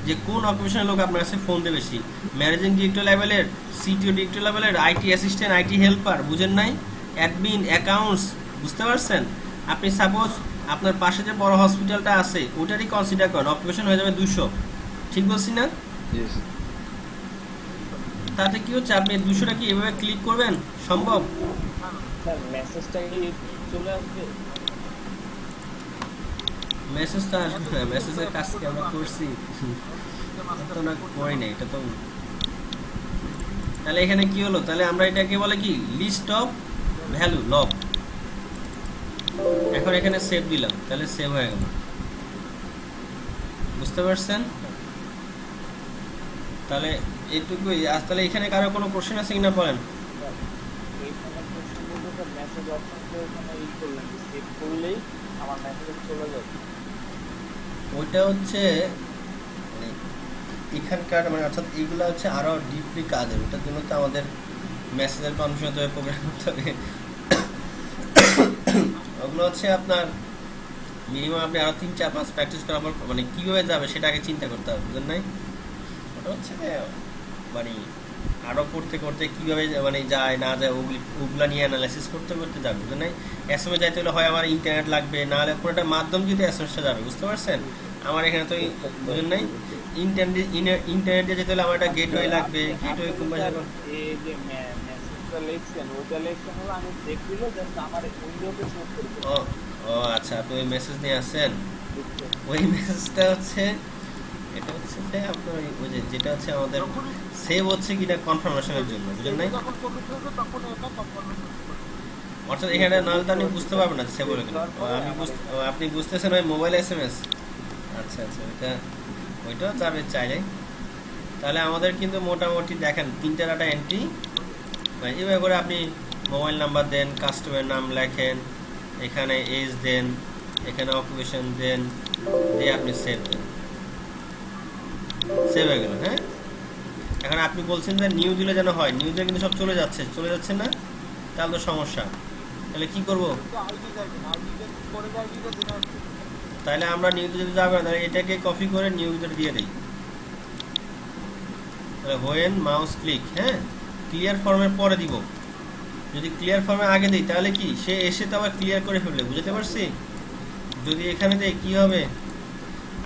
যে কোন অকুপেশনের লোক আপনার কাছে ফোন দেবে বেশি, ম্যানেজিং ডিরেক্টর লেভেলের, সিটিও ডিরেক্টর লেভেলের, আইটি অ্যাসিস্ট্যান্ট, আইটি হেল্পার, বুঝেন নাই, অ্যাডমিন, অ্যাকাউন্টস, বুঝতে পারছেন। আপনি সাপোজ আপনার পাশে যে বড় হসপিটালটা আছে ওটারই কনসিডার করেন, অকুপেশন হয়ে যাবে 200, ঠিক বলছি না? তাতে কি হচ্ছে, আপনি 200টা কি এভাবে ক্লিক করবেন, সম্ভব? স্যার মেসেজটা কি চলে আসবে? মেসেজটা আসবে না, মেসেজের কাজ কি আমরা করছি, তো না করি না এটা তো। তাহলে এখানে কি হলো, তাহলে আমরা এটাকে বলে কি, লিস্ট অফ ভ্যালু লগ। এখন এখানে সেভ দিলাম, তাহলে সেভ হয়ে গেল, বুঝতে পারছেন। তাহলে এইটুকুই আজ। তাহলে এখানে কারো কোনো কোশ্চেন আছে কিনা বলেন। এইখানে প্রশ্ন বলতে স্যার মেসেজ অপশনটা ওখানে ই করলাম, সেভ করলেই আমার মেসেজ চলে যাবে। ওইটা হচ্ছে মানে এখানকার মানে অর্থাৎ এইগুলো হচ্ছে আরো ডিপলি কাজের, ওটার জন্য তো আমাদের মেসেজের কনফিউশন হতে হবে, প্রোগ্রাম করতে হবে। ওগুলো হচ্ছে আপনার মিনিমাম আপনি আরো 3-4-5 প্র্যাকটিস করার পর মানে কিভাবে যাবে সেটা আগে চিন্তা করতে হবে, বুঝলেন নাই। ওটা হচ্ছে মানে আরও করতে করতে কীভাবে মানে যায় না যায় ওগুলা নিয়ে অ্যানালাইসিস করতে করতে যাবে, বুঝলেন নাই? এসএমএস যাইতে হলে হয় আমার ইন্টারনেট লাগবে, না হলে কোনো একটা মাধ্যম যদি এসএমএসটা যাবে, বুঝতে পারছেন? আমার এখানে তো বুঝলেন নাই, ইন্টারনেট দিয়ে যেতে হলে আমার একটা গেটওয়ে লাগবে, গেটওয়ে কিংবা এই যে মেসেজটা লিখছেন ওইটা লিখছেন হলো আমি চেক দিলে জাস্ট আমার উইন্ডোতে শো করবে। ও ও আচ্ছা, আপনি ওই মেসেজ নিয়ে আসছেন। ওই মেসেজটা হচ্ছে, এটা হচ্ছে যে আপনার ওই যে যেটা হচ্ছে আমাদের যখনই সেভ হচ্ছে কিনা কনফার্মেশনের জন্য, বুঝলেন নাই? যখন কমিট হবে তখন এটা কনফার্মেশন করবে। অর্থাৎ এখানে নাহলে তো আপনি বুঝতে পারবেন না সেভ হলো কিনা। আপনি বুঝতেছেন ওই মোবাইল এসএমএস। আচ্ছা আচ্ছা, ওইটাও যাবে চাইলে। তাহলে আমাদের কিন্তু মোটামুটি দেখেন 3টা ডাটা এন্ট্রি, এভাবে করে আপনি মোবাইল নাম্বার দেন, কাস্টমার নাম লেখেন, এখানে এজ দেন, এখানে অকুপেশন দেন, দিয়ে আপনি সেভ দেন, সেভ হয়ে গেল। হ্যাঁ, এখন আপনি বলছেন যে নিউ দিলে যেন হয়, নিউ দিলে কিন্তু সব চলে যাচ্ছে না, তাহলে তো সমস্যা। তাহলে কি করব? কিন্তু আইডি যাবে না, আইডিটা পরে আইডিটা জেনারেট করবে। তাহলে আমরা নিউ দিতে যাবো না, তাহলে এটাকে কপি করে নিউ দিতে দিয়ে দিই। তাহলে হোয়েন মাউস ক্লিক, হ্যাঁ, ক্লিয়ার ফর্মের পরে দিব। যদি ক্লিয়ার ফর্মে আগে দিই তাহলে কি সে এসে তো আবার ক্লিয়ার করে ফেলবে, বুঝতে পারছি? যদি এখানে দেই কি হবে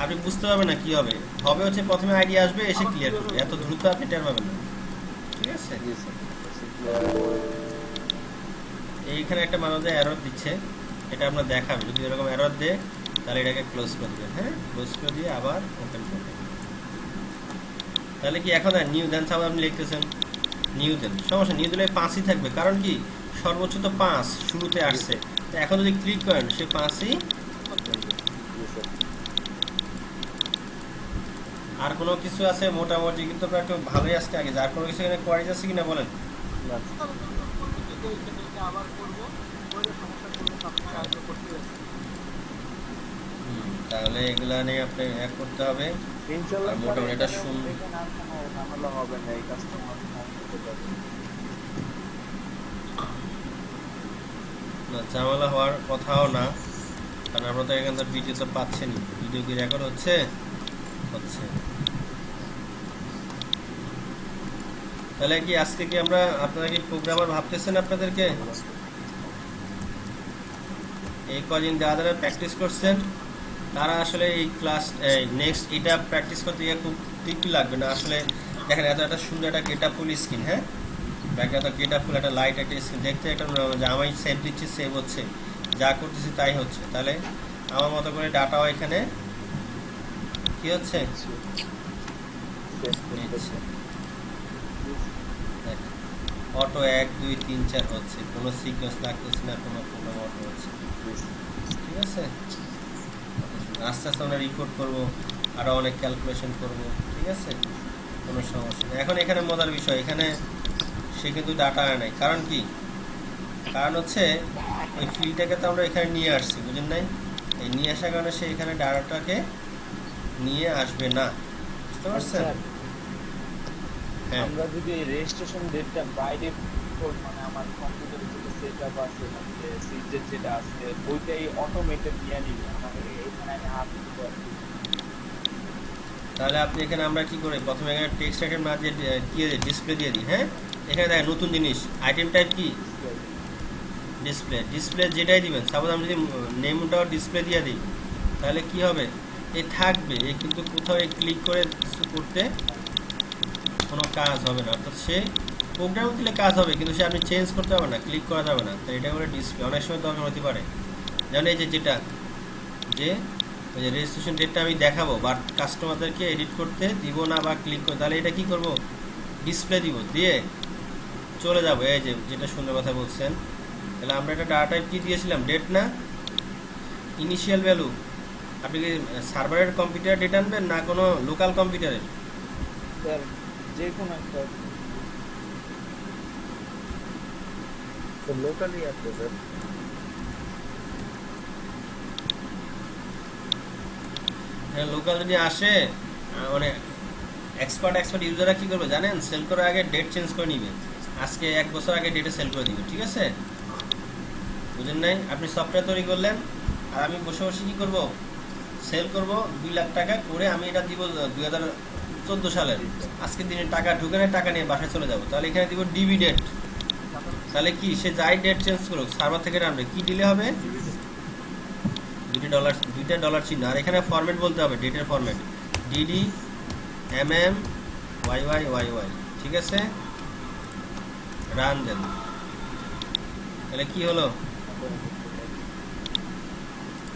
আপনি বুঝতে পারবেন না কি হবে। হবে হচ্ছে প্রথমে আইডি আসবে, এসে ক্লিয়ার করবে, এত দ্রুত আপনি টের পাবেন না, ঠিক আছে? এইখানে একটা মানুষের এরর দিচ্ছে, এটা আপনার দেখাবে। যদি এরকম এরর দেয় তাহলে এটাকে ক্লোজ করে দেবেন। হ্যাঁ, ক্লোজ করে দিয়ে আবার ওপেন করবেন। তাহলে কি এখন নিউ দেন সাব আপনি লিখতেছেন নিউ দেন, সমস্যা নিউ দিলে 5ই থাকবে, কারণ কি সর্বোচ্চ তো 5 শুরুতে আসছে। তো এখন যদি ক্লিক করেন সে 5ই। আর কোনো কিছু আছে? মোটামুটি কিন্তু আপনার একটু ভালোই আসছে আগে। আর কোনো কিছু এখানে কোয়ারিজ আছে কিনা বলেন? তাহলে তো করবে কি যে এইখানে এটা আবার করবো, করে সমস্যা করলে আপনি সাহায্য করতে হবে। তাহলে এগুলা নিয়ে আপনি এক করতে হবে। ইনশাআল্লাহ আর মোটামুটি এটা দেখেন আর কোনো ঝামেলা হবে না, এই কাস্টমার করতে পারবে। না, ঝামেলা হওয়ার কথাও না, কারণ আমরা তো এখান থেকে ভিডিও তো পাচ্ছেনই। ভিডিও কি রেকর্ড হচ্ছে? হচ্ছে। তাহলে কি আজকে কি আমরা, আপনারা কি প্রোগ্রামার ভাবতেছেন আপনাদেরকে? এই কদিন যারা যারা প্র্যাকটিস করছেন তারা আসলে এই ক্লাস নেক্সট এটা প্র্যাকটিস করতে গিয়ে খুব টিপি লাগবে না আসলে। দেখেন এত একটা সুন্দর একটা গেটআপফুল স্ক্রিন, হ্যাঁ, ব্যাকে এত গেটআপফুল একটা লাইট একটা স্ক্রিন দেখতে একটা যে আমি সেভ দিচ্ছি সেভ হচ্ছে, যা করতেছি তাই হচ্ছে। তাহলে আমার মতো করে ডাটাও এখানে কি হচ্ছে অটো 1 2 3 4 হচ্ছে, কোনো সিকোয়েন্স লাগতেছে না, কোনো প্রোগ্রাম অটো হচ্ছে, ঠিক আছে? আস্তে আস্তে আমরা রিপোর্ট করবো, আরও অনেক ক্যালকুলেশন করব, ঠিক আছে? কোনো সমস্যা নেই। এখন এখানে মজার বিষয়, এখানে সে কিন্তু ডাটা আনে নাই, কারণ কি? কারণ হচ্ছে ওই ফিল্ডটাকে তো আমরা এখানে নিয়ে আসছি, বুঝেন নাই? এই নিয়ে আসার কারণে সে এখানে ডাটাটাকে নিয়ে আসবে না, বুঝতে পারছেন? হ্যাঁ, আমরা যদি রেজিস্ট্রেশন ডেটটা বাই ডিফল্ট মানে আমার কম্পিউটারে যেটা সেটআপ আছে মানে যে সিজের যেটা আছে ওইটাই অটোমেটেড নিয়ে নিবে, আমাদের এখানে আমি হাত দিতে পারি। তাহলে আপনি এখানে আমরা কি করি, প্রথমে এখানে টেক্সট আইটেম না দিয়ে দিয়ে দিই, ডিসপ্লে দিয়ে দিই। হ্যাঁ, এখানে দেখেন নতুন জিনিস, আইটেম টাইপ কি ডিসপ্লে। ডিসপ্লে যেটাই দিবেন, সাপোজ আমি যদি নেমটাও ডিসপ্লে দিয়ে দিই তাহলে কি হবে, এ থাকবে, এ কিন্তু কোথাও ক্লিক করে কিছু করতে কোনো কাজ হবে না। অর্থাৎ সে প্রোগ্রাম দিলে কাজ হবে, কিন্তু সে আপনি চেঞ্জ করতে হবে না, ক্লিক করা যাবে না। তো এটা করে ডিসপ্লে অনেক সময় দরকার হতে পারে। যেমন এই যে যেটা যে ওই যে রেজিস্ট্রেশন ডেটটা আমি দেখাবো, বাট কাস্টমারদেরকে এডিট করতে দিব না বা ক্লিক করে, তাহলে এটা কি করব, ডিসপ্লে দিব, দিয়ে চলে যাবো। এই যে যেটা সুন্দর কথা বলছেন, তাহলে আমরা একটা ডাটা টাইপ কি দিয়েছিলাম, ডেট না ইনিশিয়াল ভ্যালু। আপনি কি সার্ভারের কম্পিউটার ডেটা আনবেন না কোনো লোকাল কম্পিউটারের? স্যার যে কোনো একটা লোকালি আছে স্যার। হ্যাঁ, লোকাল যদি আসে মানে এক্সপার্ট ইউজাররা কী করবে জানেন, সেল করার আগে ডেট চেঞ্জ করে নিবে, আজকে 1 বছর আগে ডেটে সেল করে দিবে, ঠিক আছে? বুঝেন নাই? আপনি সফটওয়্যার তৈরি করলেন আর আমি বসে বসে কী করবো, সেল করব 2 লাখ টাকা করে, আমি এটা দিব 14 সালের আজকের দিনে টাকা ঢুকে না, টাকা নিয়ে বাসায় চলে যাব। তাহলে এখানে দিব ডিবি ডেট। তাহলে কি সে যাই ডেট চেঞ্জ করুক সার্ভার থেকে রানবে, কি দিলে হবে? দুইটা ডলার চিহ্ন। আর এখানে ফরম্যাট বলতে হবে, ডেটের ফরম্যাট ডিডি mm YYYY, ঠিক আছে? রান দেন। তাহলে কি হলো?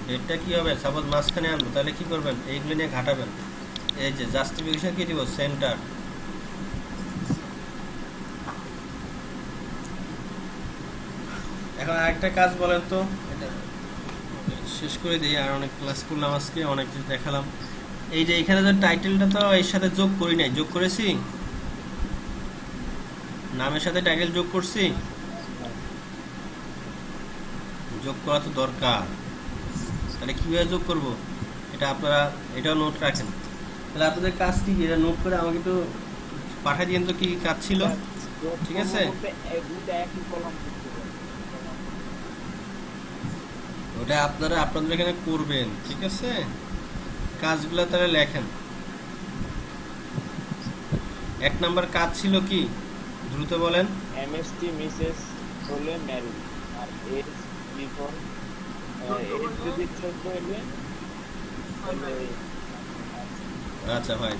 ডেটটা কি হবে? সাপোজ মাঝখানে আনবো, তাহলে কি করবেন? এইগুলো নিয়ে ঘাটাবেন। এই যে জাস্টিফিকেশন কি দিব? সেন্টার। এখন আরেকটা কাজ বলেন তো, এটা শেষ করে দিই। আর অনেক ক্লাস করলাম আজকে, অনেক কিছু দেখালাম। এই যে এখানে যে টাইটেলটা তো এর সাথে যোগ করি নাই, যোগ করেছি? নামের সাথে টাইটেল যোগ করছি? যোগ করা তো দরকার। তাহলে কিভাবে যোগ করব? এটা আপনারা এটাও নোট রাখেন। তাহলে আপনাদের কাজ কি? এটা নোট করে আমাকে তো পাঠিয়ে দিন তো কি কাজ ছিল, ঠিক আছে? দুইটা একই কলাম ওটা আপনারা আপনাদের এখানে করবেন, ঠিক আছে? কাজগুলো তাহলে লেখেন। 1 নাম্বার কাজ ছিল কি? দ্রুত বলেন। এমএসটি মিসেস হলে ম্যারি আর এজ বিফোর এজ যদি 14 এলে আচ্ছা হয়।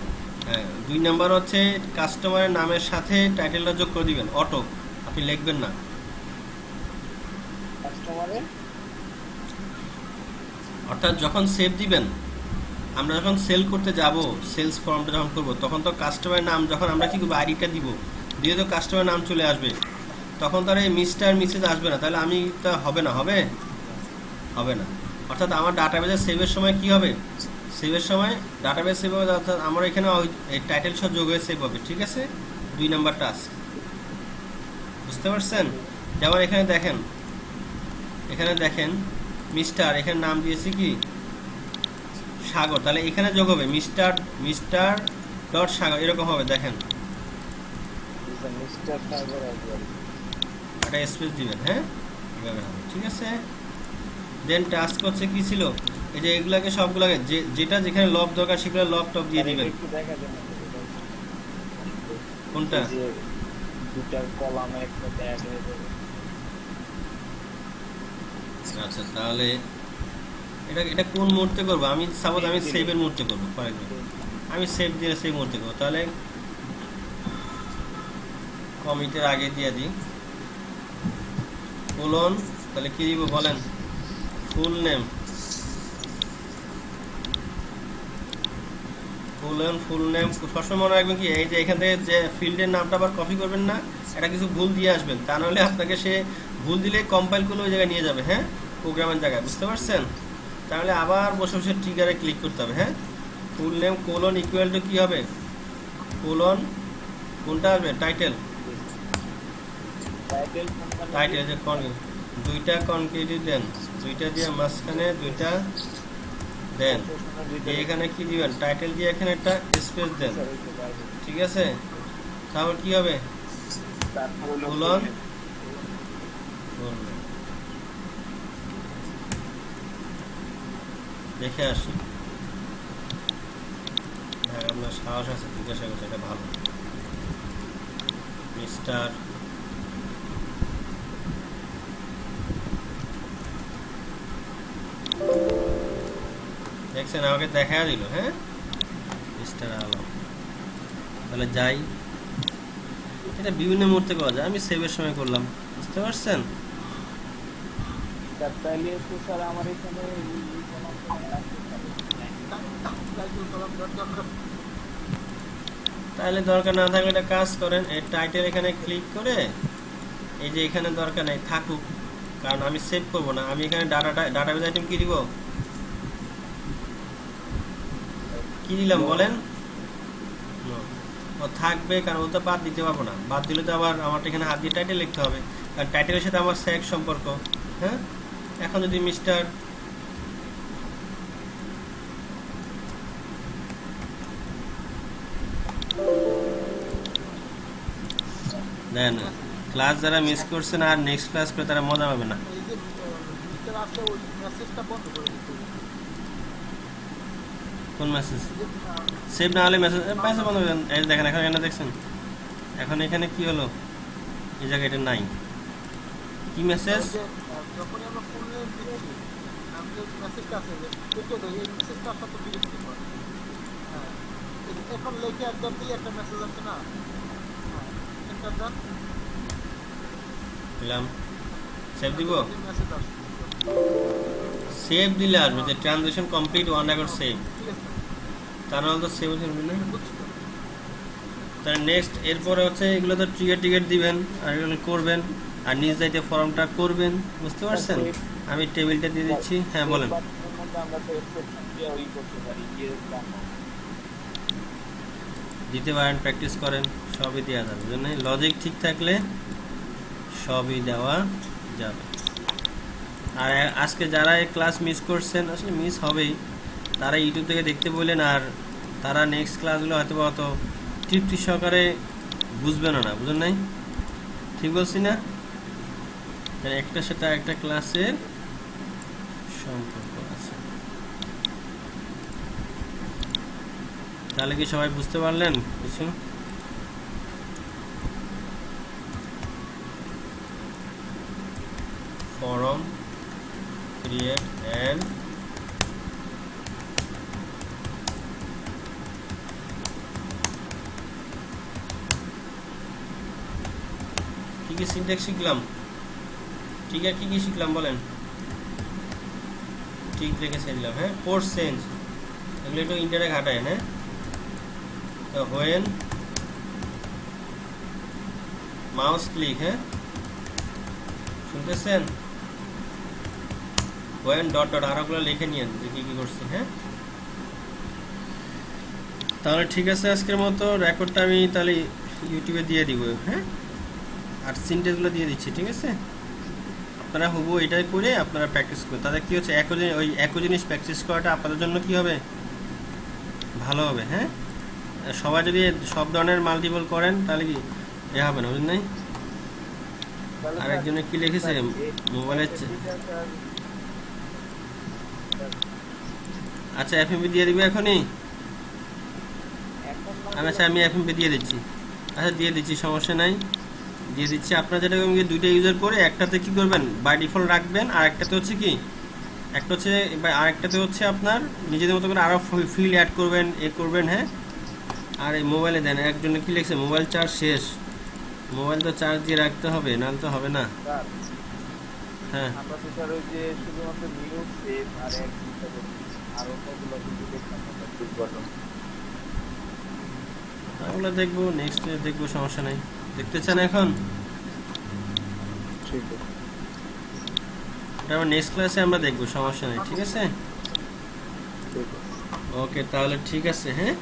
হ্যাঁ, 2 নাম্বার হচ্ছে কাস্টমারের নামের সাথে টাইটেলটা যোগ করে দিবেন, অটো, আপনি লিখবেন না। কাস্টমারের অর্থাৎ যখন সেভ দিবেন, আমরা যখন সেল করতে যাব, সেলস ফর্মটা যখন করব, তখন তো কাস্টমারের নাম, যখন আমরা কি করবো আইডিটা দিব, দিয়ে তো কাস্টমারের নাম চলে আসবে, তখন তার এই মিস্টার মিসেস আসবে না। তাহলে আমি তা হবে না, হবে হবে না। অর্থাৎ আমার ডাটাবেজে সেভের সময় কি হবে? সেভের সময় ডাটাবেজ সেভ হবে, অর্থাৎ আমার এখানে এই টাইটেল সহ যোগ হয়ে সেভ হবে, ঠিক আছে? 2 নাম্বার টাস্ক, বুঝতে পারছেন? যেমন এখানে দেখেন, মিস্টার, এখানে নাম দিয়েছি কি? সাগর। তাহলে এখানে যোগ হবে মিস্টার ডট সাগর, এরকম হবে, দেখেন। মিস্টার সাগর একবার একটা স্পেস দিবেন, হ্যাঁ, এভাবে হবে, ঠিক আছে? দেন টাস্ক হচ্ছে কি ছিল? এই যে এগুলাকে সবগুলাকে যেটা যেখানে লব দরকার সেগুলো লব টপ দিয়ে দিবেন। একটু দেখা যায় না কোনটা? এই যে দুটা কলামে একটা ট্যাগ হয়ে যাবে। আচ্ছা, তাহলে এটা কোন মুহূর্তে করবো? আমি সাপোজ আমি সেভের মুহূর্তে করবো, ফর এক্সাম্পল আমি সেভ দিয়ে সেই মুহূর্তে করবো। তাহলে কমিটের আগে দিয়ে দিই কোলন। তাহলে কি দিব বলেন? ফুল নেম, ফুল নেম সবসময় মনে রাখবেন কি, এই যে এখান থেকে যে ফিল্ডের নামটা আবার কপি করবেন না, এটা কিছু ভুল দিয়ে আসবেন, তা নাহলে আপনাকে সে ভুল দিলে কম্পাইল করলে ওই জায়গায় নিয়ে যাবে, হ্যাঁ, প্রোগ্রামের জায়গায়, বুঝতে পারছেন? তাহলে আবার বসে বসে ট্রিগারে ক্লিক করতে হবে, হ্যাঁ। Full name colon equal to কি হবে? কোলন কোনটা আসবে? টাইটেল, টাইটেল যে দুইটা কনক্রিট দেন, দুইটা দিয়ে মাঝখানে দুইটা দেন, এখানে কি দিবেন? টাইটেল দিয়ে এখানে একটা স্পেস দেন, ঠিক আছে? তারপর কি হবে? কোলন, দেখে আসি, হ্যাঁ, আপনার সাহস আছে, জিজ্ঞাসা করছে, এটা ভালো। মিস্টার দেখছেন, আমাকে দেখা দিল, হ্যাঁ, মিস্টার আলম। তাহলে যাই, এটা বিভিন্ন মুহূর্তে করা যায়, আমি সেভের সময় করলাম, বুঝতে পারছেন? তাহলে তো স্যার আমার এখানে টাইটেল কলাম ডট দরকার। তাহলে দরকার না থাকলে একটা কাজ করেন, এই টাইটেল এখানে ক্লিক করে, এই যে এখানে দরকার নেই, থাকুক, কারণ আমি সেভ করব না। আমি এখানে ডাটাবেজ আইটেম কি দিব? কি দিলাম বলেন? ও থাকবে, কারণ ও তো বাদ দিতে পারবো না, বাদ দিলে তো আবার আমার এখানে হাত দিয়ে টাইটেল লিখতে হবে, কারণ টাইটেলের সাথে আমার স্যাক সম্পর্ক, হ্যাঁ। এখন যদি মিস্টার দেন, ক্লাস যারা মিস করছেন আর নেক্সট ক্লাস করে তারা মজা পাবে না। এই যে ভিতরে আসলে ওই মেসেজটা বন্ধ করে দিতে হবে। কোন মেসেজ? সেভ না হলে মেসেজ মেসেজ বন্ধ করে দেন। এই দেখেন এখন এখানে দেখছেন, এখন এখানে কি হলো, এই জায়গায় এটা নাই। কি মেসেজ? যখনই আমরা ফুল নেম দিচ্ছি, আমাদের মেসেজটা আছে যে লিখে দেয়, এই মেসেজটা সাথে বিরক্তি করে। হ্যাঁ, এখন লেখে একদম দিলে একটা মেসেজ আসছে না? হ্যাঁ, এন্টার দেন, দিলাম। সেভ দিব। মেসেজ আসছে। সেভ দিলে আসবে যে ট্রানজেকশন কমপ্লিট 1 রেকর্ড সেভ। ঠিক আছে, তার নাহলে তো সেভ হচ্ছে না। বুঝছি তো। তার নেক্সট এরপরে হচ্ছে এগুলো তো টিকেট দিবেন আর এগুলো করবেন আর নিজ দায়িত্বে ফর্মটা করবেন, বুঝতে পারছেন? আমি টেবিলটা দিয়ে দিচ্ছি। হ্যাঁ বলেন। এর মধ্যে আমরা তো এক্সেপশন দিয়ে ওই করতে পারি, ইয়ে জানো। দিতে পারেন, প্র্যাকটিস করেন, সবই দেওয়া যাবে, বুঝলেন? লজিক ঠিক থাকলে সবই দেওয়া যাবে। আর আজকে যারা এই ক্লাস মিস করছেন, আসলে মিস হবেই, তারা ইউটিউব থেকে দেখতে বললেন, আর তারা নেক্সট ক্লাসগুলো হয়তো বা অত তৃপ্তি সহকারে বুঝবেন না, বুঝলেন নাই? ঠিক বলছি না? একটার সাথে একটা ক্লাসের সম্পর্ক আছে। তাহলে কি সবাই বুঝতে পারলেন কিছু? ফরম ক্রিয়েট এন্ড কি কি সিনট্যাক্স শিখলাম? ঠিক আছে, কি কি শিখলাম বলেন? ঠিক রেখে দিলাম। হ্যাঁ, কোর্স চেঞ্জ এগুলো একটু ইন্টারে ঘাটায়। হ্যাঁ, তো হোয়েন মাউস ক্লিক, হ্যাঁ শুনতেছেন? হোয়েন ডট ডট আরোগুলো লিখে নিয়েন যে কি কি করছি। হ্যাঁ, তাহলে ঠিক আছে, আজকের মতো রেকর্ডটা আমি তাহলে ইউটিউবে দিয়ে দিব। হ্যাঁ, আর সিনটেক্সগুলো দিয়ে দিচ্ছি, ঠিক আছে? আপনারা হুবহু এটাই করে আপনারা প্র্যাকটিস করুন। তাদের কী হচ্ছে, একই জিনিস প্র্যাকটিস করাটা আপনাদের জন্য কী হবে, ভালো হবে। হ্যাঁ, সবাই যদি সব ধরনের মাল্টিপল করেন তাহলে কি এ হবে না, বুঝলেন? নাই আরেকজনে কি লিখেছে মোবাইলের আচ্ছা এফএমপি দিয়ে দিবে এখনই। আচ্ছা আমি এফএমপি দিয়ে দিচ্ছি। আচ্ছা দিয়ে দিচ্ছি, সমস্যা নাই, দিয়ে দিচ্ছি। আপনারা যেটা দুইটা ইউজার করে একটাতে কি করবেন, বাই ডিফল্ট রাখবেন, আর একটাতে হচ্ছে কি, একটা হচ্ছে আরেকটাতে হচ্ছে আপনার নিজেদের মতো করে আরও ফিল্ড অ্যাড করবেন, এ করবেন। হ্যাঁ, আর এই মোবাইলে দেন। একজনে কি লিখছে, মোবাইল চার্জ শেষ। মোবাইল তো চার্জ দিয়ে রাখতে হবে, নাহলে তো হবে না। হ্যাঁ, আমরা তো স্যার ওই যে শুধুমাত্র নিউজ সেভ আর এক দুটো আর অন্যগুলো কিন্তু দেখলাম না দুর্ঘটনা। ওগুলো দেখবো, নেক্সট দেখবো, সমস্যা নাই। দেখতে চান এখন? ঠিক আছে, এটা আমার নেক্সট ক্লাসে আমরা দেখবো, সমস্যা নেই, ঠিক আছে? ঠিক আছে। ওকে, তাহলে ঠিক আছে। হ্যাঁ।